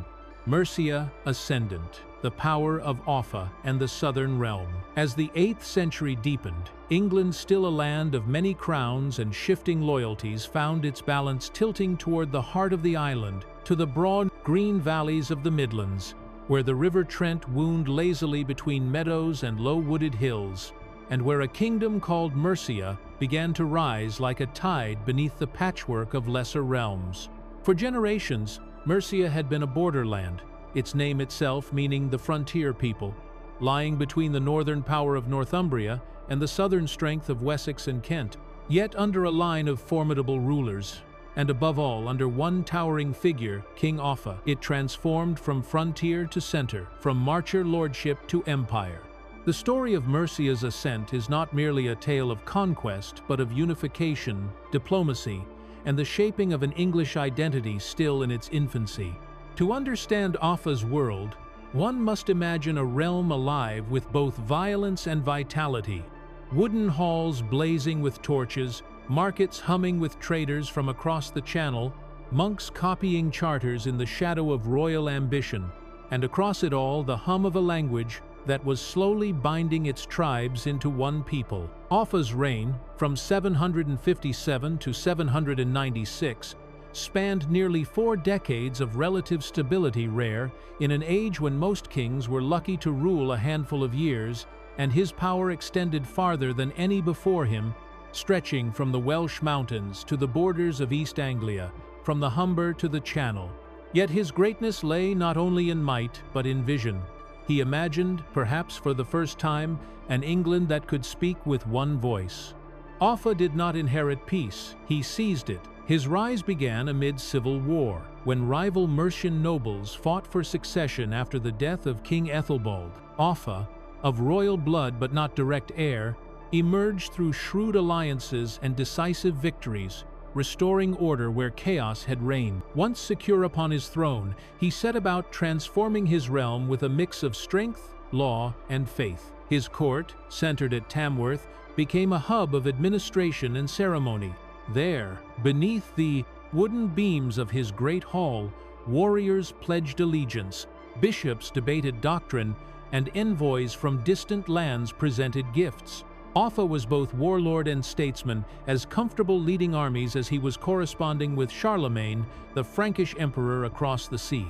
Mercia ascendant, the power of Offa and the southern realm. As the 8th century deepened, England, still a land of many crowns and shifting loyalties, found its balance tilting toward the heart of the island, to the broad, green valleys of the Midlands, where the River Trent wound lazily between meadows and low-wooded hills, and where a kingdom called Mercia began to rise like a tide beneath the patchwork of lesser realms. For generations, Mercia had been a borderland, its name itself meaning the frontier people, lying between the northern power of Northumbria and the southern strength of Wessex and Kent, yet under a line of formidable rulers, and above all under one towering figure, King Offa. It transformed from frontier to center, from marcher lordship to empire. The story of Mercia's ascent is not merely a tale of conquest, but of unification, diplomacy, and the shaping of an English identity still in its infancy. To understand Offa's world, one must imagine a realm alive with both violence and vitality. Wooden halls blazing with torches, markets humming with traders from across the channel, monks copying charters in the shadow of royal ambition, and across it all the hum of a language that was slowly binding its tribes into one people. Offa's reign, from 757 to 796, spanned nearly 4 decades of relative stability, rare in an age when most kings were lucky to rule a handful of years, and his power extended farther than any before him, stretching from the Welsh mountains to the borders of East Anglia, from the Humber to the Channel. Yet his greatness lay not only in might, but in vision. He imagined, perhaps for the first time, an England that could speak with one voice. Offa did not inherit peace, he seized it. His rise began amid civil war, when rival Mercian nobles fought for succession after the death of King Ethelbald. Offa, of royal blood but not direct heir, emerged through shrewd alliances and decisive victories, restoring order where chaos had reigned. Once secure upon his throne, he set about transforming his realm with a mix of strength, law, and faith. His court, centered at Tamworth, became a hub of administration and ceremony. There, beneath the wooden beams of his great hall, warriors pledged allegiance, bishops debated doctrine, and envoys from distant lands presented gifts. Offa was both warlord and statesman, as comfortable leading armies as he was corresponding with Charlemagne, the Frankish emperor across the sea.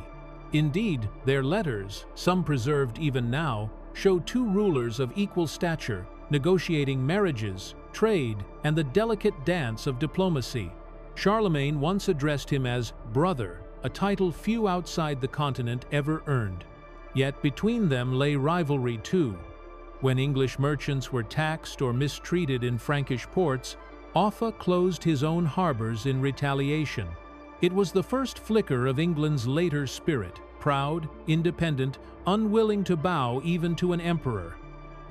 Indeed, their letters, some preserved even now, show two rulers of equal stature, negotiating marriages, trade, and the delicate dance of diplomacy. Charlemagne once addressed him as brother, a title few outside the continent ever earned. Yet between them lay rivalry too. When English merchants were taxed or mistreated in Frankish ports, Offa closed his own harbors in retaliation. It was the first flicker of England's later spirit, proud, independent, unwilling to bow even to an emperor.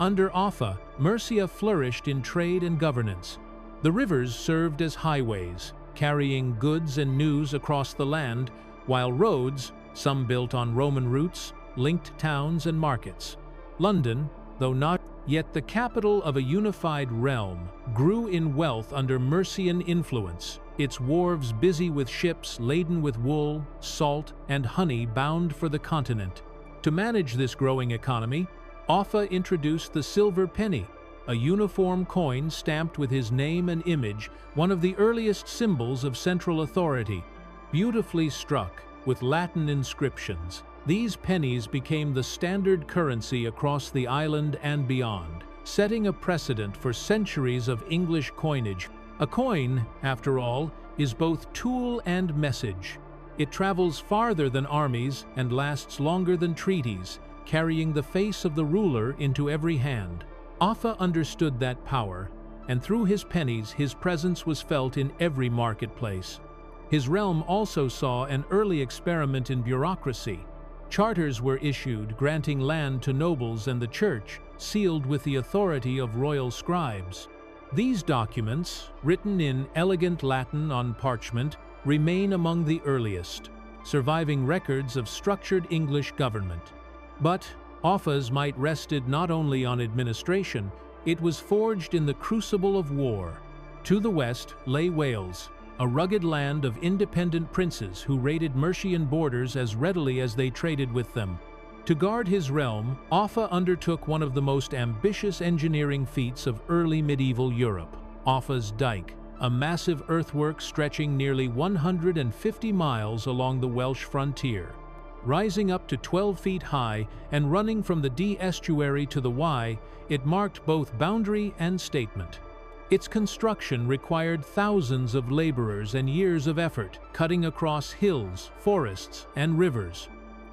Under Offa, Mercia flourished in trade and governance. The rivers served as highways, carrying goods and news across the land, while roads, some built on Roman routes, linked towns and markets. London, though not yet the capital of a unified realm, grew in wealth under Mercian influence, its wharves busy with ships laden with wool, salt, and honey bound for the continent. To manage this growing economy, Offa introduced the silver penny, a uniform coin stamped with his name and image, one of the earliest symbols of central authority. Beautifully struck with Latin inscriptions, these pennies became the standard currency across the island and beyond, setting a precedent for centuries of English coinage. A coin, after all, is both tool and message. It travels farther than armies and lasts longer than treaties, carrying the face of the ruler into every hand. Offa understood that power, and through his pennies his presence was felt in every marketplace. His realm also saw an early experiment in bureaucracy. Charters were issued granting land to nobles and the church, sealed with the authority of royal scribes. These documents, written in elegant Latin on parchment, remain among the earliest, surviving records of structured English government. But Offa's might rested not only on administration, it was forged in the crucible of war. To the west lay Wales, a rugged land of independent princes who raided Mercian borders as readily as they traded with them. To guard his realm, Offa undertook one of the most ambitious engineering feats of early medieval Europe, Offa's Dyke, a massive earthwork stretching nearly 150 miles along the Welsh frontier. Rising up to 12 feet high and running from the Dee estuary to the Wye, it marked both boundary and statement. Its construction required thousands of laborers and years of effort, cutting across hills, forests, and rivers.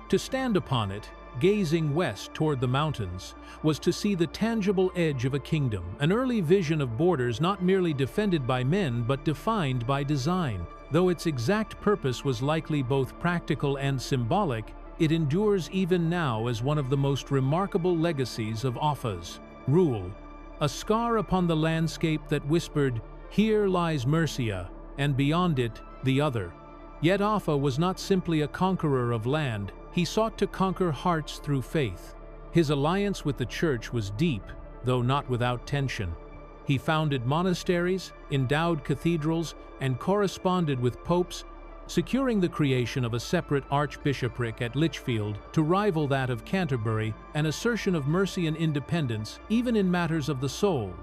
To stand upon it, gazing west toward the mountains, was to see the tangible edge of a kingdom, an early vision of borders not merely defended by men but defined by design. Though its exact purpose was likely both practical and symbolic, it endures even now as one of the most remarkable legacies of Offa's rule. A scar upon the landscape that whispered, "Here lies Mercia, and beyond it, the other." Yet Offa was not simply a conqueror of land, he sought to conquer hearts through faith. His alliance with the church was deep, though not without tension. He founded monasteries, endowed cathedrals, and corresponded with popes, securing the creation of a separate archbishopric at Lichfield to rival that of Canterbury, an assertion of Mercian independence even in matters of the soul.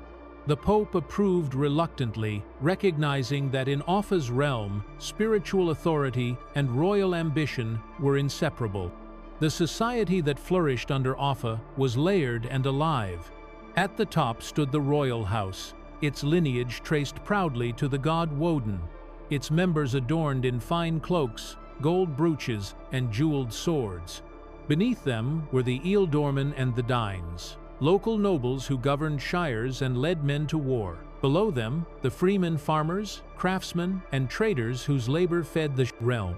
The Pope approved reluctantly, recognizing that in Offa's realm, spiritual authority and royal ambition were inseparable. The society that flourished under Offa was layered and alive. At the top stood the royal house, its lineage traced proudly to the god Woden, its members adorned in fine cloaks, gold brooches, and jeweled swords. Beneath them were the ealdormen and the Dines, local nobles who governed shires and led men to war. Below them, the freemen farmers, craftsmen, and traders whose labor fed the realm.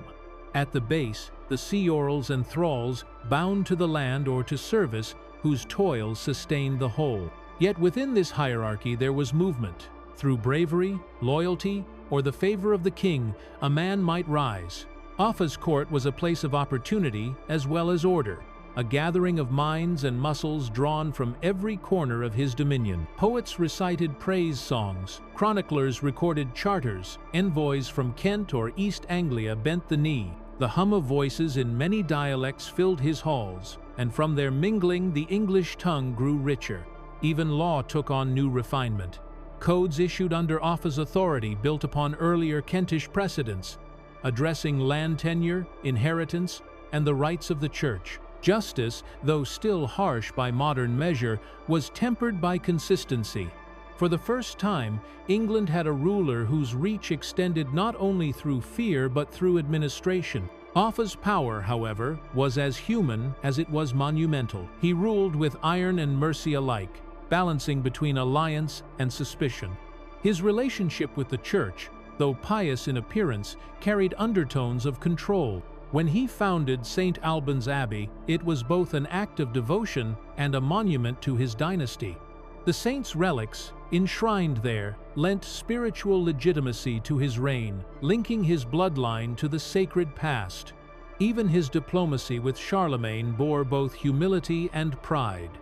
At the base, the sea orals and thralls, bound to the land or to service, whose toil sustained the whole. Yet within this hierarchy there was movement. Through bravery, loyalty, or the favor of the king, a man might rise. Offa's court was a place of opportunity as well as order, a gathering of minds and muscles drawn from every corner of his dominion. Poets recited praise songs, chroniclers recorded charters, envoys from Kent or East Anglia bent the knee. The hum of voices in many dialects filled his halls, and from their mingling the English tongue grew richer. Even law took on new refinement. Codes issued under Offa's authority built upon earlier Kentish precedents, addressing land tenure, inheritance, and the rights of the church. Justice, though still harsh by modern measure, was tempered by consistency. For the first time, England had a ruler whose reach extended not only through fear but through administration. Offa's power, however, was as human as it was monumental. He ruled with iron and mercy alike, balancing between alliance and suspicion. His relationship with the church, though pious in appearance, carried undertones of control. When he founded St. Albans Abbey, it was both an act of devotion and a monument to his dynasty. The saint's relics, enshrined there, lent spiritual legitimacy to his reign, linking his bloodline to the sacred past. Even his diplomacy with Charlemagne bore both humility and pride.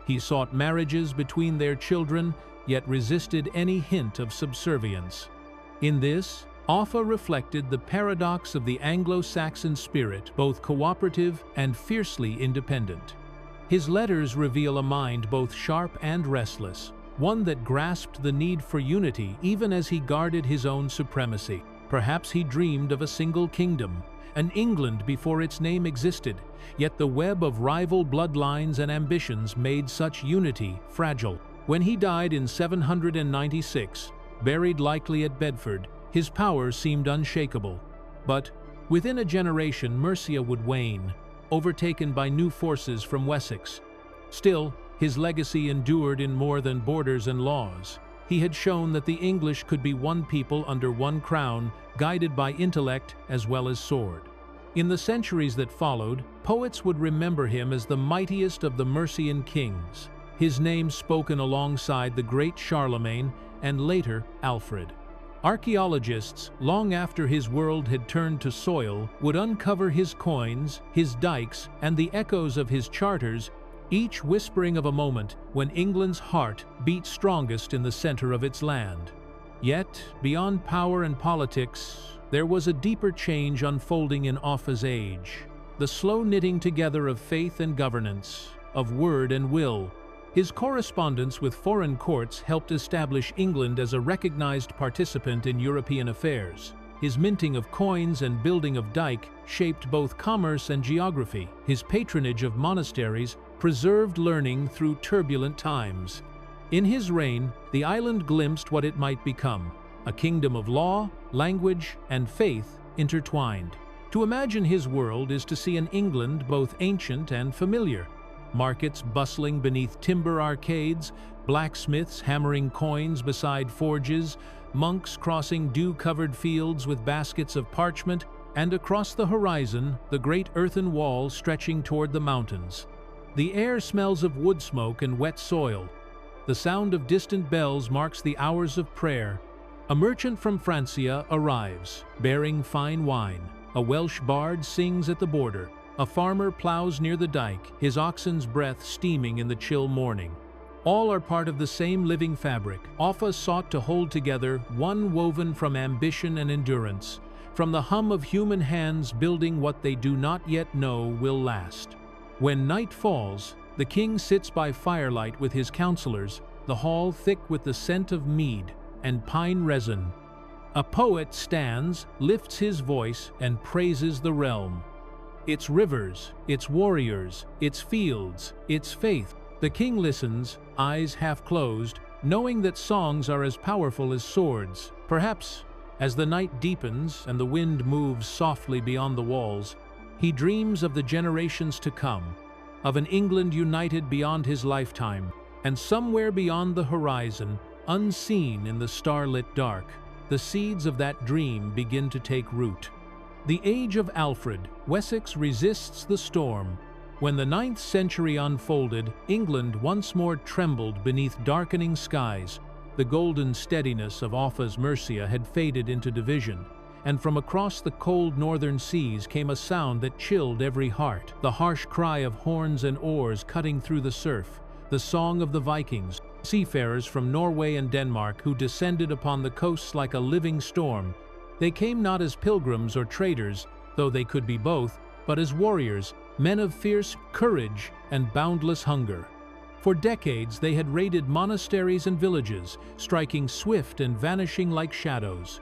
He sought marriages between their children, yet resisted any hint of subservience. In this, Offa reflected the paradox of the Anglo-Saxon spirit, both cooperative and fiercely independent. His letters reveal a mind both sharp and restless, one that grasped the need for unity even as he guarded his own supremacy. Perhaps he dreamed of a single kingdom, an England before its name existed, yet the web of rival bloodlines and ambitions made such unity fragile. When he died in 796, buried likely at Bedford, his power seemed unshakable. But within a generation, Mercia would wane, overtaken by new forces from Wessex. Still, his legacy endured in more than borders and laws. He had shown that the English could be one people under one crown, guided by intellect as well as sword. In the centuries that followed, poets would remember him as the mightiest of the Mercian kings, his name spoken alongside the great Charlemagne and later Alfred. Archaeologists, long after his world had turned to soil, would uncover his coins, his dikes, and the echoes of his charters, each whispering of a moment when England's heart beat strongest in the center of its land. Yet, beyond power and politics, there was a deeper change unfolding in Offa's age. The slow knitting together of faith and governance, of word and will. His correspondence with foreign courts helped establish England as a recognized participant in European affairs. His minting of coins and building of dike shaped both commerce and geography. His patronage of monasteries preserved learning through turbulent times. In his reign, the island glimpsed what it might become, a kingdom of law, language, and faith intertwined. To imagine his world is to see an England both ancient and familiar. Markets bustling beneath timber arcades, blacksmiths hammering coins beside forges, monks crossing dew-covered fields with baskets of parchment, and across the horizon, the great earthen wall stretching toward the mountains. The air smells of wood smoke and wet soil. The sound of distant bells marks the hours of prayer. A merchant from Francia arrives, bearing fine wine. A Welsh bard sings at the border. A farmer plows near the dike, his oxen's breath steaming in the chill morning. All are part of the same living fabric. Offa sought to hold together, one woven from ambition and endurance, from the hum of human hands building what they do not yet know will last. When night falls, the king sits by firelight with his counselors, the hall thick with the scent of mead and pine resin. A poet stands, lifts his voice, and praises the realm. Its rivers, its warriors, its fields, its faith. The king listens, eyes half closed, knowing that songs are as powerful as swords. Perhaps, as the night deepens and the wind moves softly beyond the walls, he dreams of the generations to come, of an England united beyond his lifetime, and somewhere beyond the horizon, unseen in the starlit dark, the seeds of that dream begin to take root. The age of Alfred, Wessex resists the storm. When the 9th century unfolded, England once more trembled beneath darkening skies. The golden steadiness of Offa's Mercia had faded into division. and from across the cold northern seas came a sound that chilled every heart, the harsh cry of horns and oars cutting through the surf, the song of the Vikings, seafarers from Norway and Denmark who descended upon the coasts like a living storm. They came not as pilgrims or traders, though they could be both, but as warriors, men of fierce courage and boundless hunger. For decades they had raided monasteries and villages, striking swift and vanishing like shadows.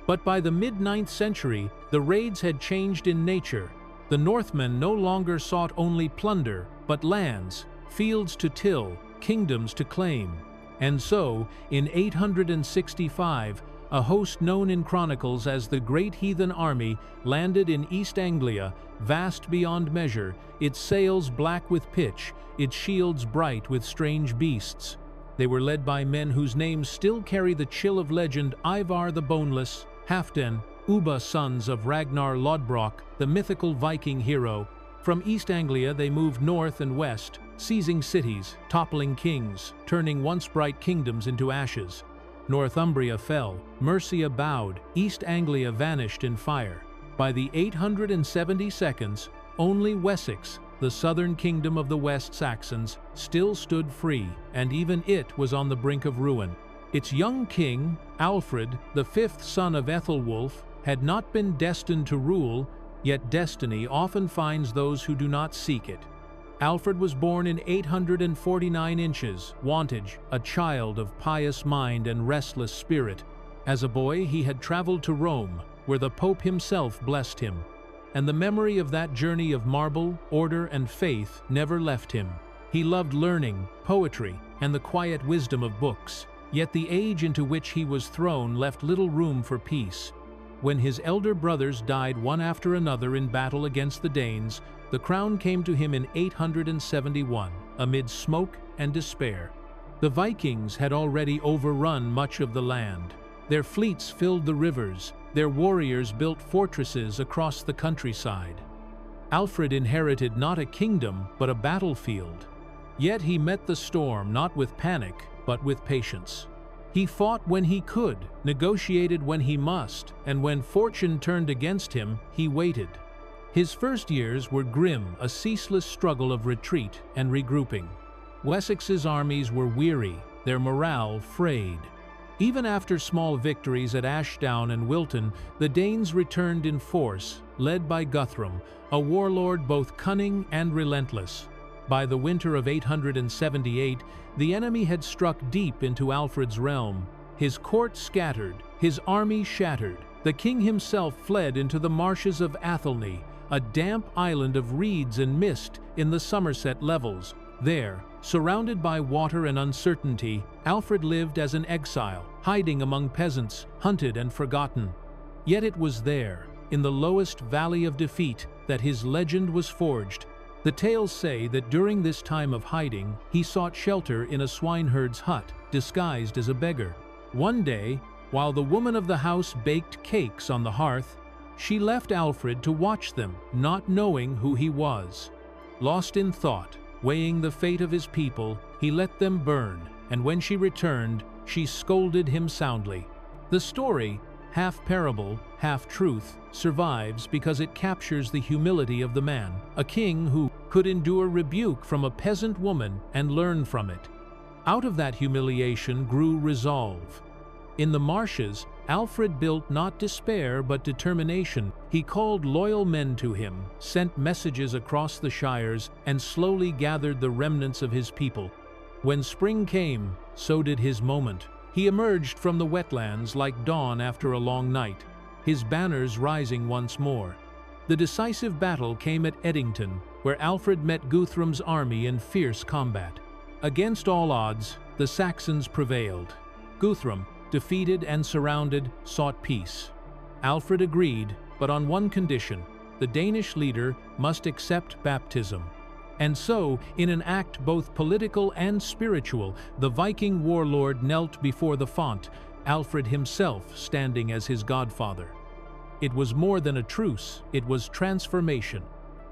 But by the mid-9th century, the raids had changed in nature. The Northmen no longer sought only plunder, but lands, fields to till, kingdoms to claim. And so, in 865, a host known in chronicles as the Great Heathen Army landed in East Anglia, vast beyond measure, its sails black with pitch, its shields bright with strange beasts. They were led by men whose names still carry the chill of legend: Ivar the Boneless, Halfdan, Ubba, sons of Ragnar Lodbrok, the mythical Viking hero. From East Anglia they moved north and west, seizing cities, toppling kings, turning once bright kingdoms into ashes. Northumbria fell, Mercia bowed, East Anglia vanished in fire. By the 872, only Wessex, the southern kingdom of the West Saxons, still stood free, and even it was on the brink of ruin. Its young king, Alfred, the fifth son of Ethelwulf, had not been destined to rule, yet destiny often finds those who do not seek it. Alfred was born in 849 inches, Wantage, a child of pious mind and restless spirit. As a boy, he had traveled to Rome, where the Pope himself blessed him, and the memory of that journey of marble, order, and faith never left him. He loved learning, poetry, and the quiet wisdom of books, yet the age into which he was thrown left little room for peace. When his elder brothers died one after another in battle against the Danes, the crown came to him in 871, amid smoke and despair. The Vikings had already overrun much of the land. Their fleets filled the rivers, their warriors built fortresses across the countryside. Alfred inherited not a kingdom, but a battlefield. Yet he met the storm not with panic, but with patience. He fought when he could, negotiated when he must, and when fortune turned against him, he waited. His first years were grim, a ceaseless struggle of retreat and regrouping. Wessex's armies were weary, their morale frayed. Even after small victories at Ashdown and Wilton, the Danes returned in force, led by Guthrum, a warlord both cunning and relentless. By the winter of 878, the enemy had struck deep into Alfred's realm. His court scattered, his army shattered. The king himself fled into the marshes of Athelney, a damp island of reeds and mist in the Somerset levels. There, surrounded by water and uncertainty, Alfred lived as an exile, hiding among peasants, hunted and forgotten. Yet it was there, in the lowest valley of defeat, that his legend was forged. The tales say that during this time of hiding, he sought shelter in a swineherd's hut, disguised as a beggar. One day, while the woman of the house baked cakes on the hearth, she left Alfred to watch them, not knowing who he was. Lost in thought, weighing the fate of his people, he let them burn, and when she returned, she scolded him soundly. The story, half parable, half truth, survives because it captures the humility of the man, a king who could endure rebuke from a peasant woman and learn from it. Out of that humiliation grew resolve. In the marshes, Alfred built not despair but determination. He called loyal men to him, sent messages across the shires, and slowly gathered the remnants of his people. When spring came, so did his moment. He emerged from the wetlands like dawn after a long night, his banners rising once more. The decisive battle came at Edington, where Alfred met Guthrum's army in fierce combat. Against all odds, the Saxons prevailed. Guthrum, defeated and surrounded, sought peace. Alfred agreed, but on one condition: the Danish leader must accept baptism. And so, in an act both political and spiritual, the Viking warlord knelt before the font, Alfred himself standing as his godfather. It was more than a truce, it was transformation.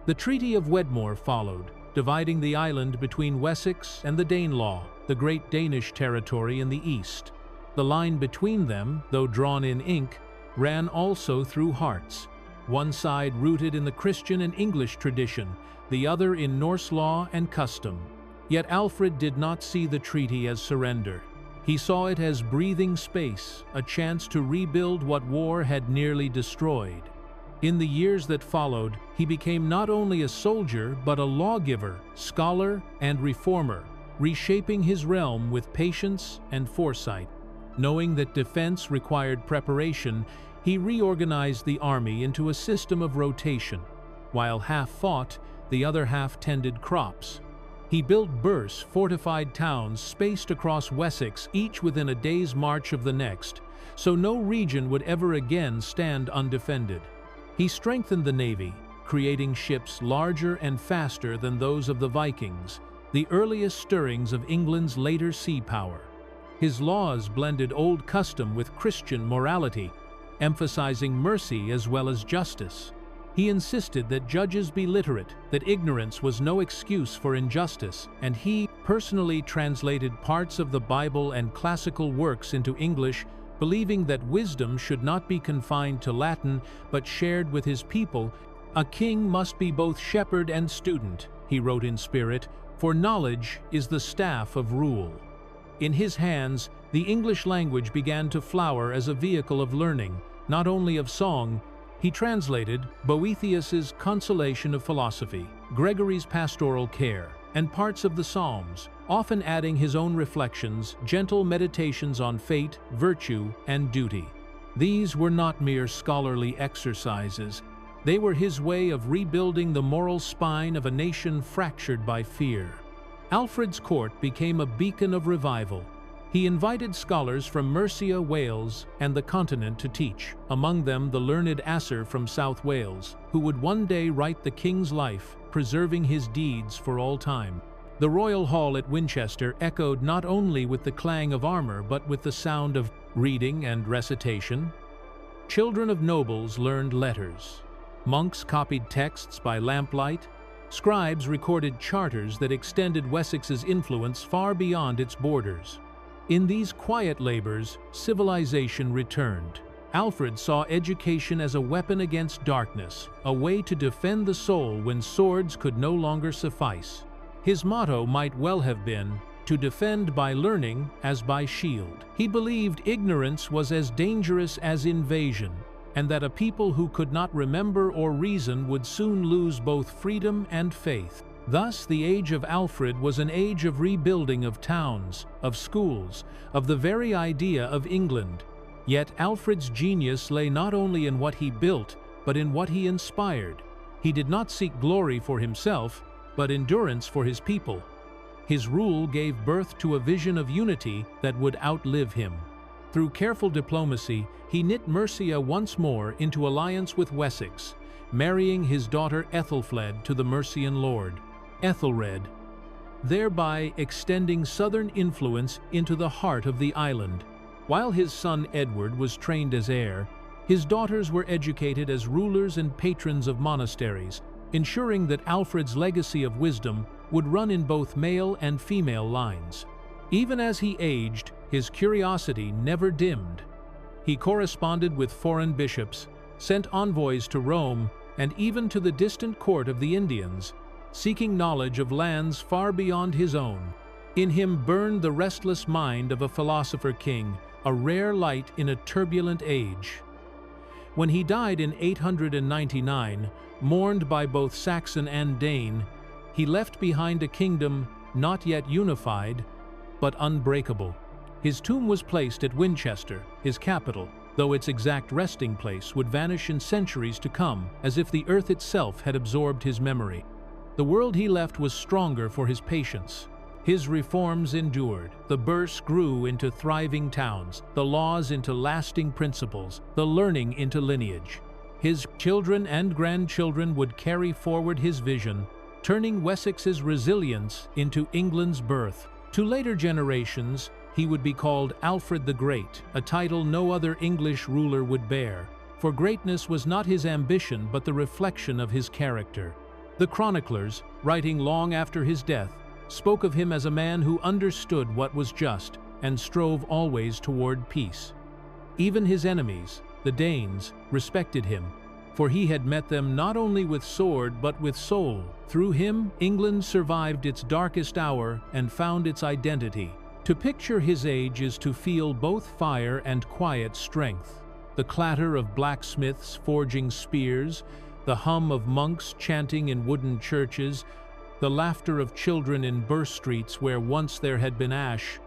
The Treaty of Wedmore followed, dividing the island between Wessex and the Danelaw, the great Danish territory in the east. The line between them, though drawn in ink, ran also through hearts, one side rooted in the Christian and English tradition, the other in Norse law and custom. Yet Alfred did not see the treaty as surrender. He saw it as breathing space, a chance to rebuild what war had nearly destroyed. In the years that followed, he became not only a soldier but a lawgiver, scholar, and reformer, reshaping his realm with patience and foresight. Knowing that defense required preparation, he reorganized the army into a system of rotation. While half fought, the other half tended crops. He built burhs, fortified towns spaced across Wessex, each within a day's march of the next, so no region would ever again stand undefended. He strengthened the navy, creating ships larger and faster than those of the Vikings, the earliest stirrings of England's later sea power. His laws blended old custom with Christian morality, emphasizing mercy as well as justice. He insisted that judges be literate, that ignorance was no excuse for injustice, and he personally translated parts of the Bible and classical works into English, believing that wisdom should not be confined to Latin but shared with his people. "A king must be both shepherd and student," he wrote in spirit, "for knowledge is the staff of rule." In his hands, the English language began to flower as a vehicle of learning, not only of song. He translated Boethius's Consolation of Philosophy, Gregory's Pastoral Care, and parts of the Psalms, often adding his own reflections, gentle meditations on fate, virtue, and duty. These were not mere scholarly exercises. They were his way of rebuilding the moral spine of a nation fractured by fear. Alfred's court became a beacon of revival. He invited scholars from Mercia, Wales, and the continent to teach, among them the learned Asser from South Wales, who would one day write the king's life, preserving his deeds for all time. The royal hall at Winchester echoed not only with the clang of armor but with the sound of reading and recitation. Children of nobles learned letters. Monks copied texts by lamplight. Scribes recorded charters that extended Wessex's influence far beyond its borders. In these quiet labors, civilization returned. Alfred saw education as a weapon against darkness, a way to defend the soul when swords could no longer suffice. His motto might well have been, "To defend by learning as by shield." He believed ignorance was as dangerous as invasion, and that a people who could not remember or reason would soon lose both freedom and faith. Thus, the age of Alfred was an age of rebuilding of towns, of schools, of the very idea of England. Yet Alfred's genius lay not only in what he built, but in what he inspired. He did not seek glory for himself, but endurance for his people. His rule gave birth to a vision of unity that would outlive him. Through careful diplomacy, he knit Mercia once more into alliance with Wessex, marrying his daughter Ethelfled to the Mercian lord, Ethelred, thereby extending southern influence into the heart of the island. While his son Edward was trained as heir, his daughters were educated as rulers and patrons of monasteries, ensuring that Alfred's legacy of wisdom would run in both male and female lines. Even as he aged, his curiosity never dimmed. He corresponded with foreign bishops, sent envoys to Rome, and even to the distant court of the Indians, seeking knowledge of lands far beyond his own. In him burned the restless mind of a philosopher king, a rare light in a turbulent age. When he died in 899, mourned by both Saxon and Dane, he left behind a kingdom not yet unified, but unbreakable. His tomb was placed at Winchester, his capital, though its exact resting place would vanish in centuries to come, as if the earth itself had absorbed his memory. The world he left was stronger for his patience. His reforms endured. The burhs grew into thriving towns, the laws into lasting principles, the learning into lineage. His children and grandchildren would carry forward his vision, turning Wessex's resilience into England's birth. To later generations, he would be called Alfred the Great, a title no other English ruler would bear, for greatness was not his ambition but the reflection of his character. The chroniclers, writing long after his death, spoke of him as a man who understood what was just and strove always toward peace. Even his enemies, the Danes, respected him, for he had met them not only with sword but with soul. Through him, England survived its darkest hour and found its identity. To picture his age is to feel both fire and quiet strength. The clatter of blacksmiths forging spears, the hum of monks chanting in wooden churches, the laughter of children in burst streets where once there had been ash.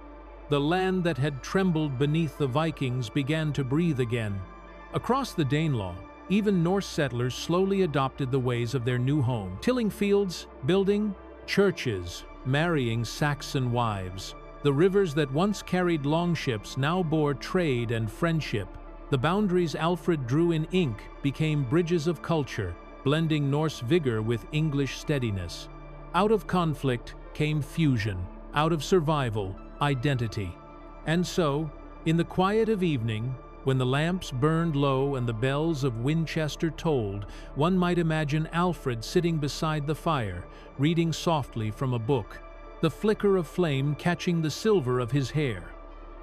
The land that had trembled beneath the Vikings began to breathe again. Across the Danelaw, even Norse settlers slowly adopted the ways of their new home, tilling fields, building churches, marrying Saxon wives. The rivers that once carried longships now bore trade and friendship. The boundaries Alfred drew in ink became bridges of culture, blending Norse vigor with English steadiness. Out of conflict came fusion, out of survival, identity. And so, in the quiet of evening, when the lamps burned low and the bells of Winchester tolled, one might imagine Alfred sitting beside the fire, reading softly from a book, the flicker of flame catching the silver of his hair.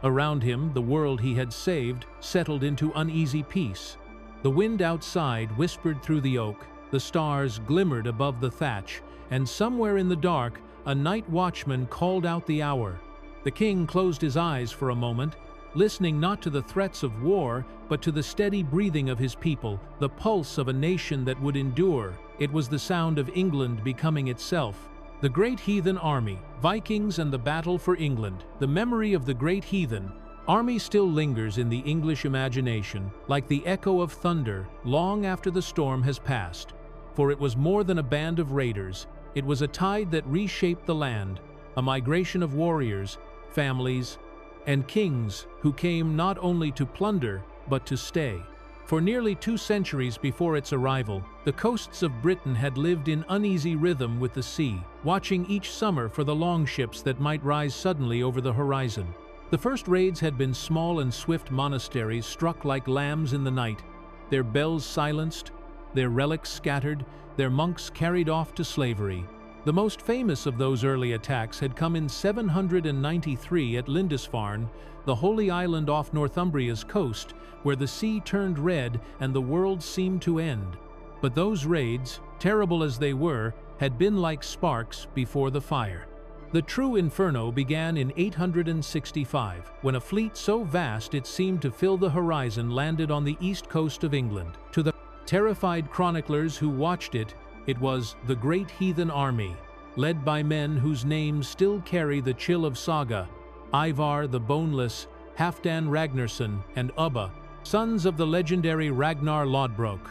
Around him, the world he had saved settled into uneasy peace. The wind outside whispered through the oak, the stars glimmered above the thatch, and somewhere in the dark, a night watchman called out the hour. The king closed his eyes for a moment, listening not to the threats of war, but to the steady breathing of his people, the pulse of a nation that would endure. It was the sound of England becoming itself. The great heathen army, Vikings and the battle for England. The memory of the great heathen army still lingers in the English imagination, like the echo of thunder, long after the storm has passed. For it was more than a band of raiders. It was a tide that reshaped the land, a migration of warriors, families, and kings who came not only to plunder, but to stay. For nearly 2 centuries before its arrival, the coasts of Britain had lived in uneasy rhythm with the sea, watching each summer for the longships that might rise suddenly over the horizon. The first raids had been small and swift monasteries struck like lambs in the night, their bells silenced, their relics scattered, their monks carried off to slavery. The most famous of those early attacks had come in 793 at Lindisfarne, the holy island off Northumbria's coast, where the sea turned red and the world seemed to end. But those raids, terrible as they were, had been like sparks before the fire. The true inferno began in 865, when a fleet so vast it seemed to fill the horizon landed on the east coast of England. To the terrified chroniclers who watched it, it was the great heathen army, led by men whose names still carry the chill of saga: Ivar the Boneless, Halfdan Ragnarsson, and Ubba, sons of the legendary Ragnar Lodbrok,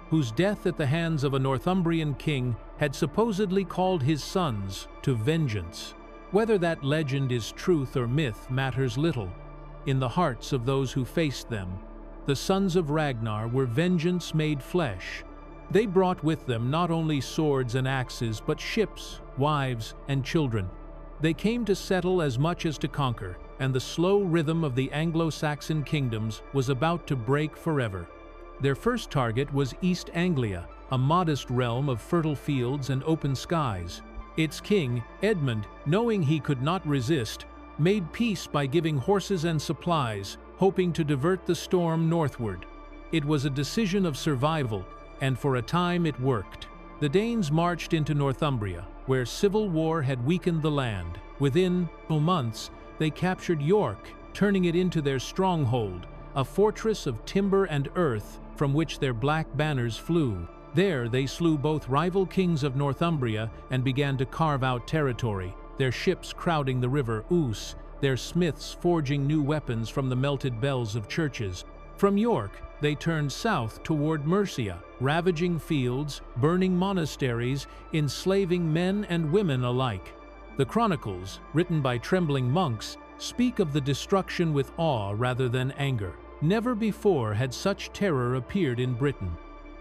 whose death at the hands of a Northumbrian king had supposedly called his sons to vengeance. Whether that legend is truth or myth matters little. In the hearts of those who faced them, the sons of Ragnar were vengeance made flesh. They brought with them not only swords and axes, but ships, wives, and children. They came to settle as much as to conquer, and the slow rhythm of the Anglo-Saxon kingdoms was about to break forever. Their first target was East Anglia, a modest realm of fertile fields and open skies. Its king, Edmund, knowing he could not resist, made peace by giving horses and supplies, hoping to divert the storm northward. It was a decision of survival, and for a time it worked. The Danes marched into Northumbria, where civil war had weakened the land. Within months, they captured York, turning it into their stronghold, a fortress of timber and earth from which their black banners flew. There they slew both rival kings of Northumbria and began to carve out territory, their ships crowding the river Ouse, their smiths forging new weapons from the melted bells of churches. From York, they turned south toward Mercia, ravaging fields, burning monasteries, enslaving men and women alike. The chronicles, written by trembling monks, speak of the destruction with awe rather than anger. Never before had such terror appeared in Britain.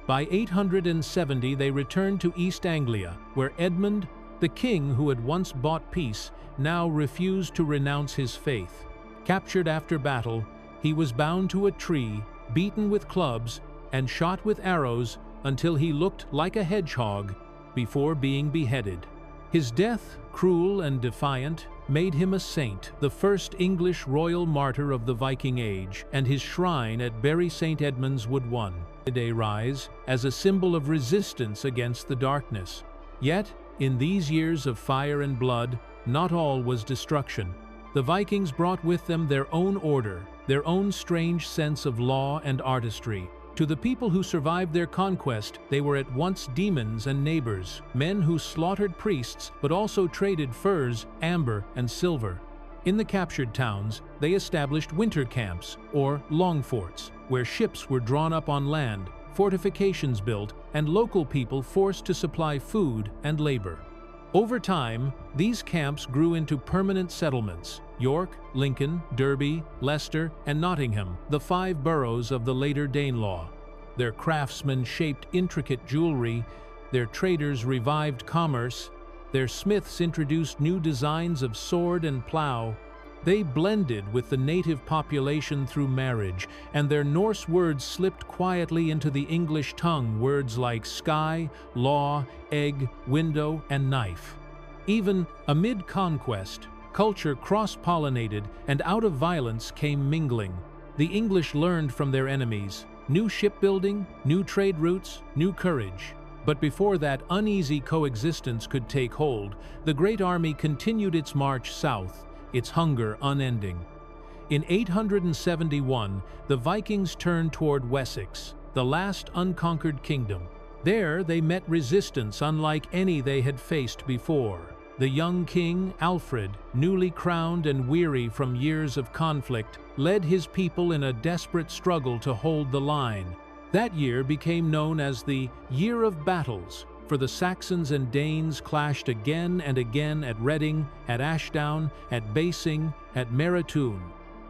By 870 they returned to East Anglia, where Edmund, the king who had once bought peace, now refused to renounce his faith. Captured after battle, he was bound to a tree, beaten with clubs, and shot with arrows until he looked like a hedgehog before being beheaded. His death, cruel and defiant, made him a saint, the first English royal martyr of the Viking Age, and his shrine at Bury St. Edmunds would one day rise as a symbol of resistance against the darkness. Yet, in these years of fire and blood, not all was destruction. The Vikings brought with them their own order, their own strange sense of law and artistry. To the people who survived their conquest, they were at once demons and neighbors, men who slaughtered priests but also traded furs, amber, and silver. In the captured towns, they established winter camps, or long forts, where ships were drawn up on land, fortifications built, and local people forced to supply food and labor. Over time, these camps grew into permanent settlements: York, Lincoln, Derby, Leicester, and Nottingham, the 5 boroughs of the later Danelaw. Their craftsmen shaped intricate jewelry, their traders revived commerce, their smiths introduced new designs of sword and plow. They blended with the native population through marriage, and their Norse words slipped quietly into the English tongue, words like sky, law, egg, window, and knife. Even amid conquest, culture cross-pollinated, and out of violence came mingling. The English learned from their enemies: new shipbuilding, new trade routes, new courage. But before that uneasy coexistence could take hold, the Great Army continued its march south, its hunger unending. In 871, the Vikings turned toward Wessex, the last unconquered kingdom. There they met resistance unlike any they had faced before. The young king, Alfred, newly crowned and weary from years of conflict, led his people in a desperate struggle to hold the line. That year became known as the Year of Battles, for the Saxons and Danes clashed again and again at Reading, at Ashdown, at Basing, at Meritoun.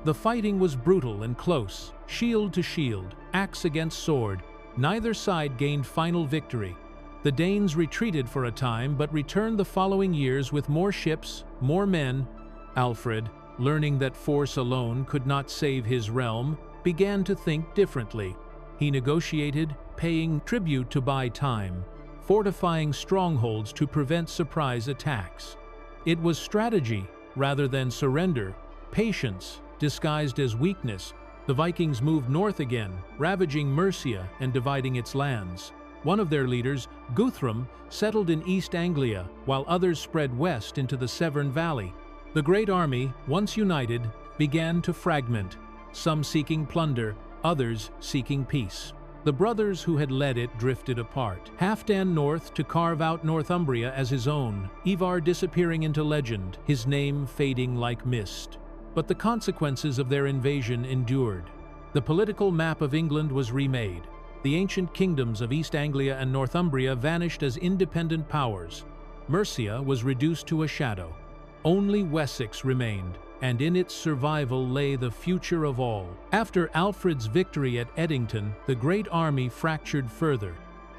The fighting was brutal and close, shield to shield, axe against sword. Neither side gained final victory. The Danes retreated for a time but returned the following years with more ships, more men. Alfred, learning that force alone could not save his realm, began to think differently. He negotiated, paying tribute to buy time, fortifying strongholds to prevent surprise attacks. It was strategy rather than surrender, patience disguised as weakness. The Vikings moved north again, ravaging Mercia and dividing its lands. One of their leaders, Guthrum, settled in East Anglia, while others spread west into the Severn Valley. The Great Army, once united, began to fragment, some seeking plunder, others seeking peace. The brothers who had led it drifted apart. Halfdan north to carve out Northumbria as his own, Ivar disappearing into legend, his name fading like mist. But the consequences of their invasion endured. The political map of England was remade. The ancient kingdoms of East Anglia and Northumbria vanished as independent powers. Mercia was reduced to a shadow. Only Wessex remained, and in its survival lay the future of all. After Alfred's victory at Edington, the Great Army fractured further.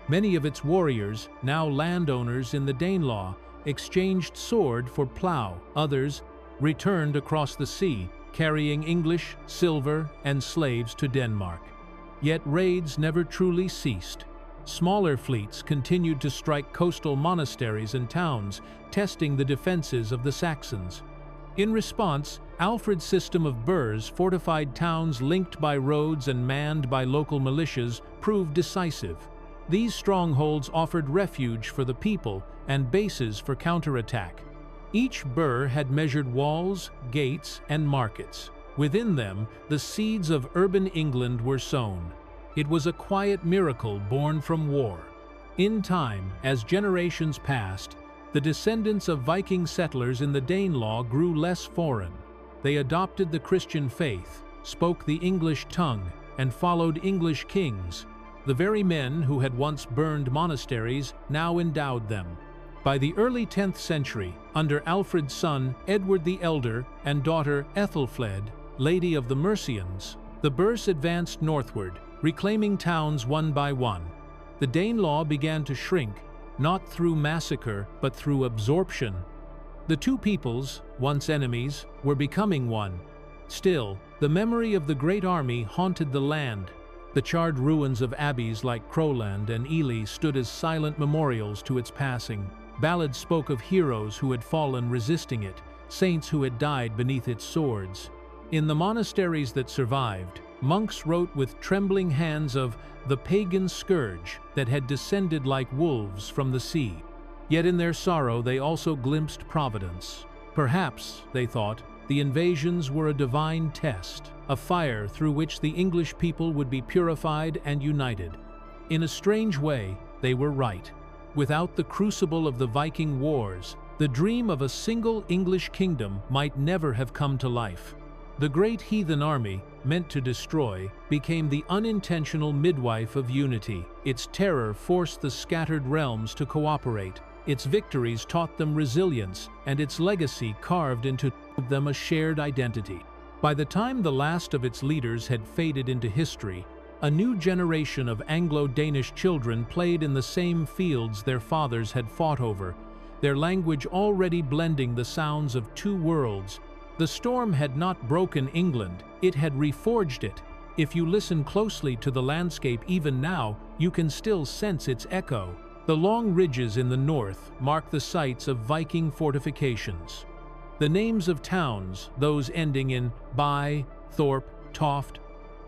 Many of its warriors, now landowners in the Danelaw, exchanged sword for plough. Others returned across the sea, carrying English, silver, and slaves to Denmark. Yet raids never truly ceased. Smaller fleets continued to strike coastal monasteries and towns, testing the defenses of the Saxons. In response, Alfred's system of burhs, fortified towns linked by roads and manned by local militias, proved decisive. These strongholds offered refuge for the people and bases for counterattack. Each burh had measured walls, gates, and markets. Within them, the seeds of urban England were sown. It was a quiet miracle born from war. In time, as generations passed, the descendants of Viking settlers in the Danelaw grew less foreign. They adopted the Christian faith, spoke the English tongue, and followed English kings. The very men who had once burned monasteries now endowed them. By the early 10th century, under Alfred's son Edward the Elder and daughter Ethelfled, Lady of the Mercians, the burhs advanced northward, reclaiming towns one by one. The Danelaw began to shrink, not through massacre, but through absorption. The two peoples, once enemies, were becoming one. Still, the memory of the Great Army haunted the land. The charred ruins of abbeys like Crowland and Ely stood as silent memorials to its passing. Ballads spoke of heroes who had fallen resisting it, saints who had died beneath its swords. In the monasteries that survived, monks wrote with trembling hands of the pagan scourge that had descended like wolves from the sea. Yet in their sorrow they also glimpsed providence. Perhaps, they thought, the invasions were a divine test, a fire through which the English people would be purified and united. In a strange way, they were right. Without the crucible of the Viking wars, the dream of a single English kingdom might never have come to life. The great heathen army, meant to destroy, became the unintentional midwife of unity. Its terror forced the scattered realms to cooperate. Its victories taught them resilience, and its legacy carved into them a shared identity. By the time the last of its leaders had faded into history, a new generation of Anglo-Danish children played in the same fields their fathers had fought over, their language already blending the sounds of two worlds. The storm had not broken England, it had reforged it. If you listen closely to the landscape even now, you can still sense its echo. The long ridges in the north mark the sites of Viking fortifications. The names of towns, those ending in by, thorp, toft,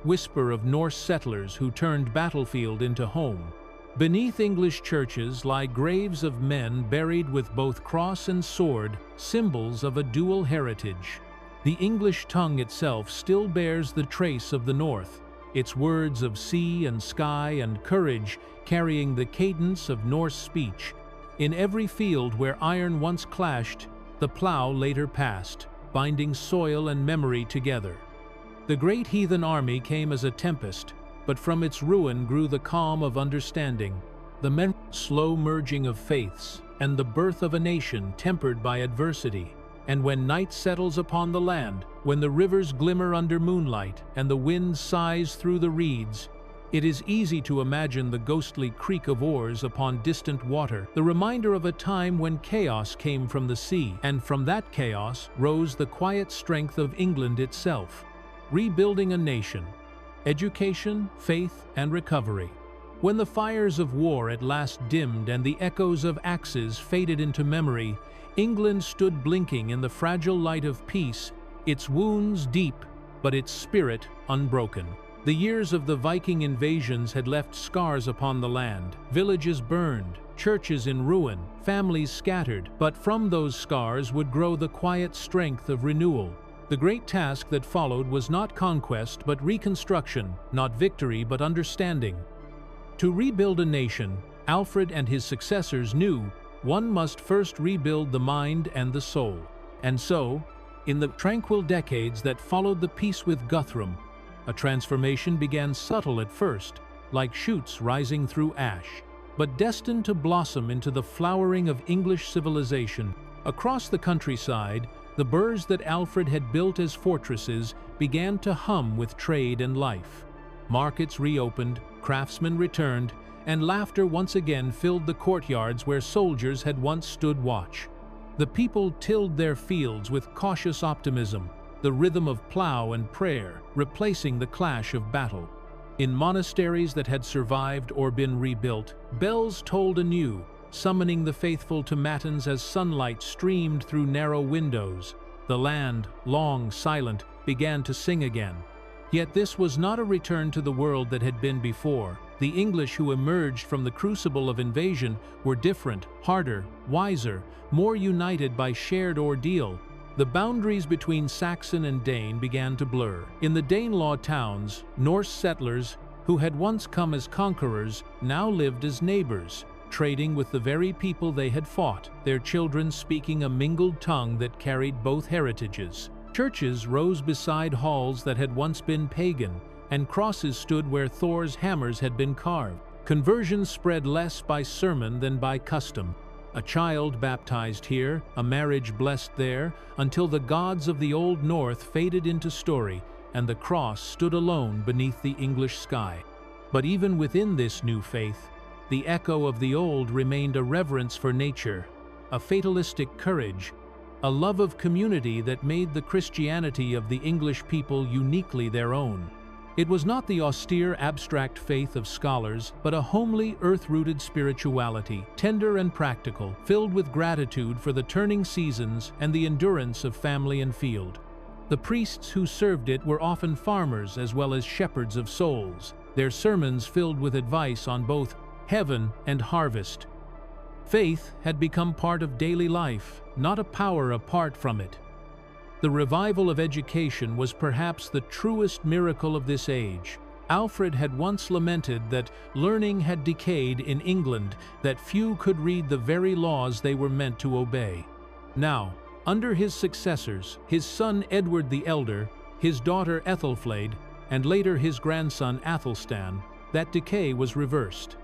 whisper of Norse settlers who turned battlefield into home. Beneath English churches lie graves of men buried with both cross and sword, symbols of a dual heritage. The English tongue itself still bears the trace of the North, its words of sea and sky and courage carrying the cadence of Norse speech. In every field where iron once clashed, the plow later passed, binding soil and memory together. The great heathen army came as a tempest, but from its ruin grew the calm of understanding, the slow merging of faiths, and the birth of a nation tempered by adversity. And when night settles upon the land, when the rivers glimmer under moonlight and the wind sighs through the reeds, it is easy to imagine the ghostly creak of oars upon distant water, the reminder of a time when chaos came from the sea, and from that chaos rose the quiet strength of England itself. Rebuilding a nation. Education, faith, and recovery. When the fires of war at last dimmed and the echoes of axes faded into memory, England stood blinking in the fragile light of peace, its wounds deep, but its spirit unbroken. The years of the Viking invasions had left scars upon the land, villages burned, churches in ruin, families scattered, but from those scars would grow the quiet strength of renewal. The great task that followed was not conquest but reconstruction, not victory but understanding. To rebuild a nation, Alfred and his successors knew one must first rebuild the mind and the soul. And so, in the tranquil decades that followed the peace with Guthrum, a transformation began subtle at first, like shoots rising through ash, but destined to blossom into the flowering of English civilization. Across the countryside, the burghs that Alfred had built as fortresses began to hum with trade and life. Markets reopened, craftsmen returned, and laughter once again filled the courtyards where soldiers had once stood watch. The people tilled their fields with cautious optimism, the rhythm of plow and prayer replacing the clash of battle. In monasteries that had survived or been rebuilt, bells tolled anew, summoning the faithful to matins as sunlight streamed through narrow windows. The land, long silent, began to sing again. Yet this was not a return to the world that had been before. The English who emerged from the crucible of invasion were different, harder, wiser, more united by shared ordeal. The boundaries between Saxon and Dane began to blur. In the Danelaw towns, Norse settlers, who had once come as conquerors, now lived as neighbors, trading with the very people they had fought, their children speaking a mingled tongue that carried both heritages. Churches rose beside halls that had once been pagan, and crosses stood where Thor's hammers had been carved. Conversions spread less by sermon than by custom. A child baptized here, a marriage blessed there, until the gods of the Old North faded into story, and the cross stood alone beneath the English sky. But even within this new faith, the echo of the old remained a reverence for nature, a fatalistic courage, a love of community that made the Christianity of the English people uniquely their own. It was not the austere, abstract faith of scholars, but a homely, earth-rooted spirituality, tender and practical, filled with gratitude for the turning seasons and the endurance of family and field. The priests who served it were often farmers as well as shepherds of souls, their sermons filled with advice on both heaven and harvest. Faith had become part of daily life, not a power apart from it. The revival of education was perhaps the truest miracle of this age. Alfred had once lamented that learning had decayed in England, that few could read the very laws they were meant to obey. Now, under his successors, his son Edward the Elder, his daughter Ethelflaed, and later his grandson Athelstan, that decay was reversed.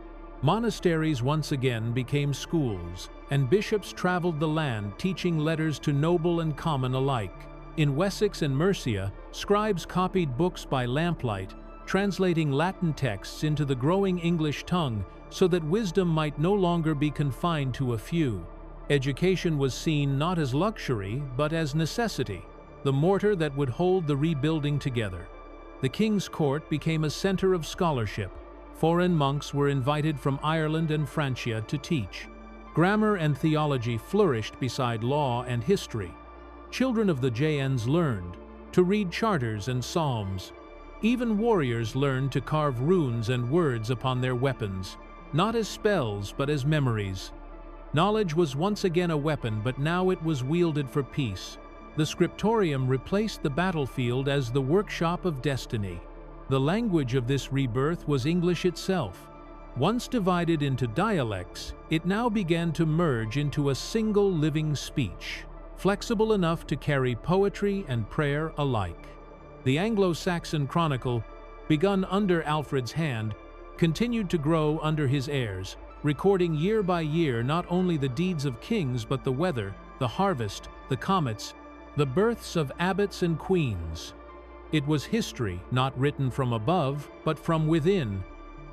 Monasteries once again became schools, and bishops traveled the land teaching letters to noble and common alike. In Wessex and Mercia, scribes copied books by lamplight, translating Latin texts into the growing English tongue so that wisdom might no longer be confined to a few. Education was seen not as luxury, but as necessity, the mortar that would hold the rebuilding together. The king's court became a center of scholarship. Foreign monks were invited from Ireland and Francia to teach. Grammar and theology flourished beside law and history. Children of the Jains learned to read charters and psalms. Even warriors learned to carve runes and words upon their weapons, not as spells but as memories. Knowledge was once again a weapon, but now it was wielded for peace. The scriptorium replaced the battlefield as the workshop of destiny. The language of this rebirth was English itself. Once divided into dialects, it now began to merge into a single living speech, flexible enough to carry poetry and prayer alike. The Anglo-Saxon chronicle, begun under Alfred's hand, continued to grow under his heirs, recording year by year not only the deeds of kings but the weather, the harvest, the comets, the births of abbots and queens. It was history not written from above, but from within,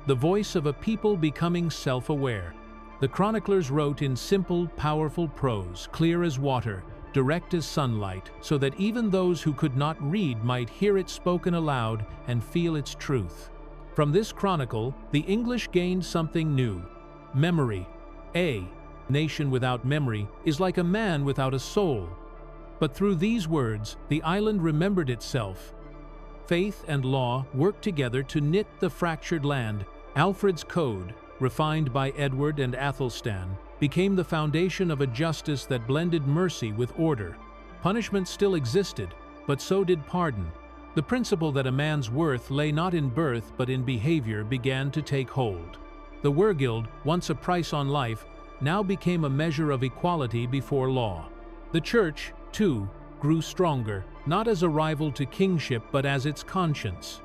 the voice of a people becoming self-aware. The chroniclers wrote in simple, powerful prose, clear as water, direct as sunlight, so that even those who could not read might hear it spoken aloud and feel its truth. From this chronicle, the English gained something new: memory. A nation without memory is like a man without a soul. But through these words, the island remembered itself. Faith and law worked together to knit the fractured land. Alfred's code, refined by Edward and Athelstan, became the foundation of a justice that blended mercy with order. Punishment still existed, but so did pardon. The principle that a man's worth lay not in birth but in behavior began to take hold. The wergild, once a price on life, now became a measure of equality before law. The church, too, grew stronger, not as a rival to kingship but as its conscience.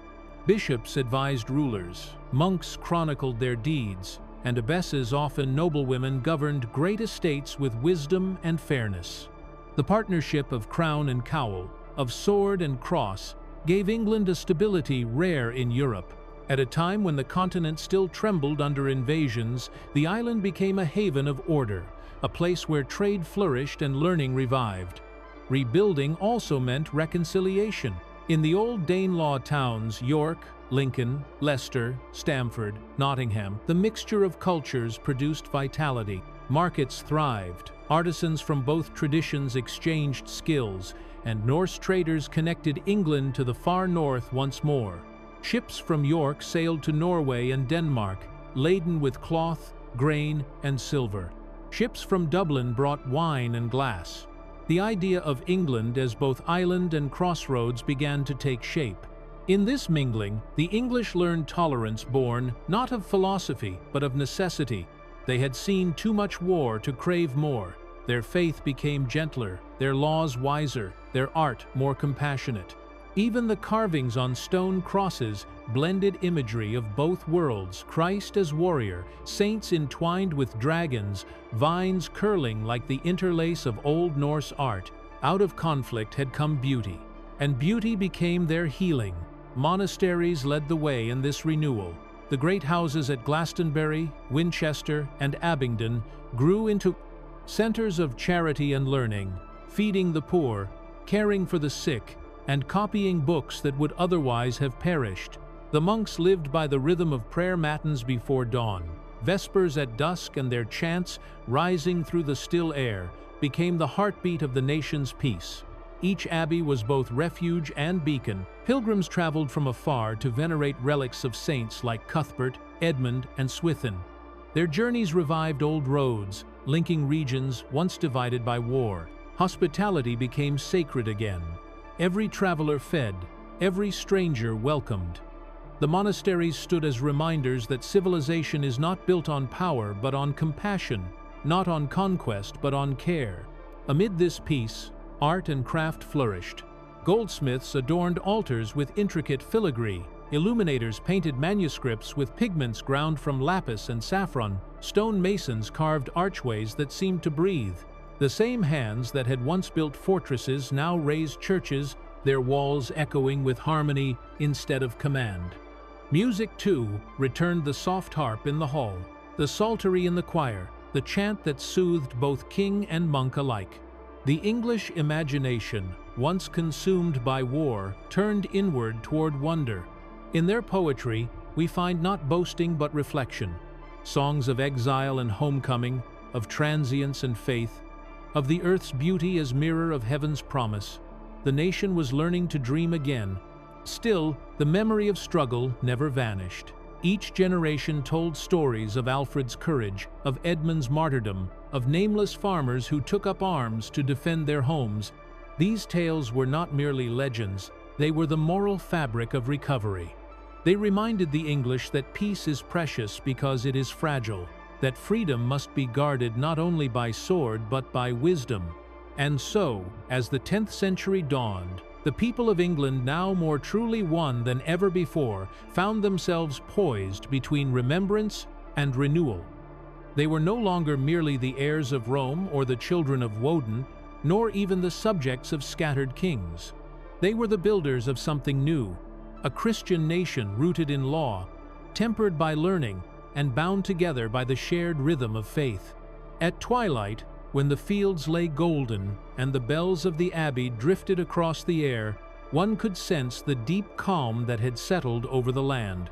Bishops advised rulers, monks chronicled their deeds, and abbesses, often noblewomen, governed great estates with wisdom and fairness. The partnership of crown and cowl, of sword and cross, gave England a stability rare in Europe. At a time when the continent still trembled under invasions, the island became a haven of order, a place where trade flourished and learning revived. Rebuilding also meant reconciliation. In the old Danelaw towns, York, Lincoln, Leicester, Stamford, Nottingham, the mixture of cultures produced vitality. Markets thrived, artisans from both traditions exchanged skills, and Norse traders connected England to the far north once more. Ships from York sailed to Norway and Denmark, laden with cloth, grain, and silver. Ships from Dublin brought wine and glass. The idea of England as both island and crossroads began to take shape. In this mingling, the English learned tolerance born not of philosophy but of necessity. They had seen too much war to crave more. Their faith became gentler, their laws wiser, their art more compassionate. Even the carvings on stone crosses blended imagery of both worlds: Christ as warrior, saints entwined with dragons, vines curling like the interlace of Old Norse art. Out of conflict had come beauty, and beauty became their healing. Monasteries led the way in this renewal. The great houses at Glastonbury, Winchester, and Abingdon grew into centers of charity and learning, feeding the poor, caring for the sick, and copying books that would otherwise have perished. The monks lived by the rhythm of prayer matins before dawn, vespers at dusk, and their chants, rising through the still air, became the heartbeat of the nation's peace. Each abbey was both refuge and beacon. Pilgrims traveled from afar to venerate relics of saints like Cuthbert, Edmund, and Swithin. Their journeys revived old roads, linking regions once divided by war. Hospitality became sacred again. Every traveler fed, every stranger welcomed. The monasteries stood as reminders that civilization is not built on power but on compassion, not on conquest but on care. Amid this peace, art and craft flourished. Goldsmiths adorned altars with intricate filigree. Illuminators painted manuscripts with pigments ground from lapis and saffron. Stone masons carved archways that seemed to breathe. The same hands that had once built fortresses now raised churches, their walls echoing with harmony instead of command. Music, too, returned: the soft harp in the hall, the psaltery in the choir, the chant that soothed both king and monk alike. The English imagination, once consumed by war, turned inward toward wonder. In their poetry, we find not boasting but reflection. Songs of exile and homecoming, of transience and faith, of the earth's beauty as mirror of heaven's promise. The nation was learning to dream again. Still, the memory of struggle never vanished. Each generation told stories of Alfred's courage, of Edmund's martyrdom, of nameless farmers who took up arms to defend their homes. These tales were not merely legends, they were the moral fabric of recovery. They reminded the English that peace is precious because it is fragile, that freedom must be guarded not only by sword but by wisdom. And so, as the 10th century dawned, the people of England, now more truly one than ever before, found themselves poised between remembrance and renewal. They were no longer merely the heirs of Rome or the children of Woden, nor even the subjects of scattered kings. They were the builders of something new, a Christian nation rooted in law, tempered by learning, and bound together by the shared rhythm of faith. At twilight, when the fields lay golden and the bells of the abbey drifted across the air, one could sense the deep calm that had settled over the land.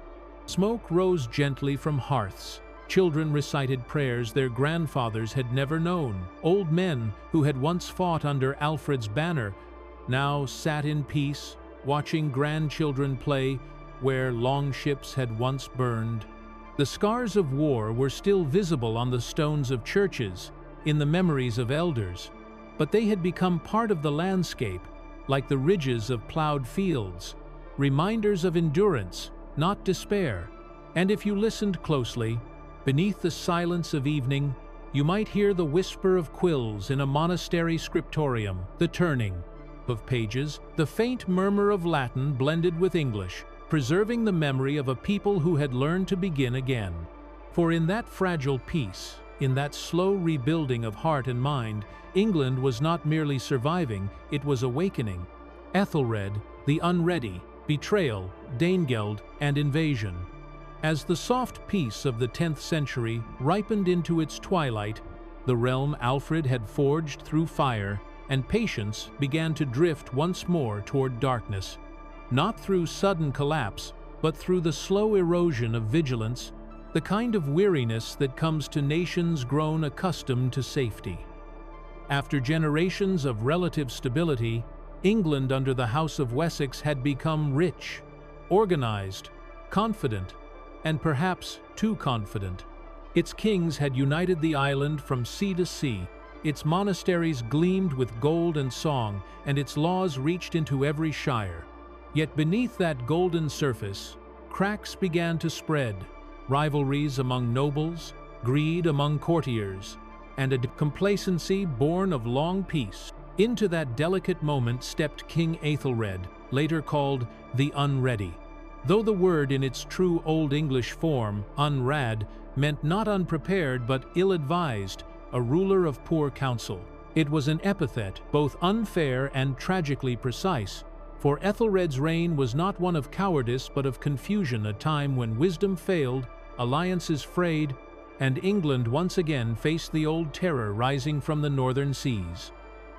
Smoke rose gently from hearths. Children recited prayers their grandfathers had never known. Old men who had once fought under Alfred's banner now sat in peace, watching grandchildren play where long ships had once burned. The scars of war were still visible on the stones of churches, in the memories of elders, but they had become part of the landscape, like the ridges of plowed fields, reminders of endurance, not despair. And if you listened closely, beneath the silence of evening, you might hear the whisper of quills in a monastery scriptorium, the turning of pages, the faint murmur of Latin blended with English, preserving the memory of a people who had learned to begin again. For in that fragile peace, in that slow rebuilding of heart and mind, England was not merely surviving, it was awakening. Ethelred, the unready, betrayal, Danegeld, and invasion. As the soft peace of the 10th century ripened into its twilight, the realm Alfred had forged through fire and patience began to drift once more toward darkness. Not through sudden collapse, but through the slow erosion of vigilance, the kind of weariness that comes to nations grown accustomed to safety. After generations of relative stability, England under the House of Wessex had become rich, organized, confident, and perhaps too confident. Its kings had united the island from sea to sea, its monasteries gleamed with gold and song, and its laws reached into every shire. Yet beneath that golden surface, cracks began to spread, rivalries among nobles, greed among courtiers, and a complacency born of long peace. Into that delicate moment stepped King Aethelred, later called the Unready. Though the word in its true Old English form, unrad, meant not unprepared but ill-advised, a ruler of poor counsel. It was an epithet both unfair and tragically precise, for Ethelred's reign was not one of cowardice but of confusion, a time when wisdom failed, alliances frayed, and England once again faced the old terror rising from the northern seas.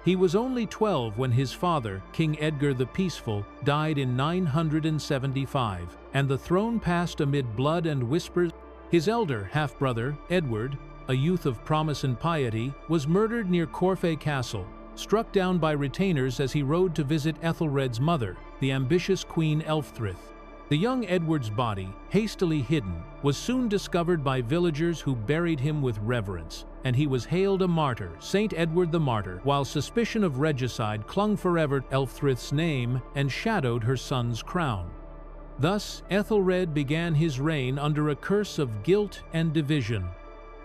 He was only 12 when his father, King Edgar the Peaceful, died in 975, and the throne passed amid blood and whispers. His elder half-brother, Edward, a youth of promise and piety, was murdered near Corfe Castle, struck down by retainers as he rode to visit Ethelred's mother, the ambitious Queen Elfrith. The young Edward's body, hastily hidden, was soon discovered by villagers who buried him with reverence, and he was hailed a martyr, Saint Edward the Martyr, while suspicion of regicide clung forever to Elfrith's name and shadowed her son's crown. Thus, Ethelred began his reign under a curse of guilt and division.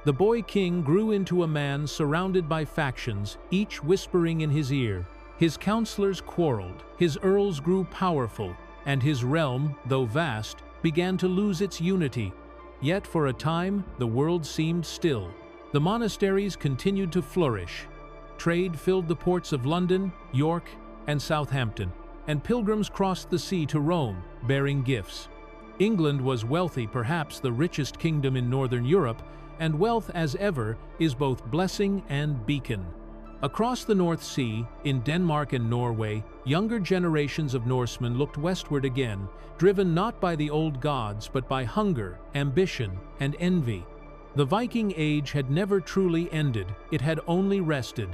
The boy king grew into a man surrounded by factions, each whispering in his ear. His counselors quarreled, his earls grew powerful, and his realm, though vast, began to lose its unity. Yet for a time, the world seemed still. The monasteries continued to flourish. Trade filled the ports of London, York, and Southampton, and pilgrims crossed the sea to Rome, bearing gifts. England was wealthy, perhaps the richest kingdom in northern Europe, and wealth as ever is both blessing and beacon. Across the North Sea, in Denmark and Norway, younger generations of Norsemen looked westward again, driven not by the old gods but by hunger, ambition, and envy. The Viking Age had never truly ended, it had only rested.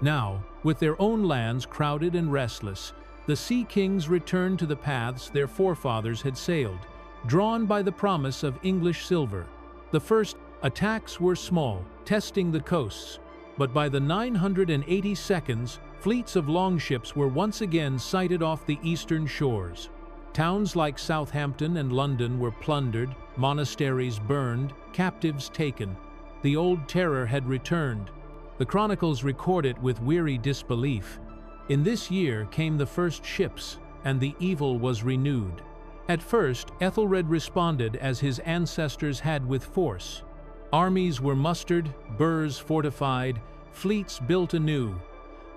Now, with their own lands crowded and restless, the Sea Kings returned to the paths their forefathers had sailed, drawn by the promise of English silver. The first attacks were small, testing the coasts. But by the 982nd, fleets of longships were once again sighted off the eastern shores. Towns like Southampton and London were plundered, monasteries burned, captives taken. The old terror had returned. The chronicles record it with weary disbelief. In this year came the first ships, and the evil was renewed. At first, Ethelred responded as his ancestors had with force. Armies were mustered, burhs fortified, fleets built anew.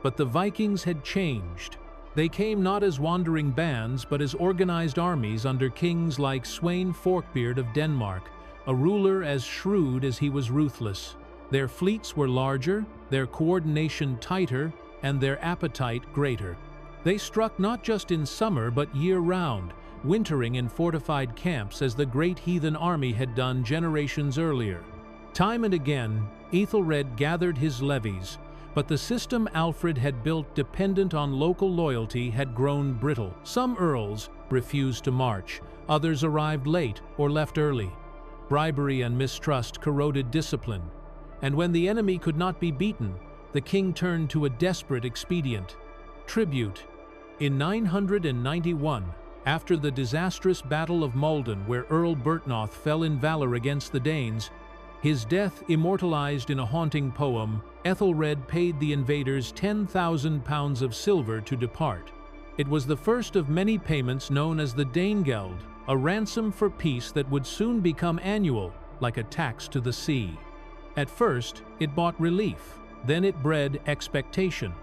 But the Vikings had changed. They came not as wandering bands, but as organized armies under kings like Sweyn Forkbeard of Denmark, a ruler as shrewd as he was ruthless. Their fleets were larger, their coordination tighter, and their appetite greater. They struck not just in summer but year-round, wintering in fortified camps as the great heathen army had done generations earlier. Time and again, Ethelred gathered his levies, but the system Alfred had built dependent on local loyalty had grown brittle. Some earls refused to march, others arrived late or left early. Bribery and mistrust corroded discipline, and when the enemy could not be beaten, the king turned to a desperate expedient: tribute. In 991, after the disastrous Battle of Maldon, where Earl Bertnoth fell in valor against the Danes, his death immortalized in a haunting poem, Ethelred paid the invaders 10,000 pounds of silver to depart. It was the first of many payments known as the Danegeld, a ransom for peace that would soon become annual, like a tax to the sea. At first, it bought relief, then it bred expectation.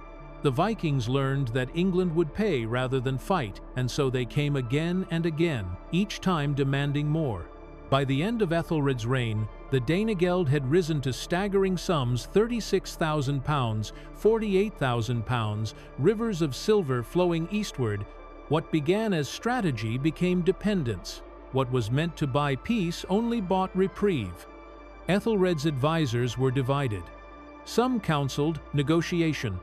The Vikings learned that England would pay rather than fight, and so they came again and again, each time demanding more. By the end of Ethelred's reign, the Danegeld had risen to staggering sums: 36,000 pounds, 48,000 pounds, rivers of silver flowing eastward. What began as strategy became dependence. What was meant to buy peace only bought reprieve. Ethelred's advisors were divided. Some counseled negotiation,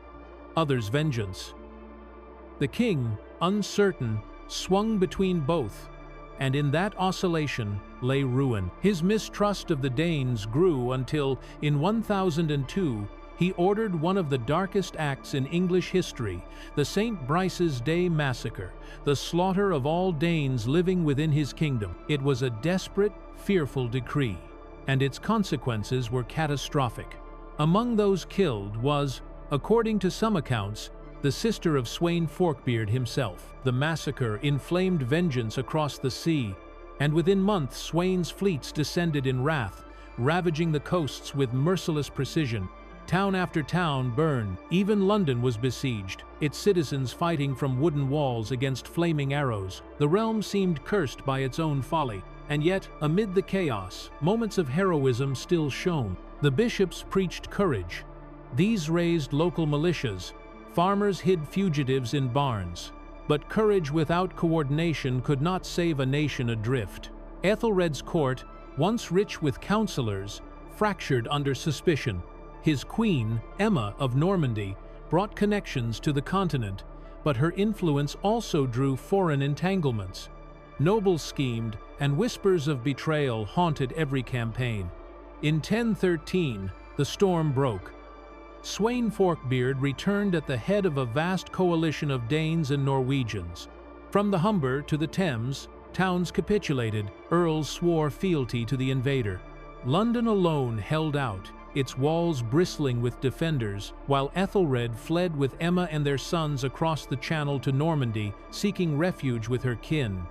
others vengeance. The king, uncertain, swung between both, and in that oscillation lay ruin. His mistrust of the Danes grew until, in 1002, he ordered one of the darkest acts in English history, the St. Brice's Day Massacre, the slaughter of all Danes living within his kingdom. It was a desperate, fearful decree, and its consequences were catastrophic. Among those killed was, according to some accounts, the sister of Sweyn Forkbeard himself. The massacre inflamed vengeance across the sea, and within months Sweyn's fleets descended in wrath, ravaging the coasts with merciless precision. Town after town burned, even London was besieged, its citizens fighting from wooden walls against flaming arrows. The realm seemed cursed by its own folly, and yet, amid the chaos, moments of heroism still shone. The bishops preached courage. These raised local militias, Farmers hid fugitives in barns. But courage without coordination could not save a nation adrift. Ethelred's court, once rich with counselors, fractured under suspicion. His queen, Emma of Normandy, brought connections to the continent, but her influence also drew foreign entanglements. Nobles schemed, and whispers of betrayal haunted every campaign. In 1013, the storm broke. Sweyn Forkbeard returned at the head of a vast coalition of Danes and Norwegians. From the Humber to the Thames, towns capitulated, earls swore fealty to the invader. London alone held out, its walls bristling with defenders, while Ethelred fled with Emma and their sons across the Channel to Normandy, seeking refuge with her kin.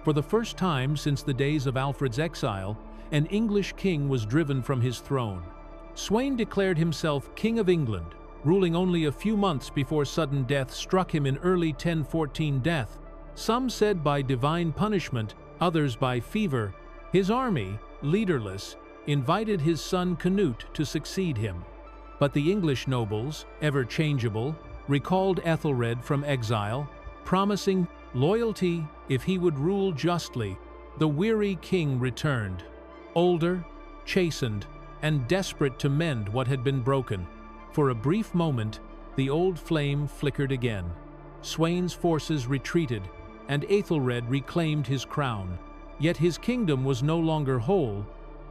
For the first time since the days of Alfred's exile, an English king was driven from his throne. Sweyn declared himself King of England, ruling only a few months before sudden death struck him in early 1014 death. Some said by divine punishment, others by fever. His army, leaderless, invited his son Canute to succeed him. But the English nobles, ever changeable, recalled Ethelred from exile, promising loyalty if he would rule justly. The weary king returned, older, chastened, and desperate to mend what had been broken. For a brief moment, the old flame flickered again. Sweyn's forces retreated, and Ethelred reclaimed his crown. Yet his kingdom was no longer whole.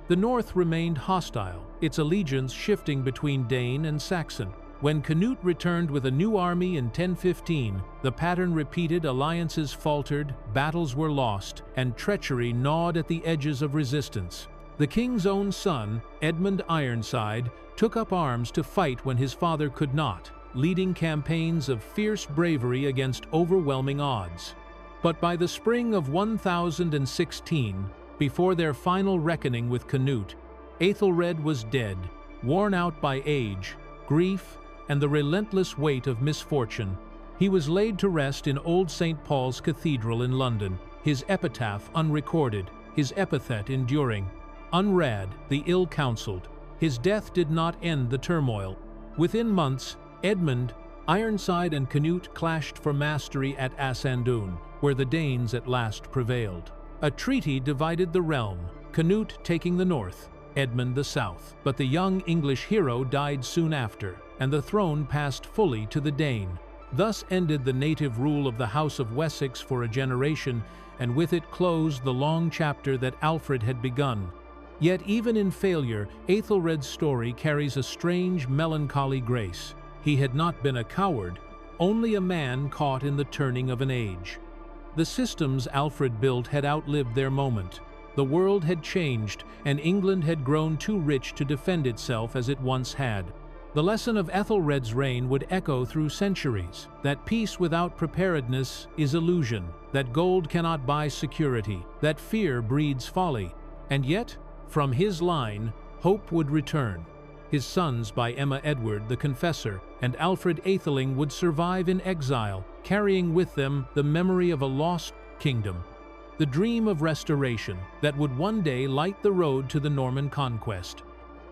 The north remained hostile, its allegiance shifting between Dane and Saxon. When Canute returned with a new army in 1015, the pattern repeated, alliances faltered, battles were lost, and treachery gnawed at the edges of resistance. The king's own son, Edmund Ironside, took up arms to fight when his father could not, leading campaigns of fierce bravery against overwhelming odds. But by the spring of 1016, before their final reckoning with Canute, Ethelred was dead, worn out by age, grief, and the relentless weight of misfortune. He was laid to rest in Old St. Paul's Cathedral in London, his epitaph unrecorded, his epithet enduring. Unread, the ill-counseled, his death did not end the turmoil. Within months, Edmund, Ironside, and Canute clashed for mastery at Assandun, where the Danes at last prevailed. A treaty divided the realm, Canute taking the north, Edmund the south. But the young English hero died soon after, and the throne passed fully to the Dane. Thus ended the native rule of the House of Wessex for a generation, and with it closed the long chapter that Alfred had begun. Yet even in failure, Ethelred's story carries a strange, melancholy grace. He had not been a coward, only a man caught in the turning of an age. The systems Alfred built had outlived their moment. The world had changed, and England had grown too rich to defend itself as it once had. The lesson of Ethelred's reign would echo through centuries, that peace without preparedness is illusion, that gold cannot buy security, that fear breeds folly. And yet, from his line, hope would return. His sons by Emma Edward the Confessor and Alfred Atheling would survive in exile, carrying with them the memory of a lost kingdom, the dream of restoration that would one day light the road to the Norman conquest.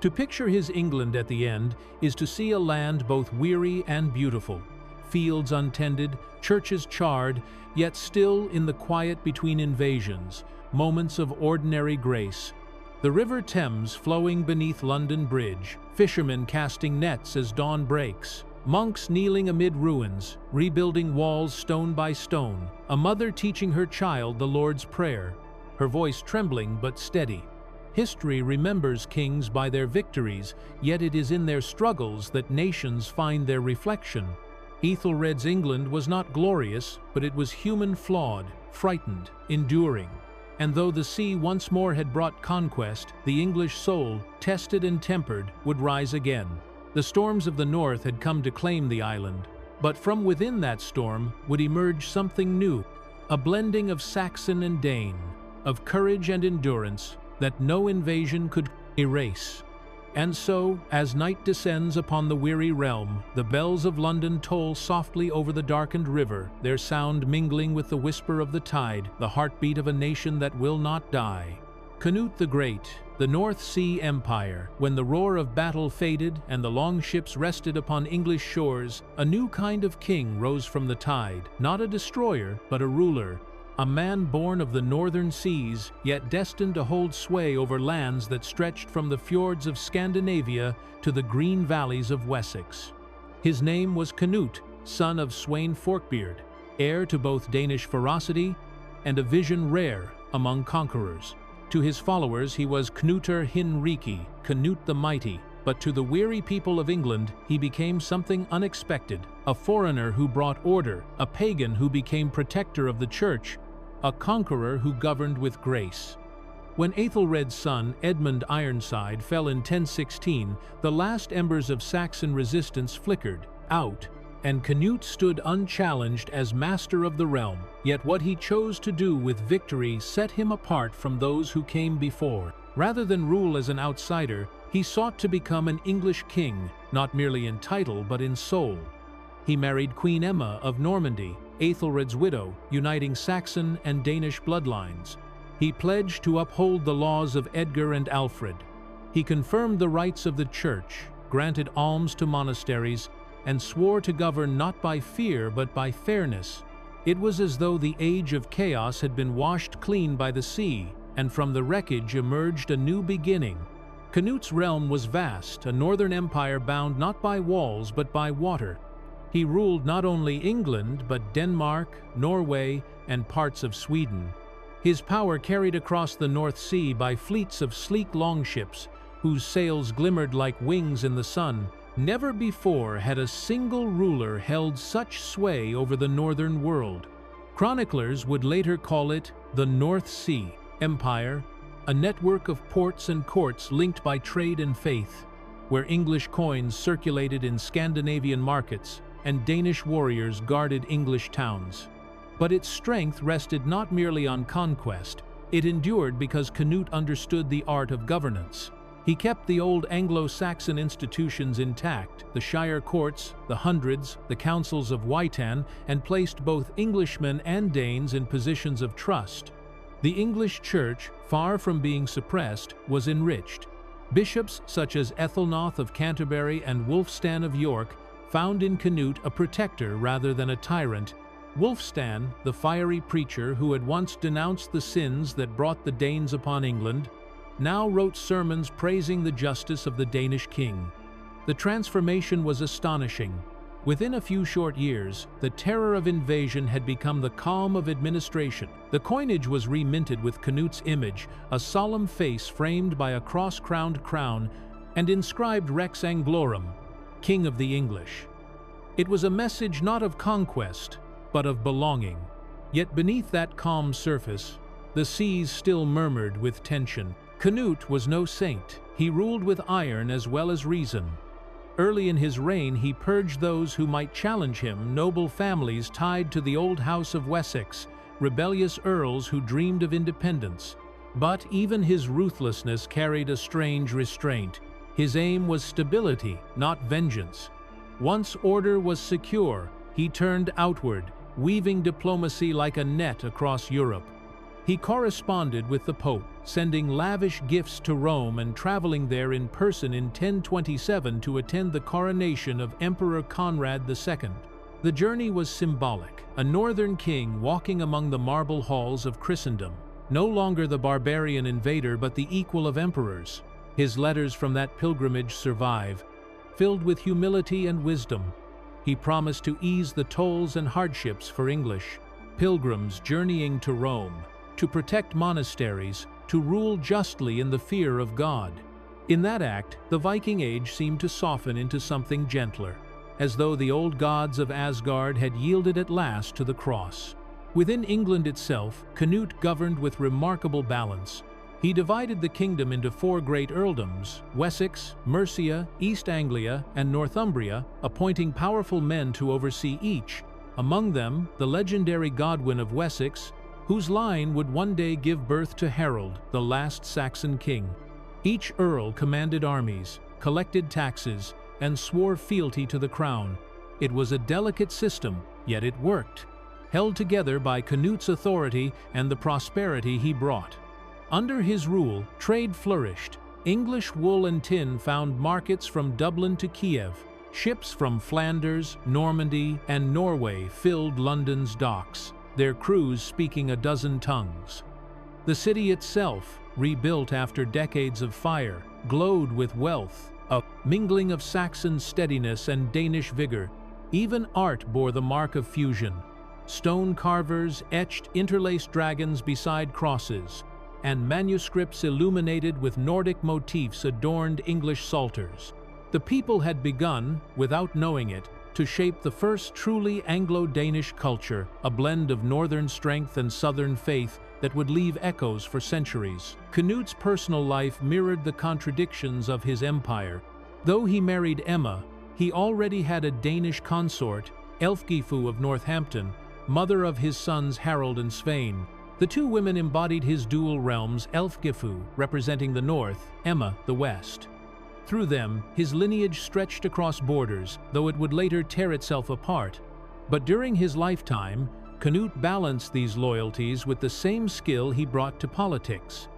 To picture his England at the end is to see a land both weary and beautiful, fields untended, churches charred, yet still in the quiet between invasions, moments of ordinary grace. The River Thames flowing beneath London Bridge, fishermen casting nets as dawn breaks, monks kneeling amid ruins, rebuilding walls stone by stone, a mother teaching her child the Lord's Prayer, her voice trembling but steady. History remembers kings by their victories, yet it is in their struggles that nations find their reflection. Ethelred's England was not glorious, but it was human, flawed, frightened, enduring. And though the sea once more had brought conquest, the English soul, tested and tempered, would rise again. The storms of the north had come to claim the island, but from within that storm would emerge something new, a blending of Saxon and Dane, of courage and endurance that no invasion could erase. And so, as night descends upon the weary realm, the bells of London toll softly over the darkened river, their sound mingling with the whisper of the tide, the heartbeat of a nation that will not die. Canute the Great, the North Sea Empire. When the roar of battle faded and the long ships rested upon English shores, a new kind of king rose from the tide, not a destroyer, but a ruler. A man born of the northern seas, yet destined to hold sway over lands that stretched from the fjords of Scandinavia to the green valleys of Wessex. His name was Canute, son of Sweyn Forkbeard, heir to both Danish ferocity and a vision rare among conquerors. To his followers he was Knutur Hinriki, Canute the Mighty, but to the weary people of England he became something unexpected, a foreigner who brought order, a pagan who became protector of the church, a conqueror who governed with grace. When Aethelred's son, Edmund Ironside, fell in 1016, the last embers of Saxon resistance flickered out, and Canute stood unchallenged as master of the realm. Yet what he chose to do with victory set him apart from those who came before. Rather than rule as an outsider, he sought to become an English king, not merely in title but in soul. He married Queen Emma of Normandy, Aethelred's widow, uniting Saxon and Danish bloodlines. He pledged to uphold the laws of Edgar and Alfred. He confirmed the rights of the church, granted alms to monasteries, and swore to govern not by fear but by fairness. It was as though the age of chaos had been washed clean by the sea, and from the wreckage emerged a new beginning. Canute's realm was vast, a northern empire bound not by walls but by water. He ruled not only England but Denmark, Norway, and parts of Sweden. His power carried across the North Sea by fleets of sleek longships, whose sails glimmered like wings in the sun. Never before had a single ruler held such sway over the northern world. Chroniclers would later call it the North Sea Empire, a network of ports and courts linked by trade and faith, where English coins circulated in Scandinavian markets and Danish warriors guarded English towns. But its strength rested not merely on conquest, it endured because Canute understood the art of governance. He kept the old Anglo-Saxon institutions intact, the shire courts, the hundreds, the councils of Witan, and placed both Englishmen and Danes in positions of trust. The English church, far from being suppressed, was enriched. Bishops such as Ethelnoth of Canterbury and Wulfstan of York found in Canute a protector rather than a tyrant. Wulfstan, the fiery preacher who had once denounced the sins that brought the Danes upon England, now wrote sermons praising the justice of the Danish king. The transformation was astonishing. Within a few short years, the terror of invasion had become the calm of administration. The coinage was reminted with Canute's image, a solemn face framed by a cross-crowned crown, and inscribed Rex Anglorum, King of the English. It was a message not of conquest, but of belonging. Yet beneath that calm surface, the seas still murmured with tension. Canute was no saint. He ruled with iron as well as reason. Early in his reign, he purged those who might challenge him, noble families tied to the old house of Wessex, rebellious earls who dreamed of independence. But even his ruthlessness carried a strange restraint. His aim was stability, not vengeance. Once order was secure, he turned outward, weaving diplomacy like a net across Europe. He corresponded with the Pope, sending lavish gifts to Rome and traveling there in person in 1027 to attend the coronation of Emperor Conrad II. The journey was symbolic, a northern king walking among the marble halls of Christendom, no longer the barbarian invader but the equal of emperors. His letters from that pilgrimage survive, filled with humility and wisdom. He promised to ease the tolls and hardships for English pilgrims journeying to Rome, to protect monasteries, to rule justly in the fear of God. In that act, the Viking Age seemed to soften into something gentler, as though the old gods of Asgard had yielded at last to the cross. Within England itself, Canute governed with remarkable balance. He divided the kingdom into 4 great earldoms, Wessex, Mercia, East Anglia, and Northumbria, appointing powerful men to oversee each, among them the legendary Godwin of Wessex, whose line would one day give birth to Harold, the last Saxon king. Each earl commanded armies, collected taxes, and swore fealty to the crown. It was a delicate system, yet it worked, held together by Canute's authority and the prosperity he brought. Under his rule, trade flourished. English wool and tin found markets from Dublin to Kiev. Ships from Flanders, Normandy, and Norway filled London's docks, their crews speaking a dozen tongues. The city itself, rebuilt after decades of fire, glowed with wealth, a mingling of Saxon steadiness and Danish vigor. Even art bore the mark of fusion. Stone carvers etched interlaced dragons beside crosses, and manuscripts illuminated with Nordic motifs adorned English psalters. The people had begun, without knowing it, to shape the first truly Anglo-Danish culture, a blend of northern strength and southern faith that would leave echoes for centuries. Canute's personal life mirrored the contradictions of his empire. Though he married Emma, he already had a Danish consort, Elfgifu of Northampton, mother of his sons Harold and Svein. The two women embodied his dual realms, Elfgifu representing the north, Emma the west. Through them, his lineage stretched across borders, though it would later tear itself apart. But during his lifetime, Canute balanced these loyalties with the same skill he brought to politics.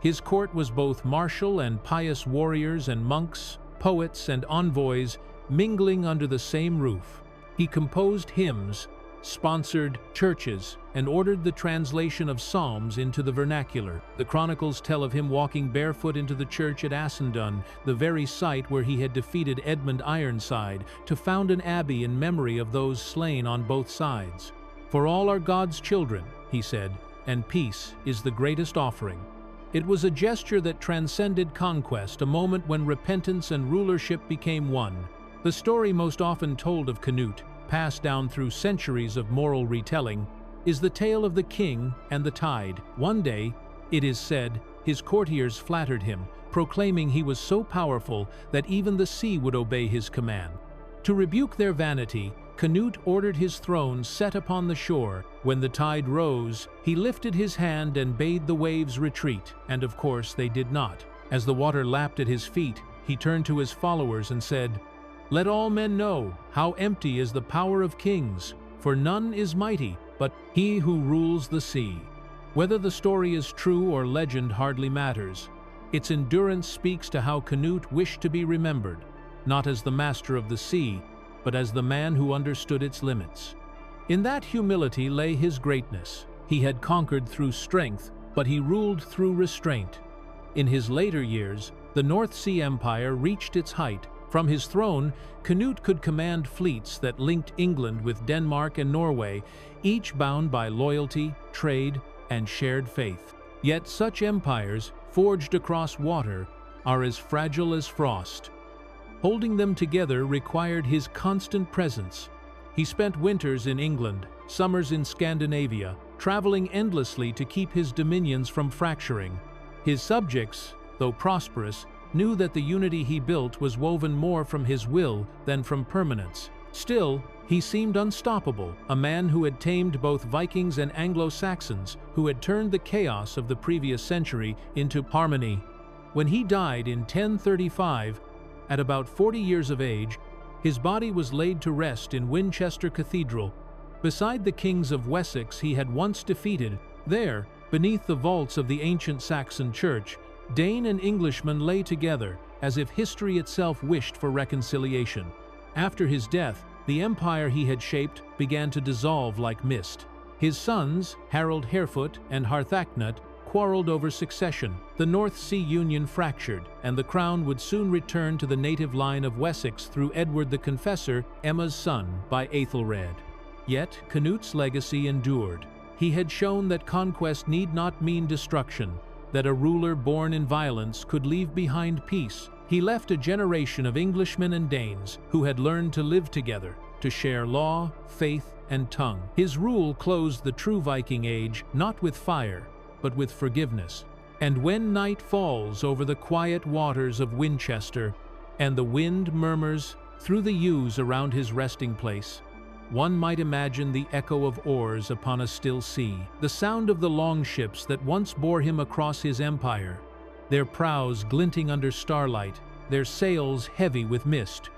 His court was both martial and pious warriors and monks, poets and envoys, mingling under the same roof. He composed hymns, sponsored churches, and ordered the translation of psalms into the vernacular. The chronicles tell of him walking barefoot into the church at Assendon, the very site where he had defeated Edmund Ironside, to found an abbey in memory of those slain on both sides. "For all are God's children," he said, "and peace is the greatest offering." It was a gesture that transcended conquest, a moment when repentance and rulership became one. The story most often told of Canute, passed down through centuries of moral retelling, is the tale of the king and the tide. One day, it is said, his courtiers flattered him, proclaiming he was so powerful that even the sea would obey his command. To rebuke their vanity, Canute ordered his throne set upon the shore. When the tide rose, he lifted his hand and bade the waves retreat, and of course they did not. As the water lapped at his feet, he turned to his followers and said, "Let all men know how empty is the power of kings, for none is mighty but he who rules the sea." Whether the story is true or legend hardly matters. Its endurance speaks to how Canute wished to be remembered, not as the master of the sea, but as the man who understood its limits. In that humility lay his greatness. He had conquered through strength, but he ruled through restraint. In his later years, the North Sea Empire reached its height. From his throne, Canute could command fleets that linked England with Denmark and Norway, each bound by loyalty, trade, and shared faith. Yet such empires, forged across water, are as fragile as frost. Holding them together required his constant presence. He spent winters in England, summers in Scandinavia, traveling endlessly to keep his dominions from fracturing. His subjects, though prosperous, knew that the unity he built was woven more from his will than from permanence. Still, he seemed unstoppable, a man who had tamed both Vikings and Anglo-Saxons, who had turned the chaos of the previous century into harmony. When he died in 1035, at about 40 years of age, his body was laid to rest in Winchester Cathedral, beside the kings of Wessex he had once defeated. There, beneath the vaults of the ancient Saxon church, Dane and Englishman lay together, as if history itself wished for reconciliation. After his death, the empire he had shaped began to dissolve like mist. His sons, Harold Harefoot and Harthacnut, quarreled over succession. The North Sea Union fractured, and the crown would soon return to the native line of Wessex through Edward the Confessor, Emma's son, by Aethelred. Yet, Canute's legacy endured. He had shown that conquest need not mean destruction, that a ruler born in violence could leave behind peace. He left a generation of Englishmen and Danes who had learned to live together, to share law, faith, and tongue. His rule closed the true Viking age not with fire, but with forgiveness. And when night falls over the quiet waters of Winchester, and the wind murmurs through the yews around his resting place, one might imagine the echo of oars upon a still sea, the sound of the longships that once bore him across his empire, their prows glinting under starlight, their sails heavy with mist.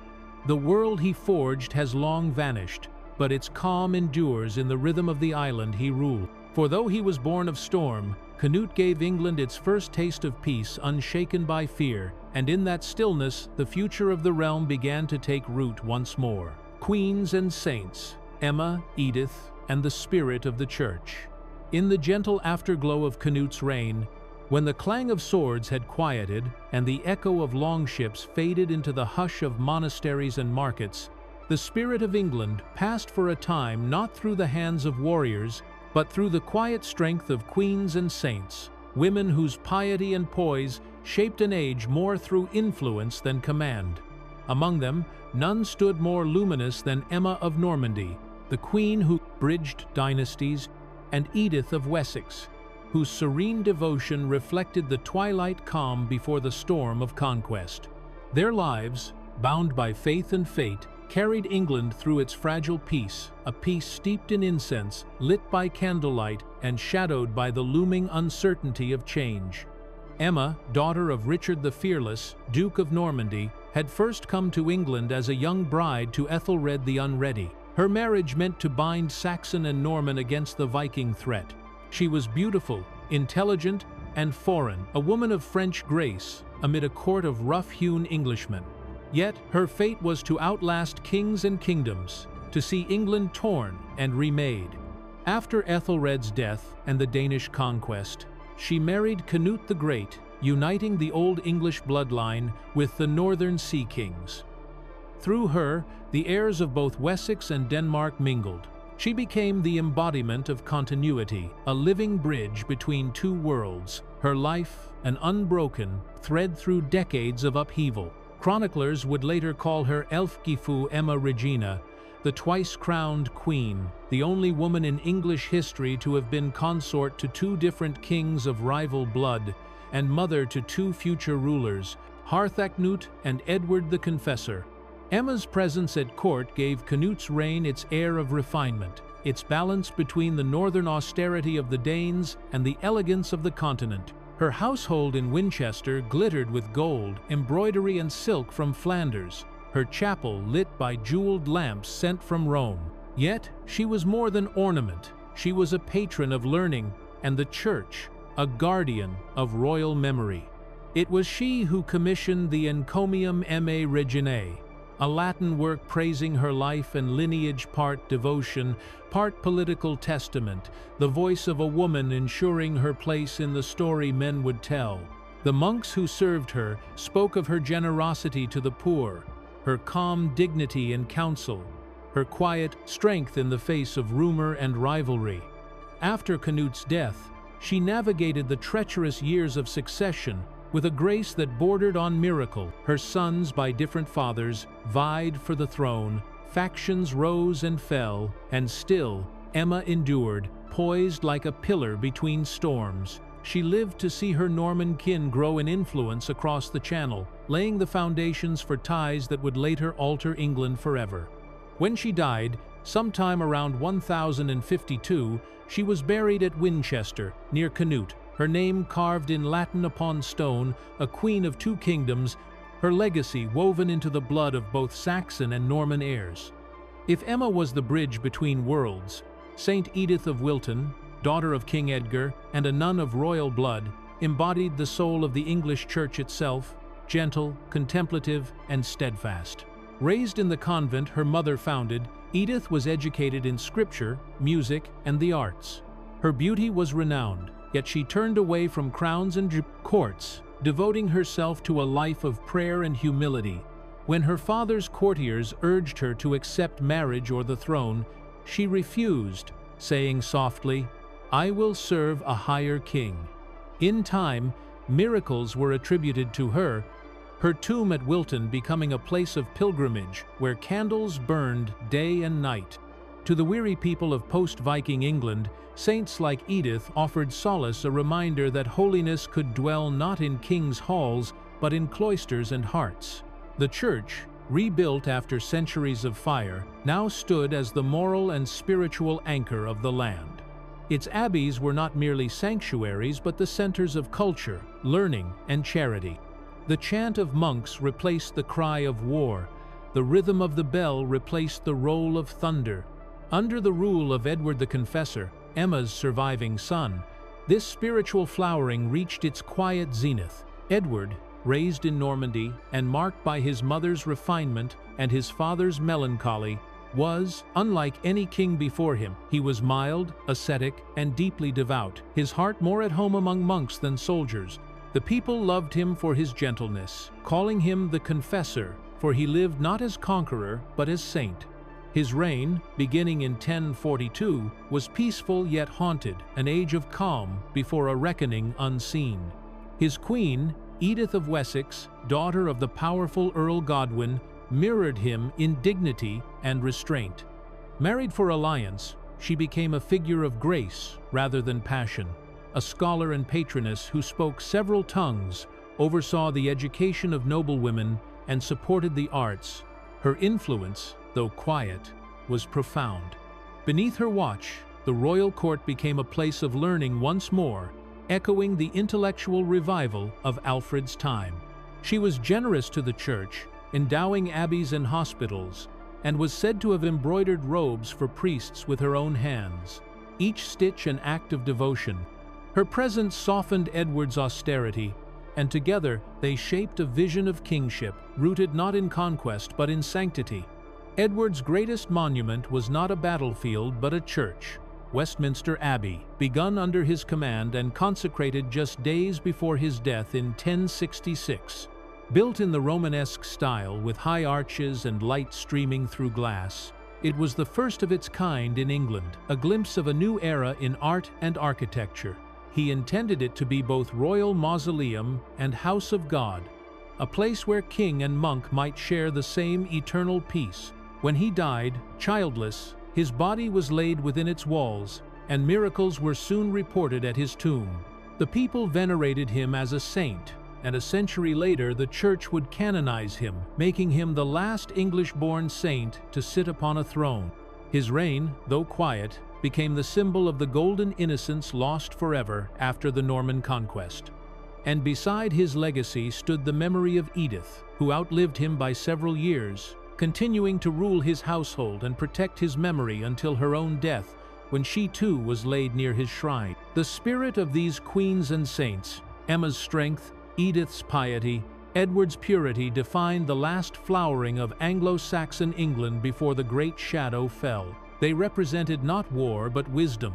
The world he forged has long vanished, but its calm endures in the rhythm of the island he ruled. For though he was born of storm, Canute gave England its first taste of peace, unshaken by fear, and in that stillness, the future of the realm began to take root once more. Queens and saints, Emma, Edith, and the spirit of the church. In the gentle afterglow of Canute's reign, when the clang of swords had quieted and the echo of longships faded into the hush of monasteries and markets, the spirit of England passed for a time not through the hands of warriors, but through the quiet strength of queens and saints, women whose piety and poise shaped an age more through influence than command. Among them, none stood more luminous than Emma of Normandy, the queen who bridged dynasties, and Edith of Wessex, whose serene devotion reflected the twilight calm before the storm of conquest. Their lives, bound by faith and fate, carried England through its fragile peace, a peace steeped in incense, lit by candlelight, and shadowed by the looming uncertainty of change. Emma, daughter of Richard the Fearless, Duke of Normandy, had first come to England as a young bride to Ethelred the Unready. Her marriage meant to bind Saxon and Norman against the Viking threat. She was beautiful, intelligent, and foreign, a woman of French grace, amid a court of rough-hewn Englishmen. Yet her fate was to outlast kings and kingdoms, to see England torn and remade. After Ethelred's death and the Danish conquest, she married Canute the Great, uniting the Old English bloodline with the Northern Sea Kings. Through her, the heirs of both Wessex and Denmark mingled. She became the embodiment of continuity, a living bridge between two worlds, her life an unbroken thread through decades of upheaval. Chroniclers would later call her Elfgifu Emma Regina, the twice-crowned queen, the only woman in English history to have been consort to two different kings of rival blood, and mother to two future rulers, Harthacnut and Edward the Confessor. Emma's presence at court gave Canute's reign its air of refinement, its balance between the northern austerity of the Danes and the elegance of the continent. Her household in Winchester glittered with gold, embroidery and silk from Flanders, her chapel lit by jeweled lamps sent from Rome. Yet, she was more than ornament. She was a patron of learning and the church, a guardian of royal memory. It was she who commissioned the Encomium Emmae Reginae, a Latin work praising her life and lineage, part devotion, part political testament, the voice of a woman ensuring her place in the story men would tell. The monks who served her spoke of her generosity to the poor, her calm dignity in council, her quiet strength in the face of rumor and rivalry. After Canute's death, she navigated the treacherous years of succession with a grace that bordered on miracle. Her sons, by different fathers, vied for the throne, factions rose and fell, and still, Emma endured, poised like a pillar between storms. She lived to see her Norman kin grow in influence across the Channel, laying the foundations for ties that would later alter England forever. When she died, sometime around 1052, she was buried at Winchester, near Canute, her name carved in Latin upon stone, a queen of two kingdoms, her legacy woven into the blood of both Saxon and Norman heirs. If Emma was the bridge between worlds, Saint Edith of Wilton, daughter of King Edgar and a nun of royal blood, embodied the soul of the English Church itself, gentle, contemplative, and steadfast. Raised in the convent her mother founded, Edith was educated in scripture, music, and the arts. Her beauty was renowned, yet she turned away from crowns and courts, devoting herself to a life of prayer and humility. When her father's courtiers urged her to accept marriage or the throne, she refused, saying softly, "I will serve a higher king." In time, miracles were attributed to her, her tomb at Wilton becoming a place of pilgrimage where candles burned day and night. To the weary people of post-Viking England, saints like Edith offered solace, a reminder that holiness could dwell not in kings' halls, but in cloisters and hearts. The church, rebuilt after centuries of fire, now stood as the moral and spiritual anchor of the land. Its abbeys were not merely sanctuaries, but the centers of culture, learning, and charity. The chant of monks replaced the cry of war. The rhythm of the bell replaced the roll of thunder. Under the rule of Edward the Confessor, Emma's surviving son, This spiritual flowering reached its quiet zenith. Edward, raised in Normandy and marked by his mother's refinement and his father's melancholy, was, unlike any king before him, he was mild, ascetic, and deeply devout, his heart more at home among monks than soldiers. The people loved him for his gentleness, calling him the Confessor, for he lived not as conqueror but as saint. His reign, beginning in 1042, was peaceful yet haunted, an age of calm before a reckoning unseen. His queen, Edith of Wessex, daughter of the powerful Earl Godwin, mirrored him in dignity and restraint. Married for alliance, she became a figure of grace rather than passion. A scholar and patroness who spoke several tongues, oversaw the education of noblewomen, and supported the arts. Her influence, though quiet, was profound. Beneath her watch, the royal court became a place of learning once more, echoing the intellectual revival of Alfred's time. She was generous to the church, endowing abbeys and hospitals, and was said to have embroidered robes for priests with her own hands, each stitch an act of devotion. Her presence softened Edward's austerity, and together they shaped a vision of kingship rooted not in conquest but in sanctity. Edward's greatest monument was not a battlefield but a church, Westminster Abbey, begun under his command and consecrated just days before his death in 1066. Built in the Romanesque style with high arches and light streaming through glass, it was the first of its kind in England, a glimpse of a new era in art and architecture. He intended it to be both royal mausoleum and house of God, a place where king and monk might share the same eternal peace. When he died, childless, his body was laid within its walls, and miracles were soon reported at his tomb. The people venerated him as a saint, and a century later the church would canonize him, making him the last English-born saint to sit upon a throne. His reign, though quiet, became the symbol of the golden innocence lost forever after the Norman conquest. And beside his legacy stood the memory of Edith, who outlived him by several years, continuing to rule his household and protect his memory until her own death, when she too was laid near his shrine. The spirit of these queens and saints, Emma's strength, Edith's piety, Edward's purity, defined the last flowering of Anglo-Saxon England before the great shadow fell. They represented not war but wisdom,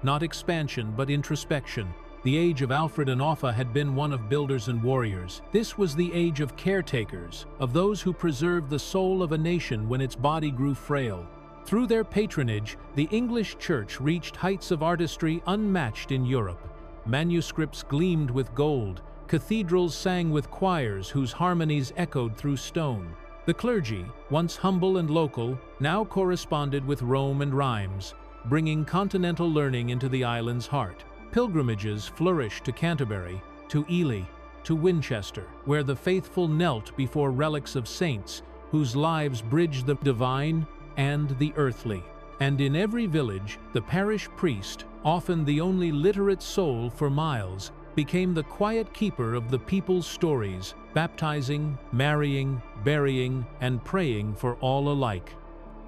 not expansion but introspection. The age of Alfred and Offa had been one of builders and warriors. This was the age of caretakers, of those who preserved the soul of a nation when its body grew frail. Through their patronage, the English church reached heights of artistry unmatched in Europe. Manuscripts gleamed with gold, cathedrals sang with choirs whose harmonies echoed through stone. The clergy, once humble and local, now corresponded with Rome and Rheims, bringing continental learning into the island's heart. Pilgrimages flourished to Canterbury, to Ely, to Winchester, where the faithful knelt before relics of saints whose lives bridged the divine and the earthly. And in every village, the parish priest, often the only literate soul for miles, became the quiet keeper of the people's stories, baptizing, marrying, burying, and praying for all alike.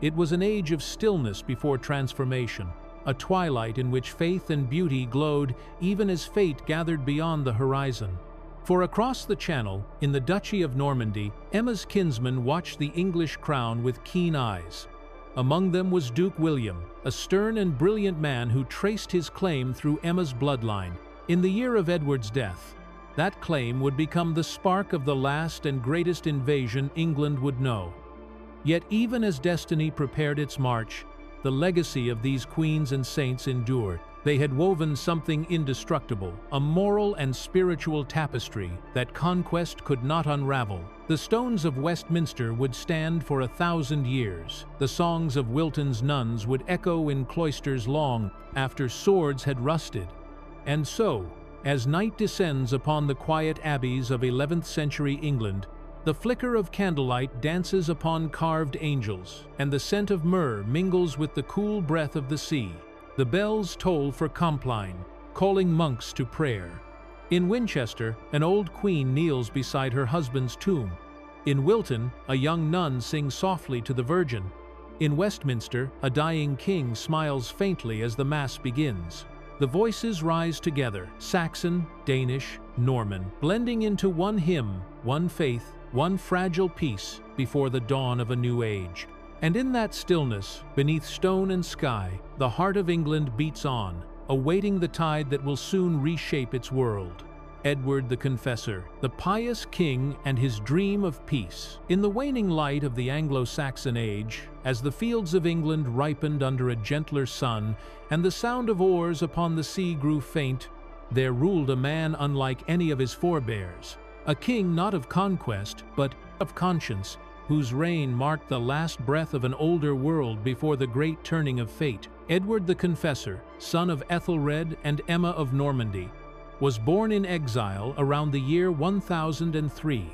It was an age of stillness before transformation, a twilight in which faith and beauty glowed even as fate gathered beyond the horizon. For across the Channel, in the Duchy of Normandy, Emma's kinsmen watched the English crown with keen eyes. Among them was Duke William, a stern and brilliant man who traced his claim through Emma's bloodline. In the year of Edward's death, that claim would become the spark of the last and greatest invasion England would know. Yet even as destiny prepared its march, the legacy of these queens and saints endured. They had woven something indestructible, a moral and spiritual tapestry that conquest could not unravel. The stones of Westminster would stand for 1,000 years. The songs of Wilton's nuns would echo in cloisters long after swords had rusted. And so, as night descends upon the quiet abbeys of 11th century England, the flicker of candlelight dances upon carved angels, and the scent of myrrh mingles with the cool breath of the sea. The bells toll for Compline, calling monks to prayer. In Winchester, an old queen kneels beside her husband's tomb. In Wilton, a young nun sings softly to the Virgin. In Westminster, a dying king smiles faintly as the Mass begins. The voices rise together, Saxon, Danish, Norman, blending into one hymn, one faith, one fragile peace before the dawn of a new age. And in that stillness, beneath stone and sky, the heart of England beats on, awaiting the tide that will soon reshape its world. Edward the Confessor, the pious king and his dream of peace. In the waning light of the Anglo-Saxon age, as the fields of England ripened under a gentler sun, and the sound of oars upon the sea grew faint, there ruled a man unlike any of his forebears, a king not of conquest, but of conscience, whose reign marked the last breath of an older world before the great turning of fate. Edward the Confessor, son of Ethelred and Emma of Normandy, was born in exile around the year 1003,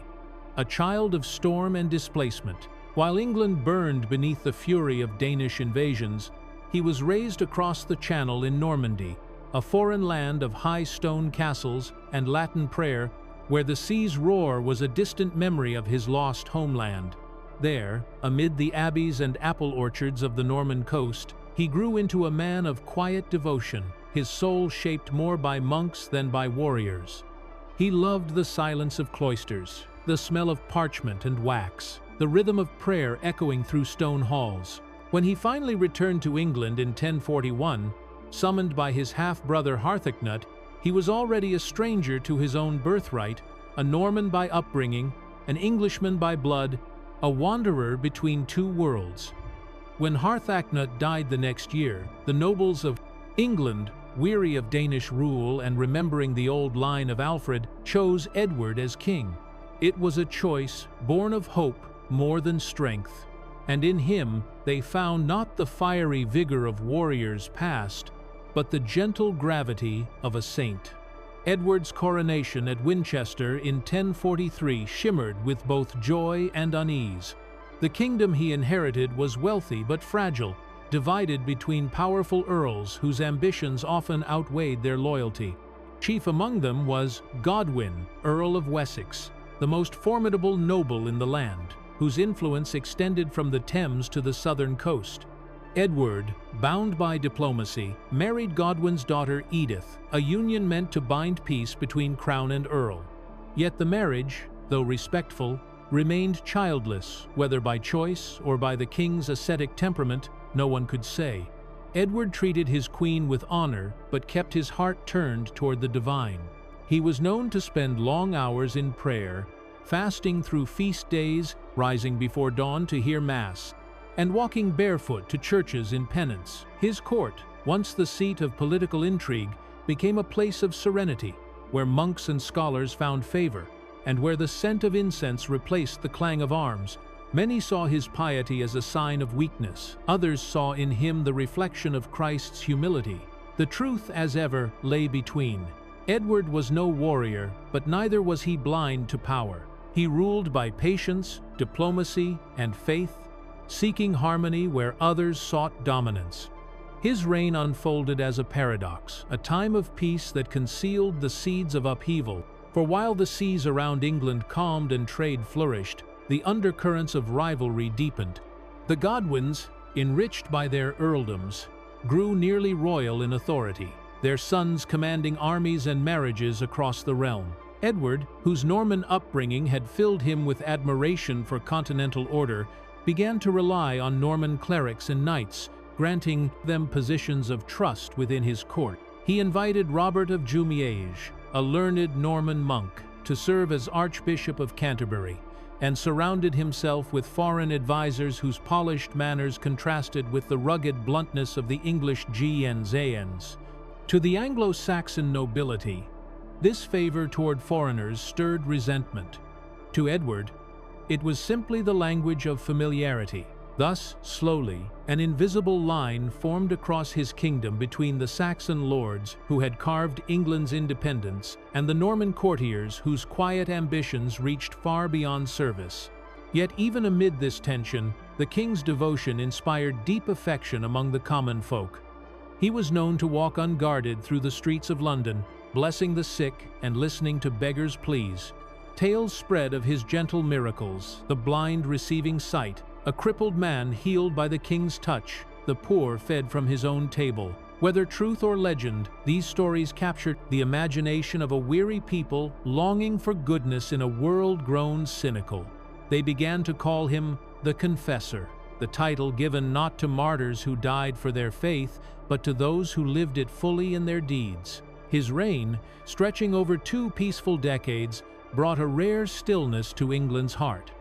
a child of storm and displacement. While England burned beneath the fury of Danish invasions, he was raised across the Channel in Normandy, a foreign land of high stone castles and Latin prayer, where the sea's roar was a distant memory of his lost homeland. There, amid the abbeys and apple orchards of the Norman coast, he grew into a man of quiet devotion, his soul shaped more by monks than by warriors. He loved the silence of cloisters, the smell of parchment and wax, the rhythm of prayer echoing through stone halls. When he finally returned to England in 1041, summoned by his half-brother Harthacnut, he was already a stranger to his own birthright, a Norman by upbringing, an Englishman by blood, a wanderer between two worlds. When Harthacnut died the next year, the nobles of England, weary of Danish rule and remembering the old line of Alfred, chose Edward as king. It was a choice born of hope more than strength, and in him they found not the fiery vigor of warriors past, but the gentle gravity of a saint. Edward's coronation at Winchester in 1043 shimmered with both joy and unease. The kingdom he inherited was wealthy but fragile, divided between powerful earls whose ambitions often outweighed their loyalty. Chief among them was Godwin, Earl of Wessex, the most formidable noble in the land, whose influence extended from the Thames to the southern coast. Edward, bound by diplomacy, married Godwin's daughter Edith, a union meant to bind peace between crown and earl. Yet the marriage, though respectful, remained childless, whether by choice or by the king's ascetic temperament, no one could say. Edward treated his queen with honor, but kept his heart turned toward the divine. He was known to spend long hours in prayer, fasting through feast days, rising before dawn to hear Mass, and walking barefoot to churches in penance. His court, once the seat of political intrigue, became a place of serenity, where monks and scholars found favor, and where the scent of incense replaced the clang of arms. Many saw his piety as a sign of weakness. Others saw in him the reflection of Christ's humility. The truth, as ever, lay between. Edward was no warrior, but neither was he blind to power. He ruled by patience, diplomacy, and faith, seeking harmony where others sought dominance. His reign unfolded as a paradox, a time of peace that concealed the seeds of upheaval. For while the seas around England calmed and trade flourished, the undercurrents of rivalry deepened. The Godwins, enriched by their earldoms, grew nearly royal in authority, their sons commanding armies and marriages across the realm. Edward, whose Norman upbringing had filled him with admiration for continental order, began to rely on Norman clerics and knights, granting them positions of trust within his court. He invited Robert of Jumièges, a learned Norman monk, to serve as Archbishop of Canterbury, and surrounded himself with foreign advisors whose polished manners contrasted with the rugged bluntness of the English gens. To the Anglo-Saxon nobility, this favor toward foreigners stirred resentment. To Edward, it was simply the language of familiarity. Thus, slowly, an invisible line formed across his kingdom between the Saxon lords who had carved England's independence and the Norman courtiers whose quiet ambitions reached far beyond service. Yet even amid this tension, the king's devotion inspired deep affection among the common folk. He was known to walk unguarded through the streets of London, blessing the sick and listening to beggars' pleas. Tales spread of his gentle miracles, the blind receiving sight, a crippled man healed by the king's touch, the poor fed from his own table. Whether truth or legend, these stories captured the imagination of a weary people longing for goodness in a world grown cynical. They began to call him the Confessor, the title given not to martyrs who died for their faith, but to those who lived it fully in their deeds. His reign, stretching over 2 peaceful decades, brought a rare stillness to England's heart.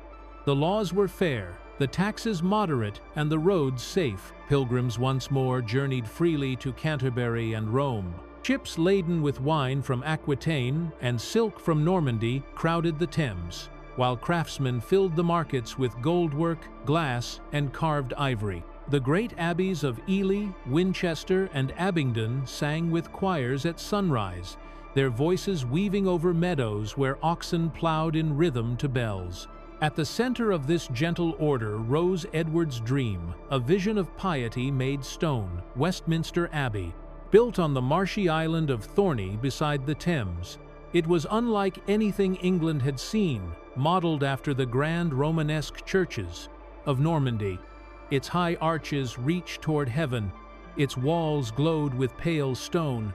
The laws were fair, the taxes moderate, and the roads safe. Pilgrims once more journeyed freely to Canterbury and Rome. Ships laden with wine from Aquitaine and silk from Normandy crowded the Thames, while craftsmen filled the markets with goldwork, glass, and carved ivory. The great abbeys of Ely, Winchester, and Abingdon sang with choirs at sunrise, their voices weaving over meadows where oxen plowed in rhythm to bells. At the center of this gentle order rose Edward's dream, a vision of piety made stone, Westminster Abbey, built on the marshy island of Thorney beside the Thames. It was unlike anything England had seen, modeled after the grand Romanesque churches of Normandy. Its high arches reached toward heaven, its walls glowed with pale stone,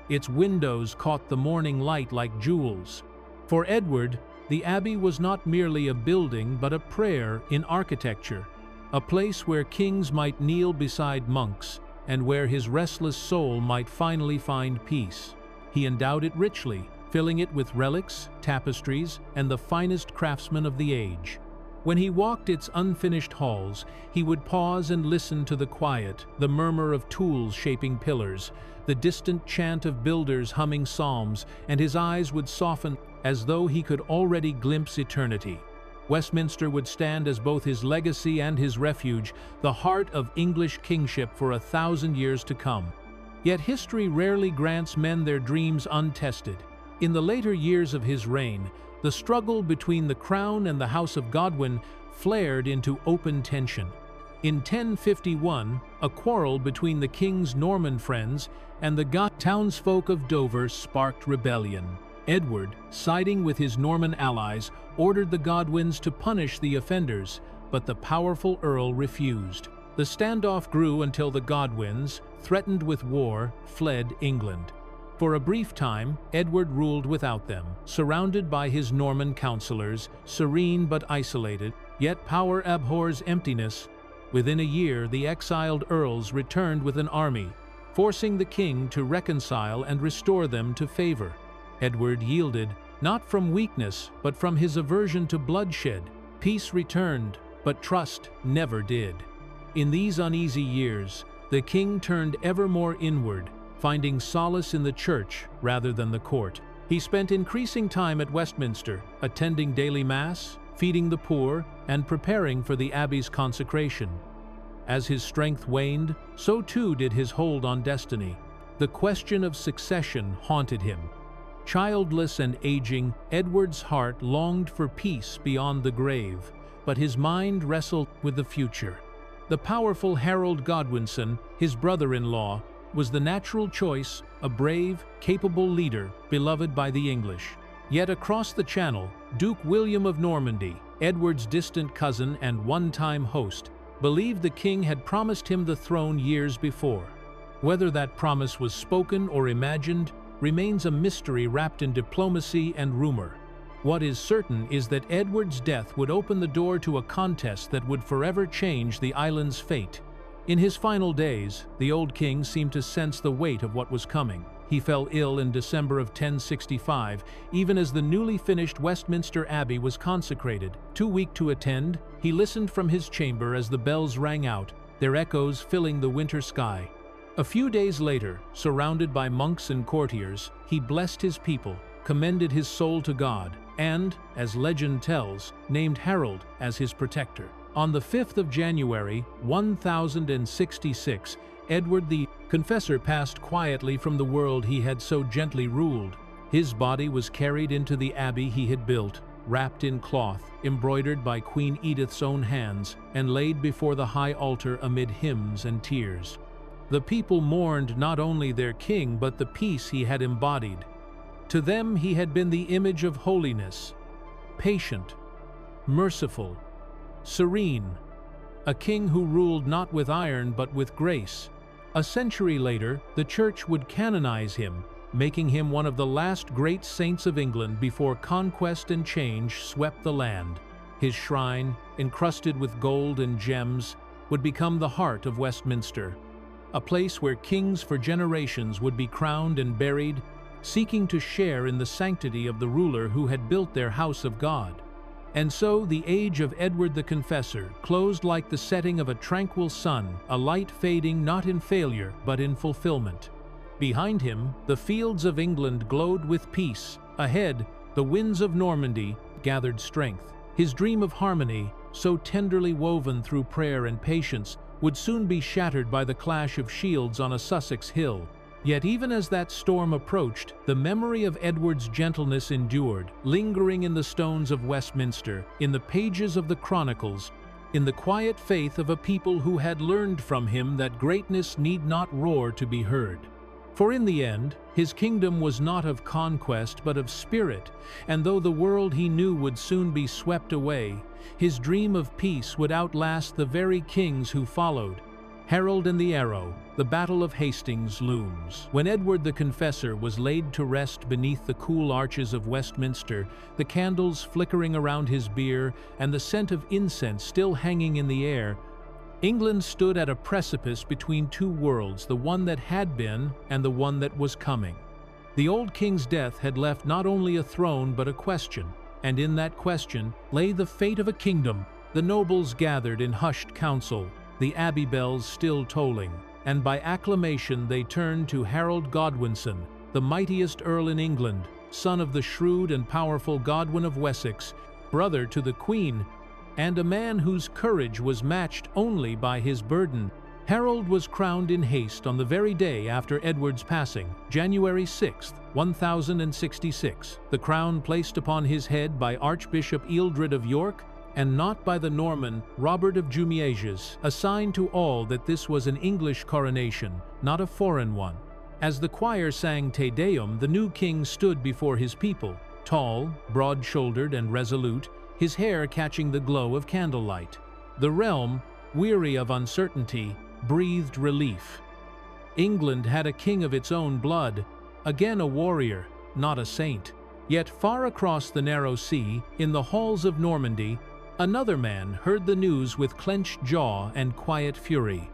its windows caught the morning light like jewels. For Edward, the abbey was not merely a building but a prayer in architecture, a place where kings might kneel beside monks and where his restless soul might finally find peace. He endowed it richly, filling it with relics, tapestries, and the finest craftsmen of the age. When he walked its unfinished halls, he would pause and listen to the quiet, the murmur of tools shaping pillars, the distant chant of builders humming psalms, and his eyes would soften as though he could already glimpse eternity. Westminster would stand as both his legacy and his refuge, the heart of English kingship for 1,000 years to come. Yet history rarely grants men their dreams untested. In the later years of his reign, the struggle between the crown and the House of Godwin flared into open tension. In 1051, a quarrel between the king's Norman friends and the townsfolk of Dover sparked rebellion. Edward, siding with his Norman allies, ordered the Godwins to punish the offenders, but the powerful Earl refused. The standoff grew until the Godwins, threatened with war, fled England. For a brief time, Edward ruled without them, surrounded by his Norman counselors, serene but isolated, yet power abhors emptiness. Within a year, the exiled earls returned with an army, forcing the king to reconcile and restore them to favor. Edward yielded, not from weakness, but from his aversion to bloodshed. Peace returned, but trust never did. In these uneasy years, the king turned ever more inward, finding solace in the church rather than the court. He spent increasing time at Westminster, attending daily mass, feeding the poor, and preparing for the abbey's consecration. As his strength waned, so too did his hold on destiny. The question of succession haunted him. Childless and aging, Edward's heart longed for peace beyond the grave, but his mind wrestled with the future. The powerful Harold Godwinson, his brother-in-law, was the natural choice, a brave, capable leader, beloved by the English. Yet across the Channel, Duke William of Normandy, Edward's distant cousin and one-time host, believed the king had promised him the throne years before. Whether that promise was spoken or imagined remains a mystery wrapped in diplomacy and rumor. What is certain is that Edward's death would open the door to a contest that would forever change the island's fate. In his final days, the old king seemed to sense the weight of what was coming. He fell ill in December of 1065, even as the newly finished Westminster Abbey was consecrated. Too weak to attend, he listened from his chamber as the bells rang out, their echoes filling the winter sky. A few days later, surrounded by monks and courtiers, he blessed his people, commended his soul to God, and, as legend tells, named Harold as his protector. On the 5th of January, 1066, Edward the Confessor passed quietly from the world he had so gently ruled. His body was carried into the abbey he had built, wrapped in cloth, embroidered by Queen Edith's own hands, and laid before the high altar amid hymns and tears. The people mourned not only their king but the peace he had embodied. To them he had been the image of holiness, patient, merciful, serene, a king who ruled not with iron but with grace. A century later, the Church would canonize him, making him one of the last great saints of England before conquest and change swept the land. His shrine, encrusted with gold and gems, would become the heart of Westminster, a place where kings for generations would be crowned and buried, seeking to share in the sanctity of the ruler who had built their house of God. And so the age of Edward the Confessor closed like the setting of a tranquil sun, a light fading not in failure but in fulfillment. Behind him, the fields of England glowed with peace. Ahead, the winds of Normandy gathered strength. His dream of harmony, so tenderly woven through prayer and patience, would soon be shattered by the clash of shields on a Sussex hill. Yet even as that storm approached, the memory of Edward's gentleness endured, lingering in the stones of Westminster, in the pages of the Chronicles, in the quiet faith of a people who had learned from him that greatness need not roar to be heard. For in the end, his kingdom was not of conquest but of spirit, and though the world he knew would soon be swept away, his dream of peace would outlast the very kings who followed. Herald and the Arrow, the Battle of Hastings looms. When Edward the Confessor was laid to rest beneath the cool arches of Westminster, the candles flickering around his bier and the scent of incense still hanging in the air, England stood at a precipice between two worlds, the one that had been and the one that was coming. The old king's death had left not only a throne but a question, and in that question lay the fate of a kingdom. The nobles gathered in hushed council, the abbey bells still tolling, and by acclamation they turned to Harold Godwinson, the mightiest earl in England, son of the shrewd and powerful Godwin of Wessex, brother to the Queen, and a man whose courage was matched only by his burden. Harold was crowned in haste on the very day after Edward's passing, January 6, 1066, the crown placed upon his head by Archbishop Ealdred of York, and not by the Norman Robert of Jumièges, a sign to all that this was an English coronation, not a foreign one. As the choir sang Te Deum, the new king stood before his people, tall, broad-shouldered and resolute, his hair catching the glow of candlelight. The realm, weary of uncertainty, breathed relief. England had a king of its own blood, again a warrior, not a saint. Yet far across the narrow sea, in the halls of Normandy, another man heard the news with clenched jaw and quiet fury.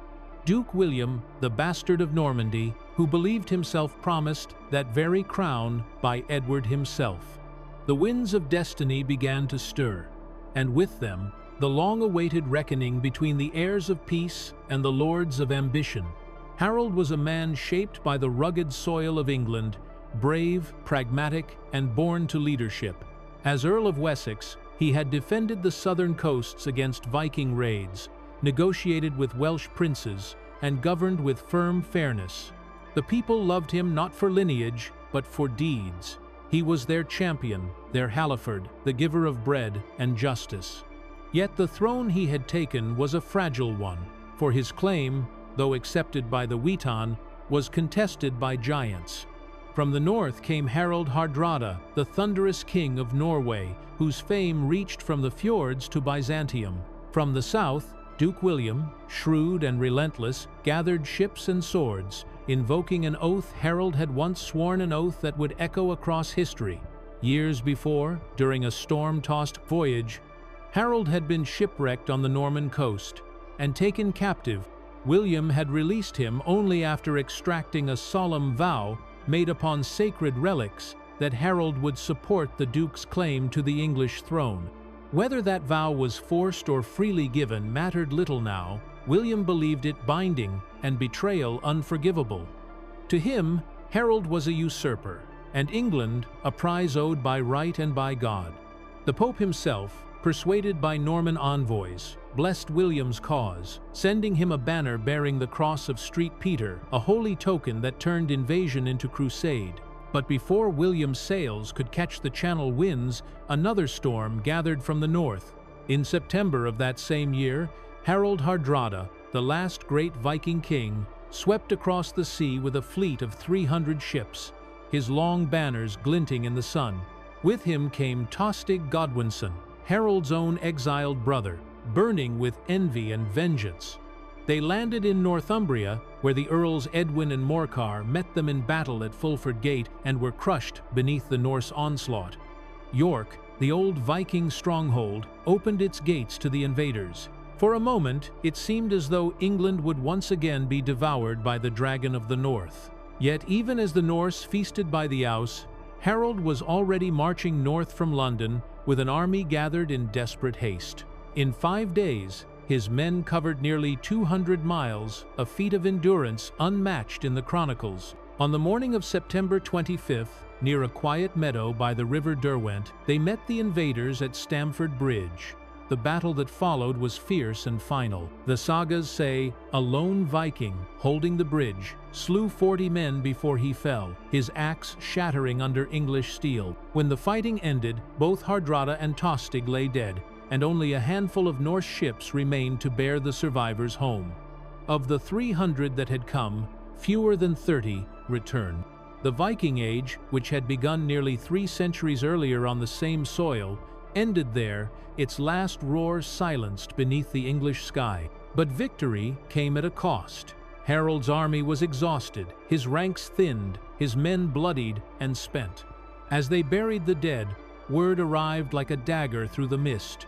Duke William, the bastard of Normandy, who believed himself promised that very crown by Edward himself. The winds of destiny began to stir, and with them, the long-awaited reckoning between the heirs of peace and the lords of ambition. Harold was a man shaped by the rugged soil of England, brave, pragmatic, and born to leadership. As Earl of Wessex, he had defended the southern coasts against Viking raids, negotiated with Welsh princes, and governed with firm fairness. The people loved him not for lineage, but for deeds. He was their champion, their Halford, the giver of bread and justice. Yet the throne he had taken was a fragile one, for his claim, though accepted by the Witan, was contested by giants. From the north came Harald Hardrada, the thunderous king of Norway, whose fame reached from the fjords to Byzantium. From the south, Duke William, shrewd and relentless, gathered ships and swords, invoking an oath Harold had once sworn, an oath that would echo across history. Years before, during a storm-tossed voyage, Harold had been shipwrecked on the Norman coast and taken captive. William had released him only after extracting a solemn vow made upon sacred relics that Harold would support the Duke's claim to the English throne. Whether that vow was forced or freely given mattered little now. William believed it binding and betrayal unforgivable. To him, Harold was a usurper, and England a prize owed by right and by God. The Pope himself, persuaded by Norman envoys, blessed William's cause, sending him a banner bearing the cross of St. Peter, a holy token that turned invasion into crusade. But before William's sails could catch the Channel winds, another storm gathered from the north. In September of that same year, Harald Hardrada, the last great Viking king, swept across the sea with a fleet of 300 ships, his long banners glinting in the sun. With him came Tostig Godwinson, Harold's own exiled brother, burning with envy and vengeance. They landed in Northumbria, where the Earls Edwin and Morcar met them in battle at Fulford Gate and were crushed beneath the Norse onslaught. York, the old Viking stronghold, opened its gates to the invaders. For a moment, it seemed as though England would once again be devoured by the Dragon of the North. Yet even as the Norse feasted by the Ouse, Harold was already marching north from London with an army gathered in desperate haste. In 5 days, his men covered nearly 200 miles, a feat of endurance unmatched in the chronicles. On the morning of September 25th, near a quiet meadow by the River Derwent, they met the invaders at Stamford Bridge. The battle that followed was fierce and final. The sagas say a lone Viking, holding the bridge, slew 40 men before he fell, his axe shattering under English steel. When the fighting ended, both Hardrada and Tostig lay dead, and only a handful of Norse ships remained to bear the survivors home. Of the 300 that had come, fewer than 30 returned. The Viking Age, which had begun nearly 3 centuries earlier on the same soil, ended there, its last roar silenced beneath the English sky. But victory came at a cost. Harold's army was exhausted, his ranks thinned, his men bloodied and spent. As they buried the dead, word arrived like a dagger through the mist.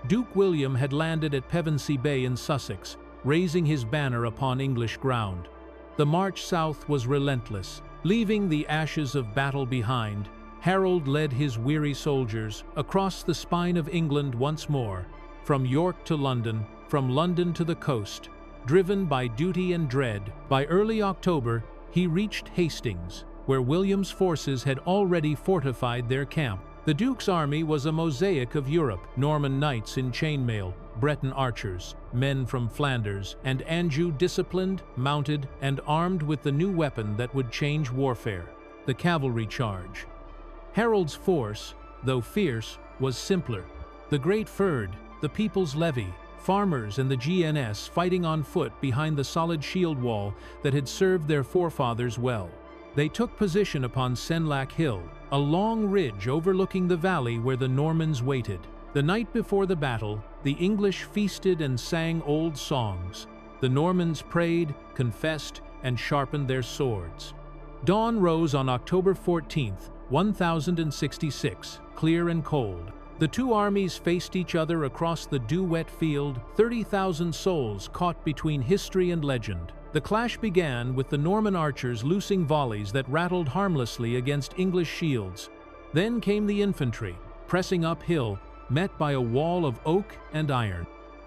Duke William had landed at Pevensey Bay in Sussex, raising his banner upon English ground. The march south was relentless. Leaving the ashes of battle behind, Harold led his weary soldiers across the spine of England once more, from York to London, from London to the coast. Driven by duty and dread, by early October, he reached Hastings, where William's forces had already fortified their camp. The Duke's army was a mosaic of Europe: Norman knights in chainmail, Breton archers, men from Flanders, and Anjou disciplined, mounted, and armed with the new weapon that would change warfare: the cavalry charge. Harold's force, though fierce, was simpler. The Great Fyrd, the People's Levy, farmers and the GNS fighting on foot behind the solid shield wall that had served their forefathers well. They took position upon Senlac Hill, a long ridge overlooking the valley where the Normans waited. The night before the battle, the English feasted and sang old songs. The Normans prayed, confessed, and sharpened their swords. Dawn rose on October 14th, 1066, clear and cold. The two armies faced each other across the dew-wet field, 30,000 souls caught between history and legend. The clash began with the Norman archers loosing volleys that rattled harmlessly against English shields. Then came the infantry, pressing uphill, met by a wall of oak and iron.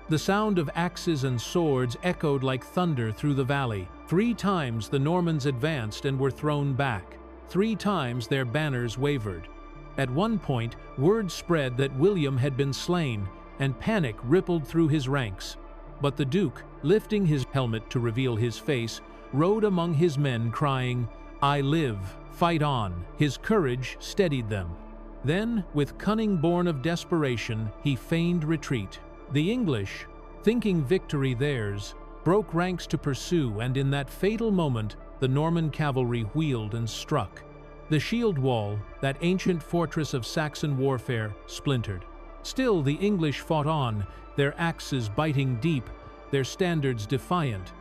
The sound of axes and swords echoed like thunder through the valley. 3 times the Normans advanced and were thrown back. 3 times their banners wavered. At one point, word spread that William had been slain, and panic rippled through his ranks. But the Duke, lifting his helmet to reveal his face, rode among his men crying, "I live, fight on." His courage steadied them. Then, with cunning born of desperation, he feigned retreat. The English, thinking victory theirs, broke ranks to pursue, and in that fatal moment, the Norman cavalry wheeled and struck. The shield wall, that ancient fortress of Saxon warfare, splintered. Still the English fought on, their axes biting deep, their standards defiant.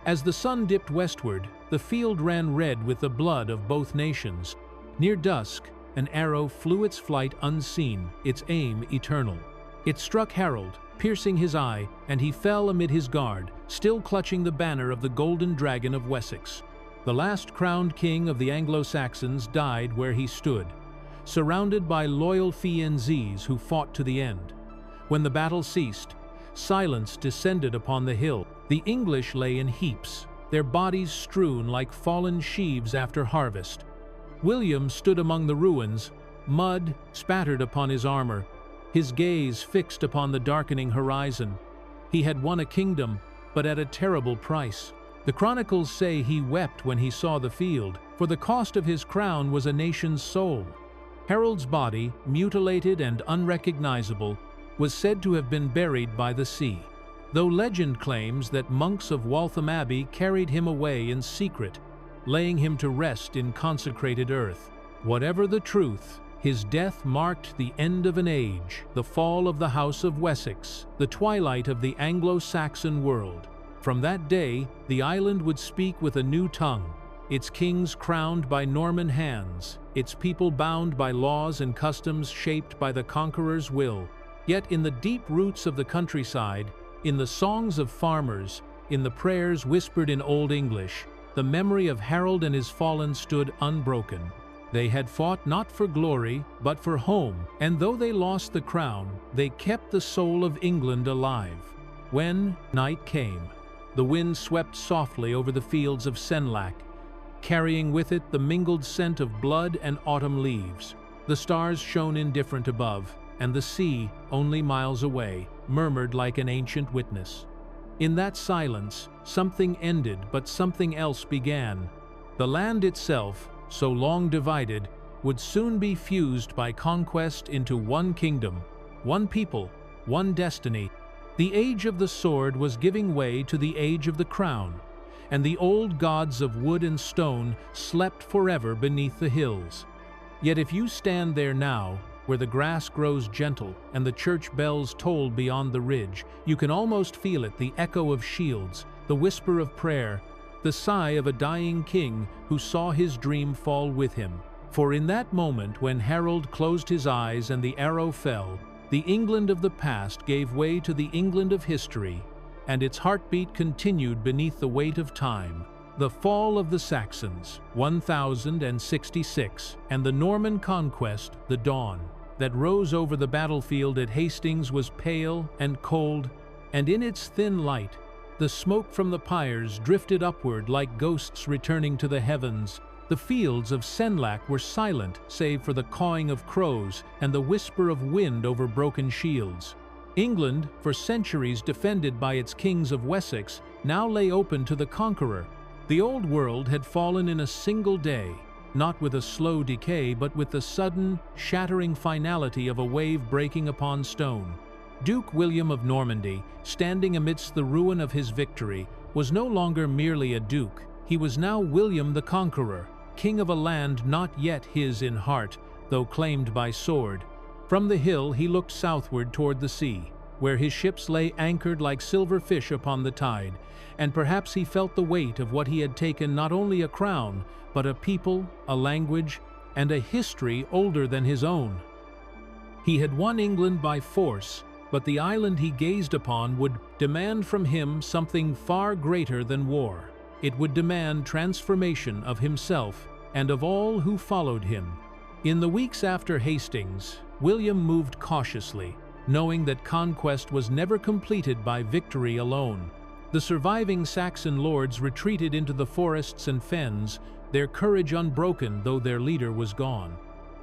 As the sun dipped westward, the field ran red with the blood of both nations. Near dusk, an arrow flew its flight unseen, its aim eternal. It struck Harold, piercing his eye, and he fell amid his guard, still clutching the banner of the Golden Dragon of Wessex. The last crowned king of the Anglo-Saxons died where he stood, surrounded by loyal Fienzes who fought to the end. When the battle ceased, silence descended upon the hill. The English lay in heaps, their bodies strewn like fallen sheaves after harvest. William stood among the ruins, mud spattered upon his armor, his gaze fixed upon the darkening horizon. He had won a kingdom, but at a terrible price. The chronicles say he wept when he saw the field, for the cost of his crown was a nation's soul. Harold's body, mutilated and unrecognizable, was said to have been buried by the sea, though legend claims that monks of Waltham Abbey carried him away in secret, laying him to rest in consecrated earth. Whatever the truth, his death marked the end of an age, the fall of the House of Wessex, the twilight of the Anglo-Saxon world. From that day, the island would speak with a new tongue, its kings crowned by Norman hands, its people bound by laws and customs shaped by the conqueror's will. Yet in the deep roots of the countryside, in the songs of farmers, in the prayers whispered in Old English, the memory of Harold and his fallen stood unbroken. They had fought not for glory, but for home, and though they lost the crown, they kept the soul of England alive. When night came, the wind swept softly over the fields of Senlac, carrying with it the mingled scent of blood and autumn leaves. The stars shone indifferent above, and the sea, only miles away, murmured like an ancient witness. In that silence, something ended, but something else began. The land itself, so long divided, would soon be fused by conquest into one kingdom, one people, one destiny. The age of the sword was giving way to the age of the crown, and the old gods of wood and stone slept forever beneath the hills. Yet if you stand there now, where the grass grows gentle and the church bells toll beyond the ridge, you can almost feel it, the echo of shields, the whisper of prayer, the sigh of a dying king who saw his dream fall with him. For in that moment when Harold closed his eyes and the arrow fell, the England of the past gave way to the England of history, and its heartbeat continued beneath the weight of time. The fall of the Saxons, 1066, and the Norman conquest, the dawn, that rose over the battlefield at Hastings was pale and cold, and in its thin light, the smoke from the pyres drifted upward like ghosts returning to the heavens. The fields of Senlac were silent save for the cawing of crows and the whisper of wind over broken shields. England, for centuries defended by its kings of Wessex, now lay open to the conqueror. The old world had fallen in a single day, not with a slow decay but with the sudden, shattering finality of a wave breaking upon stone. Duke William of Normandy, standing amidst the ruin of his victory, was no longer merely a duke. He was now William the Conqueror, king of a land not yet his in heart, though claimed by sword. From the hill he looked southward toward the sea, where his ships lay anchored like silver fish upon the tide, and perhaps he felt the weight of what he had taken, not only a crown, but a people, a language, and a history older than his own. He had won England by force, but the island he gazed upon would demand from him something far greater than war. It would demand transformation of himself and of all who followed him. In the weeks after Hastings, William moved cautiously, knowing that conquest was never completed by victory alone. The surviving Saxon lords retreated into the forests and fens, their courage unbroken though their leader was gone.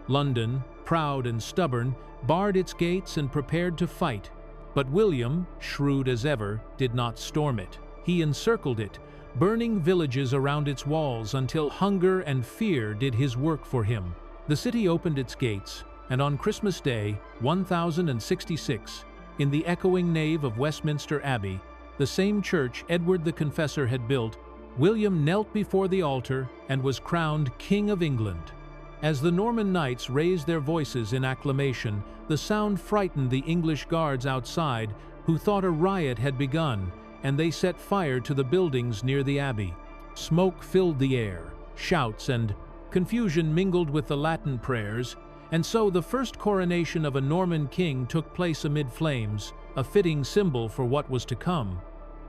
London, proud and stubborn, barred its gates and prepared to fight. But William, shrewd as ever, did not storm it. He encircled it, burning villages around its walls until hunger and fear did his work for him. The city opened its gates, and on Christmas Day, 1066, in the echoing nave of Westminster Abbey, the same church Edward the Confessor had built, William knelt before the altar and was crowned King of England. As the Norman knights raised their voices in acclamation, the sound frightened the English guards outside, who thought a riot had begun, and they set fire to the buildings near the abbey. Smoke filled the air, shouts and confusion mingled with the Latin prayers, and so the first coronation of a Norman king took place amid flames, a fitting symbol for what was to come.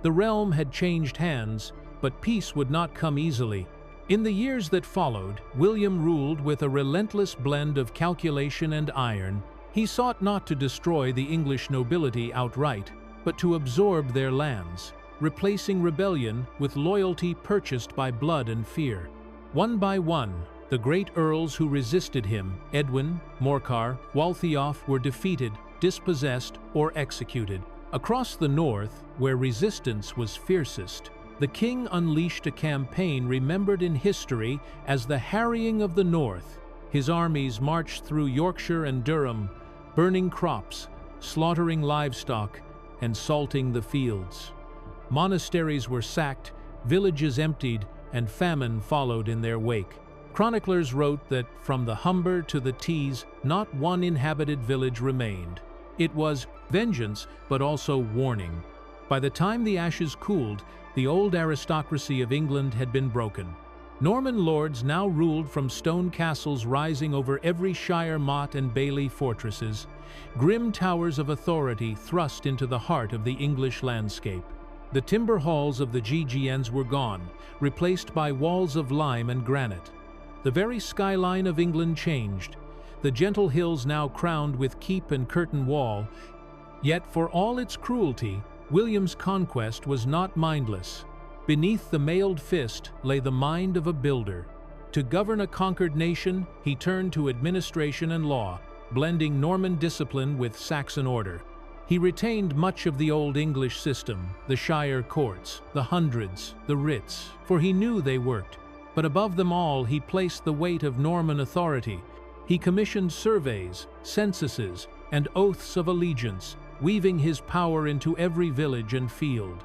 The realm had changed hands, but peace would not come easily. In the years that followed, William ruled with a relentless blend of calculation and iron. He sought not to destroy the English nobility outright, but to absorb their lands, replacing rebellion with loyalty purchased by blood and fear. One by one, the great earls who resisted him, Edwin, Morcar, Waltheof, were defeated, dispossessed, or executed. Across the north, where resistance was fiercest, the king unleashed a campaign remembered in history as the Harrying of the North. His armies marched through Yorkshire and Durham, burning crops, slaughtering livestock, and salting the fields. Monasteries were sacked, villages emptied, and famine followed in their wake. Chroniclers wrote that from the Humber to the Tees, not one inhabited village remained. It was vengeance, but also warning. By the time the ashes cooled, the old aristocracy of England had been broken. Norman lords now ruled from stone castles rising over every shire, motte, and bailey fortresses, grim towers of authority thrust into the heart of the English landscape. The timber halls of the GGNs were gone, replaced by walls of lime and granite. The very skyline of England changed, the gentle hills now crowned with keep and curtain wall. Yet for all its cruelty, William's conquest was not mindless. Beneath the mailed fist lay the mind of a builder. To govern a conquered nation, he turned to administration and law, blending Norman discipline with Saxon order. He retained much of the old English system, the shire courts, the hundreds, the writs, for he knew they worked. But above them all, he placed the weight of Norman authority. He commissioned surveys, censuses, and oaths of allegiance, weaving his power into every village and field.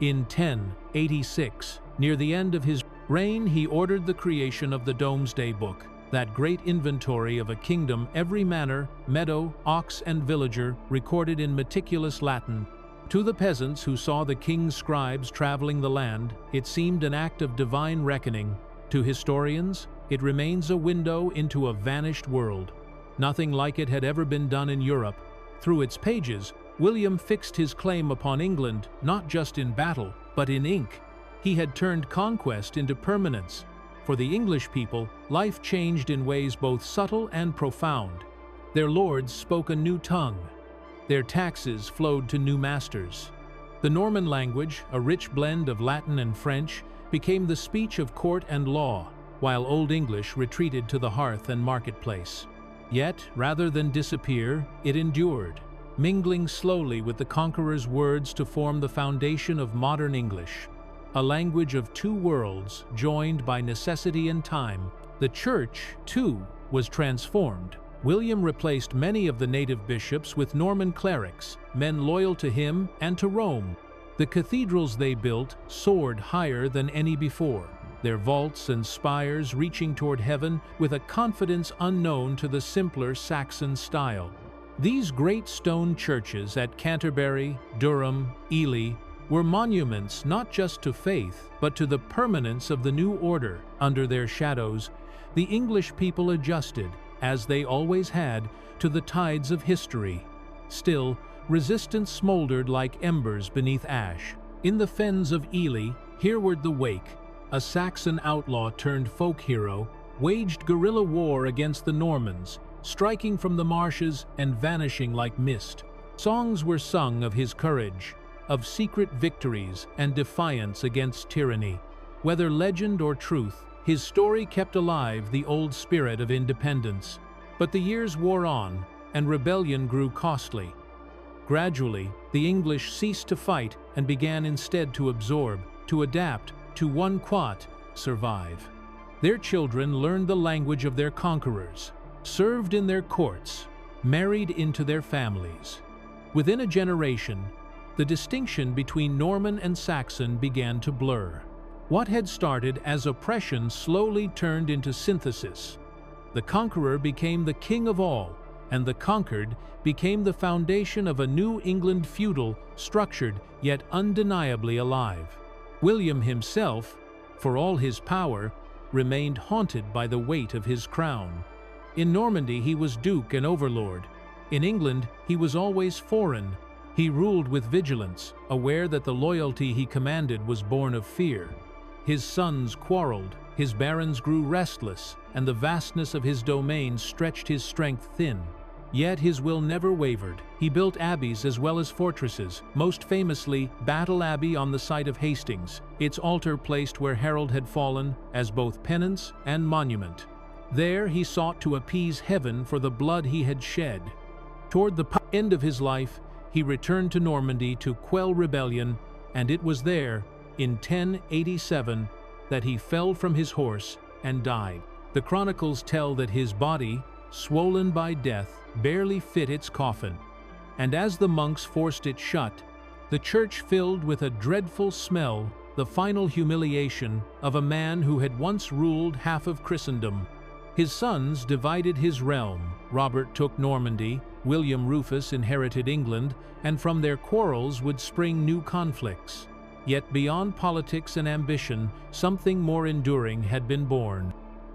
In 1086, near the end of his reign, he ordered the creation of the Domesday Book, that great inventory of a kingdom, every manor, meadow, ox, and villager recorded in meticulous Latin. To the peasants who saw the king's scribes traveling the land, it seemed an act of divine reckoning. To historians, it remains a window into a vanished world. Nothing like it had ever been done in Europe. Through its pages, William fixed his claim upon England, not just in battle, but in ink. He had turned conquest into permanence. For the English people, life changed in ways both subtle and profound. Their lords spoke a new tongue. Their taxes flowed to new masters. The Norman language, a rich blend of Latin and French, became the speech of court and law, while Old English retreated to the hearth and marketplace. Yet, rather than disappear, it endured, mingling slowly with the conqueror's words to form the foundation of modern English. A language of two worlds, joined by necessity and time. The church, too, was transformed. William replaced many of the native bishops with Norman clerics, men loyal to him and to Rome. The cathedrals they built soared higher than any before, their vaults and spires reaching toward heaven with a confidence unknown to the simpler Saxon style. These great stone churches at Canterbury, Durham, Ely were monuments not just to faith, but to the permanence of the new order. Under their shadows, the English people adjusted, as they always had, to the tides of history. Still, resistance smoldered like embers beneath ash. In the fens of Ely, Hereward the Wake, a Saxon outlaw turned folk hero, waged guerrilla war against the Normans, striking from the marshes and vanishing like mist. Songs were sung of his courage, of secret victories and defiance against tyranny. Whether legend or truth, his story kept alive the old spirit of independence. But the years wore on, and rebellion grew costly. Gradually, the English ceased to fight and began instead to absorb, to adapt, to one quot, survive. Their children learned the language of their conquerors, served in their courts, married into their families. Within a generation, the distinction between Norman and Saxon began to blur. What had started as oppression slowly turned into synthesis. The conqueror became the king of all, and the conquered became the foundation of a new England, feudal, structured, yet undeniably alive. William himself, for all his power, remained haunted by the weight of his crown. In Normandy he was duke and overlord. In England he was always foreign. He ruled with vigilance, aware that the loyalty he commanded was born of fear. His sons quarreled, his barons grew restless, and the vastness of his domain stretched his strength thin. Yet his will never wavered. He built abbeys as well as fortresses, most famously Battle Abbey on the site of Hastings, its altar placed where Harold had fallen, as both penance and monument. There he sought to appease heaven for the blood he had shed. Toward the end of his life, he returned to Normandy to quell rebellion, and it was there, in 1087, that he fell from his horse and died. The chronicles tell that his body, swollen by death, barely fit its coffin, and as the monks forced it shut, the church filled with a dreadful smell, the final humiliation of a man who had once ruled half of Christendom. His sons divided his realm. Robert took Normandy, William Rufus inherited England, and from their quarrels would spring new conflicts. Yet beyond politics and ambition, something more enduring had been born.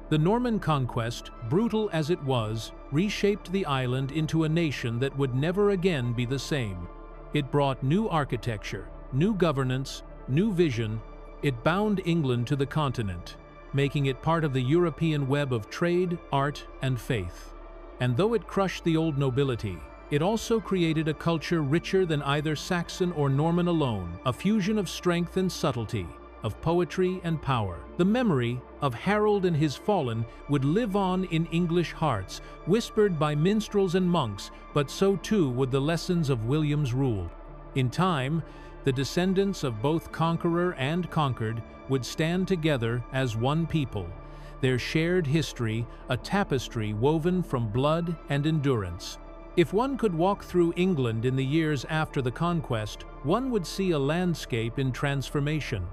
The Norman conquest, brutal as it was, reshaped the island into a nation that would never again be the same. It brought new architecture, new governance, new vision. It bound England to the continent, making it part of the European web of trade, art, and faith. And though it crushed the old nobility, it also created a culture richer than either Saxon or Norman alone, a fusion of strength and subtlety, of poetry and power. The memory of Harold and his fallen would live on in English hearts, whispered by minstrels and monks, but so too would the lessons of William's rule. In time, the descendants of both conqueror and conquered would stand together as one people, their shared history a tapestry woven from blood and endurance. If one could walk through England in the years after the conquest, one would see a landscape in transformation.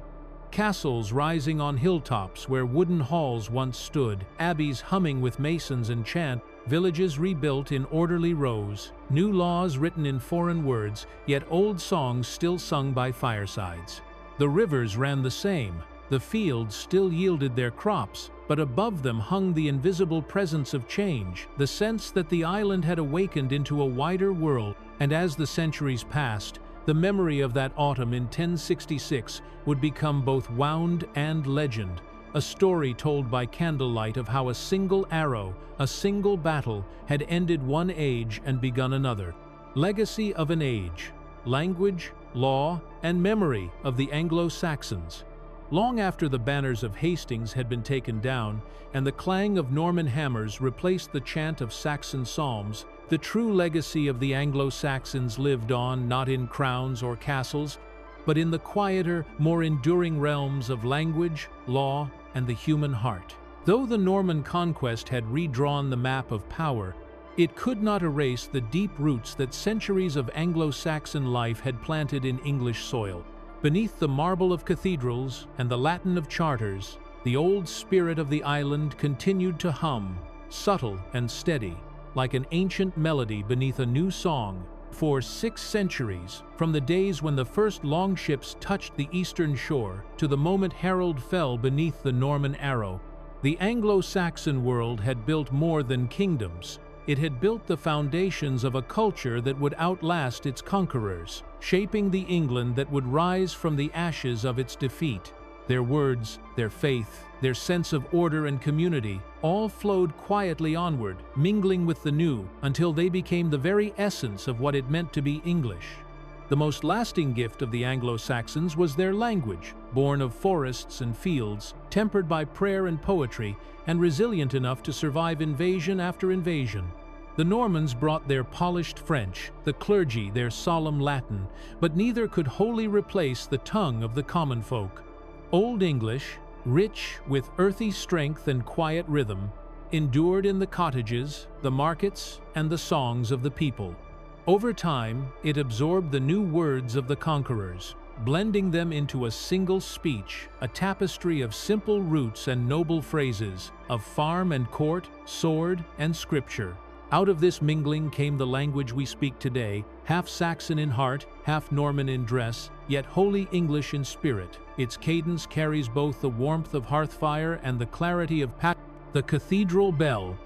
Castles rising on hilltops where wooden halls once stood, abbeys humming with masons and chant, villages rebuilt in orderly rows, new laws written in foreign words, yet old songs still sung by firesides. The rivers ran the same, the fields still yielded their crops, but above them hung the invisible presence of change, the sense that the island had awakened into a wider world. And as the centuries passed, the memory of that autumn in 1066 would become both wound and legend, a story told by candlelight of how a single arrow, a single battle, had ended one age and begun another. Legacy of an age, language, law, and memory of the Anglo-Saxons. Long after the banners of Hastings had been taken down and the clang of Norman hammers replaced the chant of Saxon psalms, the true legacy of the Anglo-Saxons lived on not in crowns or castles, but in the quieter, more enduring realms of language, law, and the human heart. Though the Norman conquest had redrawn the map of power, it could not erase the deep roots that centuries of Anglo-Saxon life had planted in English soil. Beneath the marble of cathedrals and the Latin of charters, the old spirit of the island continued to hum, subtle and steady, like an ancient melody beneath a new song. For 6 centuries, from the days when the first longships touched the eastern shore to the moment Harold fell beneath the Norman arrow, the Anglo-Saxon world had built more than kingdoms. It had built the foundations of a culture that would outlast its conquerors, shaping the England that would rise from the ashes of its defeat. Their words, their faith, their sense of order and community all flowed quietly onward, mingling with the new, until they became the very essence of what it meant to be English. The most lasting gift of the Anglo-Saxons was their language, born of forests and fields, tempered by prayer and poetry, and resilient enough to survive invasion after invasion. The Normans brought their polished French, the clergy their solemn Latin, but neither could wholly replace the tongue of the common folk. Old English, rich with earthy strength and quiet rhythm, endured in the cottages, the markets, and the songs of the people. Over time, it absorbed the new words of the conquerors, blending them into a single speech, a tapestry of simple roots and noble phrases, of farm and court, sword and scripture. Out of this mingling came the language we speak today, half Saxon in heart, half Norman in dress, yet wholly English in spirit. Its cadence carries both the warmth of hearthfire and the clarity of the cathedral bell.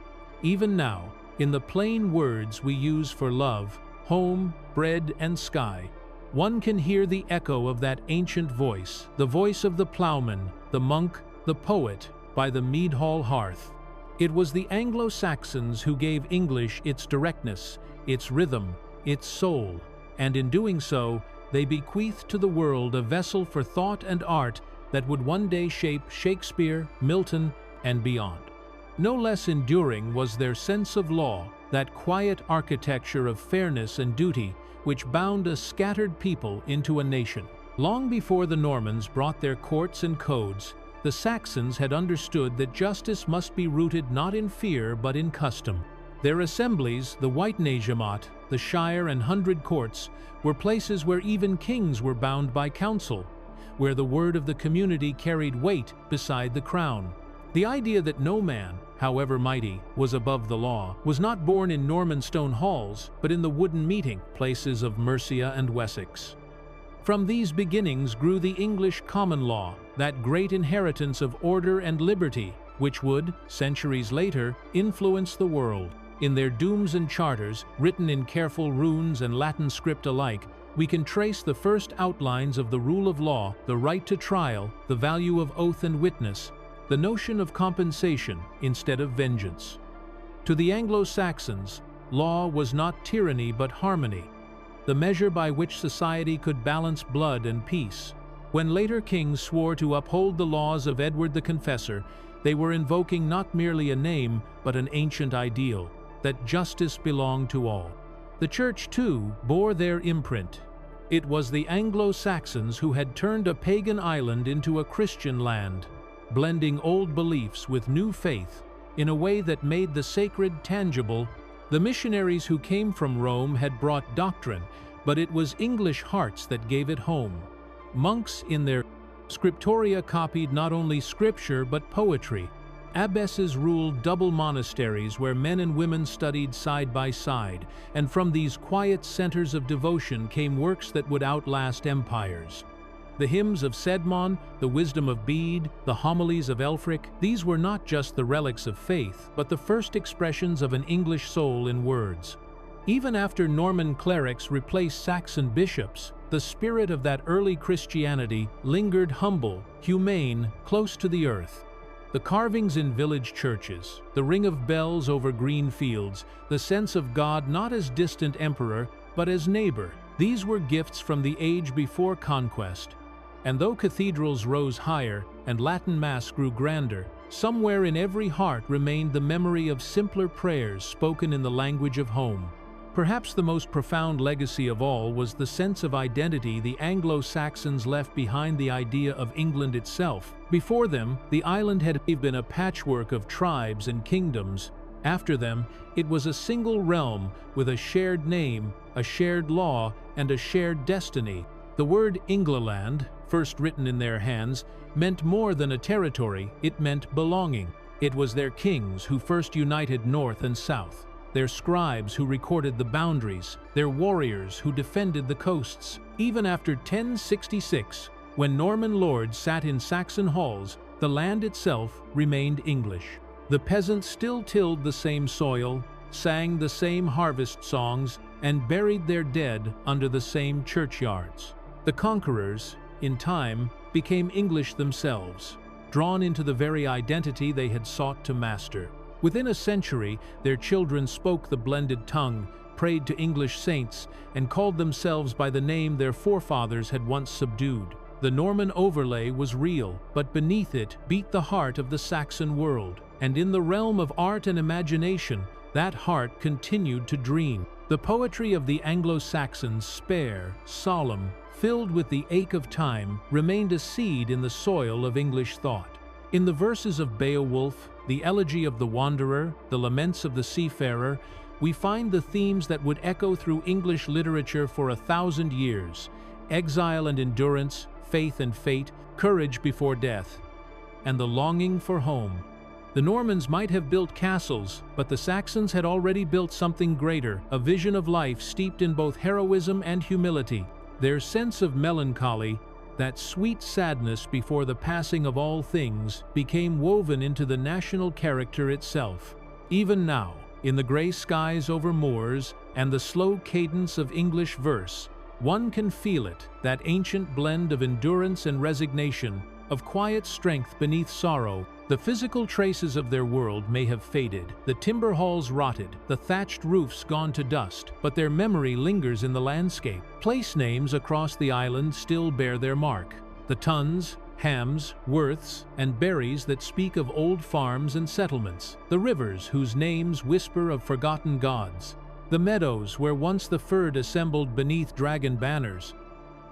Even now, in the plain words we use for love, home, bread, and sky, one can hear the echo of that ancient voice, the voice of the plowman, the monk, the poet, by the mead hall hearth. It was the Anglo-Saxons who gave English its directness, its rhythm, its soul, and in doing so, they bequeathed to the world a vessel for thought and art that would one day shape Shakespeare, Milton, and beyond. No less enduring was their sense of law, that quiet architecture of fairness and duty which bound a scattered people into a nation. Long before the Normans brought their courts and codes, the Saxons had understood that justice must be rooted not in fear but in custom. Their assemblies, the Witenagemot, the Shire and Hundred Courts, were places where even kings were bound by counsel, where the word of the community carried weight beside the crown. The idea that no man, however mighty, was above the law, was not born in Norman stone halls, but in the wooden meeting places of Mercia and Wessex. From these beginnings grew the English common law, that great inheritance of order and liberty, which would, centuries later, influence the world. In their dooms and charters, written in careful runes and Latin script alike, we can trace the first outlines of the rule of law, the right to trial, the value of oath and witness, the notion of compensation instead of vengeance. To the Anglo-Saxons, law was not tyranny but harmony, the measure by which society could balance blood and peace. When later kings swore to uphold the laws of Edward the Confessor, they were invoking not merely a name but an ancient ideal, that justice belonged to all. The Church, too, bore their imprint. It was the Anglo-Saxons who had turned a pagan island into a Christian land, blending old beliefs with new faith in a way that made the sacred tangible. The missionaries who came from Rome had brought doctrine, but it was English hearts that gave it home. Monks in their scriptoria copied not only scripture but poetry. Abbesses ruled double monasteries where men and women studied side by side, and from these quiet centers of devotion came works that would outlast empires. The hymns of Cedmon, the wisdom of Bede, the homilies of Elfric, these were not just the relics of faith, but the first expressions of an English soul in words. Even after Norman clerics replaced Saxon bishops, the spirit of that early Christianity lingered humble, humane, close to the earth. The carvings in village churches, the ring of bells over green fields, the sense of God not as distant emperor, but as neighbor, these were gifts from the age before conquest. And though cathedrals rose higher and Latin Mass grew grander, somewhere in every heart remained the memory of simpler prayers spoken in the language of home. Perhaps the most profound legacy of all was the sense of identity the Anglo-Saxons left behind the idea of England itself. Before them, the island had been a patchwork of tribes and kingdoms. After them, it was a single realm with a shared name, a shared law, and a shared destiny. The word Engleland, first written in their hands, meant more than a territory, it meant belonging. It was their kings who first united north and south, their scribes who recorded the boundaries, their warriors who defended the coasts. Even after 1066, when Norman lords sat in Saxon halls, the land itself remained English. The peasants still tilled the same soil, sang the same harvest songs, and buried their dead under the same churchyards. The conquerors, in time, became English themselves, drawn into the very identity they had sought to master. Within a century, their children spoke the blended tongue, prayed to English saints, and called themselves by the name their forefathers had once subdued. The Norman overlay was real, but beneath it beat the heart of the Saxon world. And in the realm of art and imagination, that heart continued to dream. The poetry of the Anglo-Saxons, spare, solemn, filled with the ache of time, remained a seed in the soil of English thought. In the verses of Beowulf, the elegy of the wanderer, the laments of the seafarer, we find the themes that would echo through English literature for 1,000 years: exile and endurance, faith and fate, courage before death, and the longing for home. The Normans might have built castles, but the Saxons had already built something greater, a vision of life steeped in both heroism and humility. Their sense of melancholy, that sweet sadness before the passing of all things, became woven into the national character itself. Even now, in the gray skies over moors and the slow cadence of English verse, one can feel it, that ancient blend of endurance and resignation, of quiet strength beneath sorrow. The physical traces of their world may have faded, the timber halls rotted, the thatched roofs gone to dust, but their memory lingers in the landscape. Place names across the island still bear their mark. The tuns, hams, worths, and berries that speak of old farms and settlements. The rivers whose names whisper of forgotten gods. The meadows where once the ferd assembled beneath dragon banners.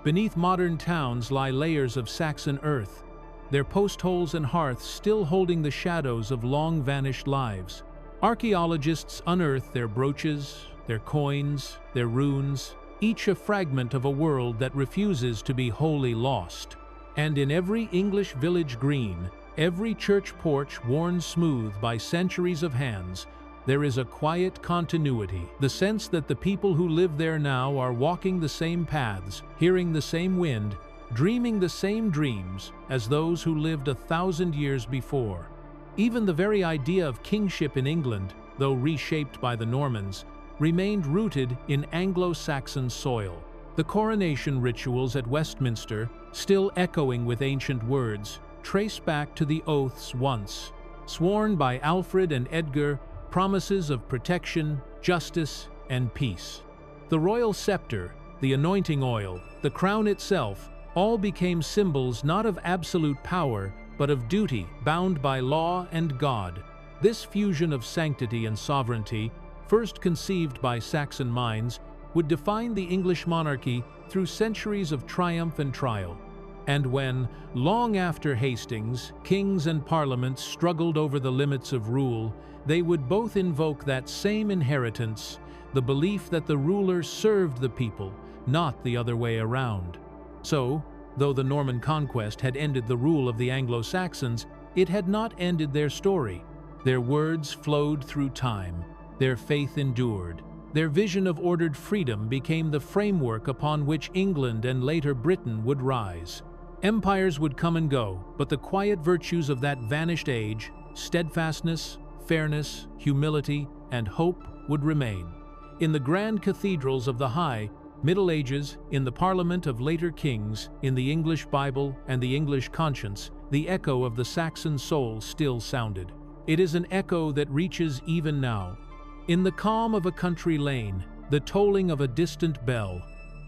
Beneath modern towns lie layers of Saxon earth, their post holes and hearths still holding the shadows of long-vanished lives. Archaeologists unearth their brooches, their coins, their runes, each a fragment of a world that refuses to be wholly lost. And in every English village green, every church porch worn smooth by centuries of hands, there is a quiet continuity, the sense that the people who live there now are walking the same paths, hearing the same wind, dreaming the same dreams as those who lived 1,000 years before. Even the very idea of kingship in England, though reshaped by the Normans, remained rooted in Anglo-Saxon soil. The coronation rituals at Westminster, still echoing with ancient words, trace back to the oaths once sworn by Alfred and Edgar, promises of protection, justice, and peace. The royal scepter, the anointing oil, the crown itself, all became symbols not of absolute power, but of duty bound by law and God. This fusion of sanctity and sovereignty, first conceived by Saxon minds, would define the English monarchy through centuries of triumph and trial. And when, long after Hastings, kings and parliaments struggled over the limits of rule, they would both invoke that same inheritance, the belief that the ruler served the people, not the other way around. So, though the Norman conquest had ended the rule of the Anglo-Saxons, it had not ended their story. Their words flowed through time, their faith endured, their vision of ordered freedom became the framework upon which England and later Britain would rise. Empires would come and go, but the quiet virtues of that vanished age, steadfastness, fairness, humility, and hope, would remain. In the grand cathedrals of the High Middle Ages, in the Parliament of later kings, in the English Bible and the English conscience, the echo of the Saxon soul still sounded. It is an echo that reaches even now. In the calm of a country lane, the tolling of a distant bell,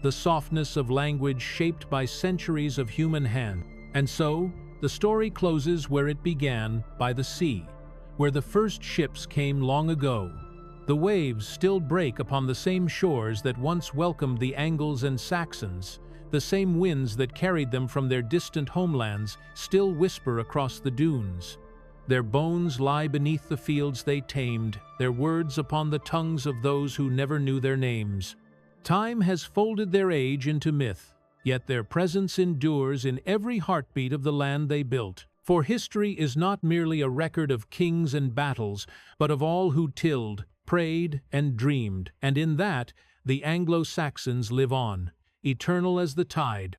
the softness of language shaped by centuries of human hand. And so, the story closes where it began, by the sea, where the first ships came long ago. The waves still break upon the same shores that once welcomed the Angles and Saxons. The same winds that carried them from their distant homelands still whisper across the dunes. Their bones lie beneath the fields they tamed, their words upon the tongues of those who never knew their names. Time has folded their age into myth, yet their presence endures in every heartbeat of the land they built. For history is not merely a record of kings and battles, but of all who tilled, prayed, and dreamed, and in that, the Anglo-Saxons live on, eternal as the tide,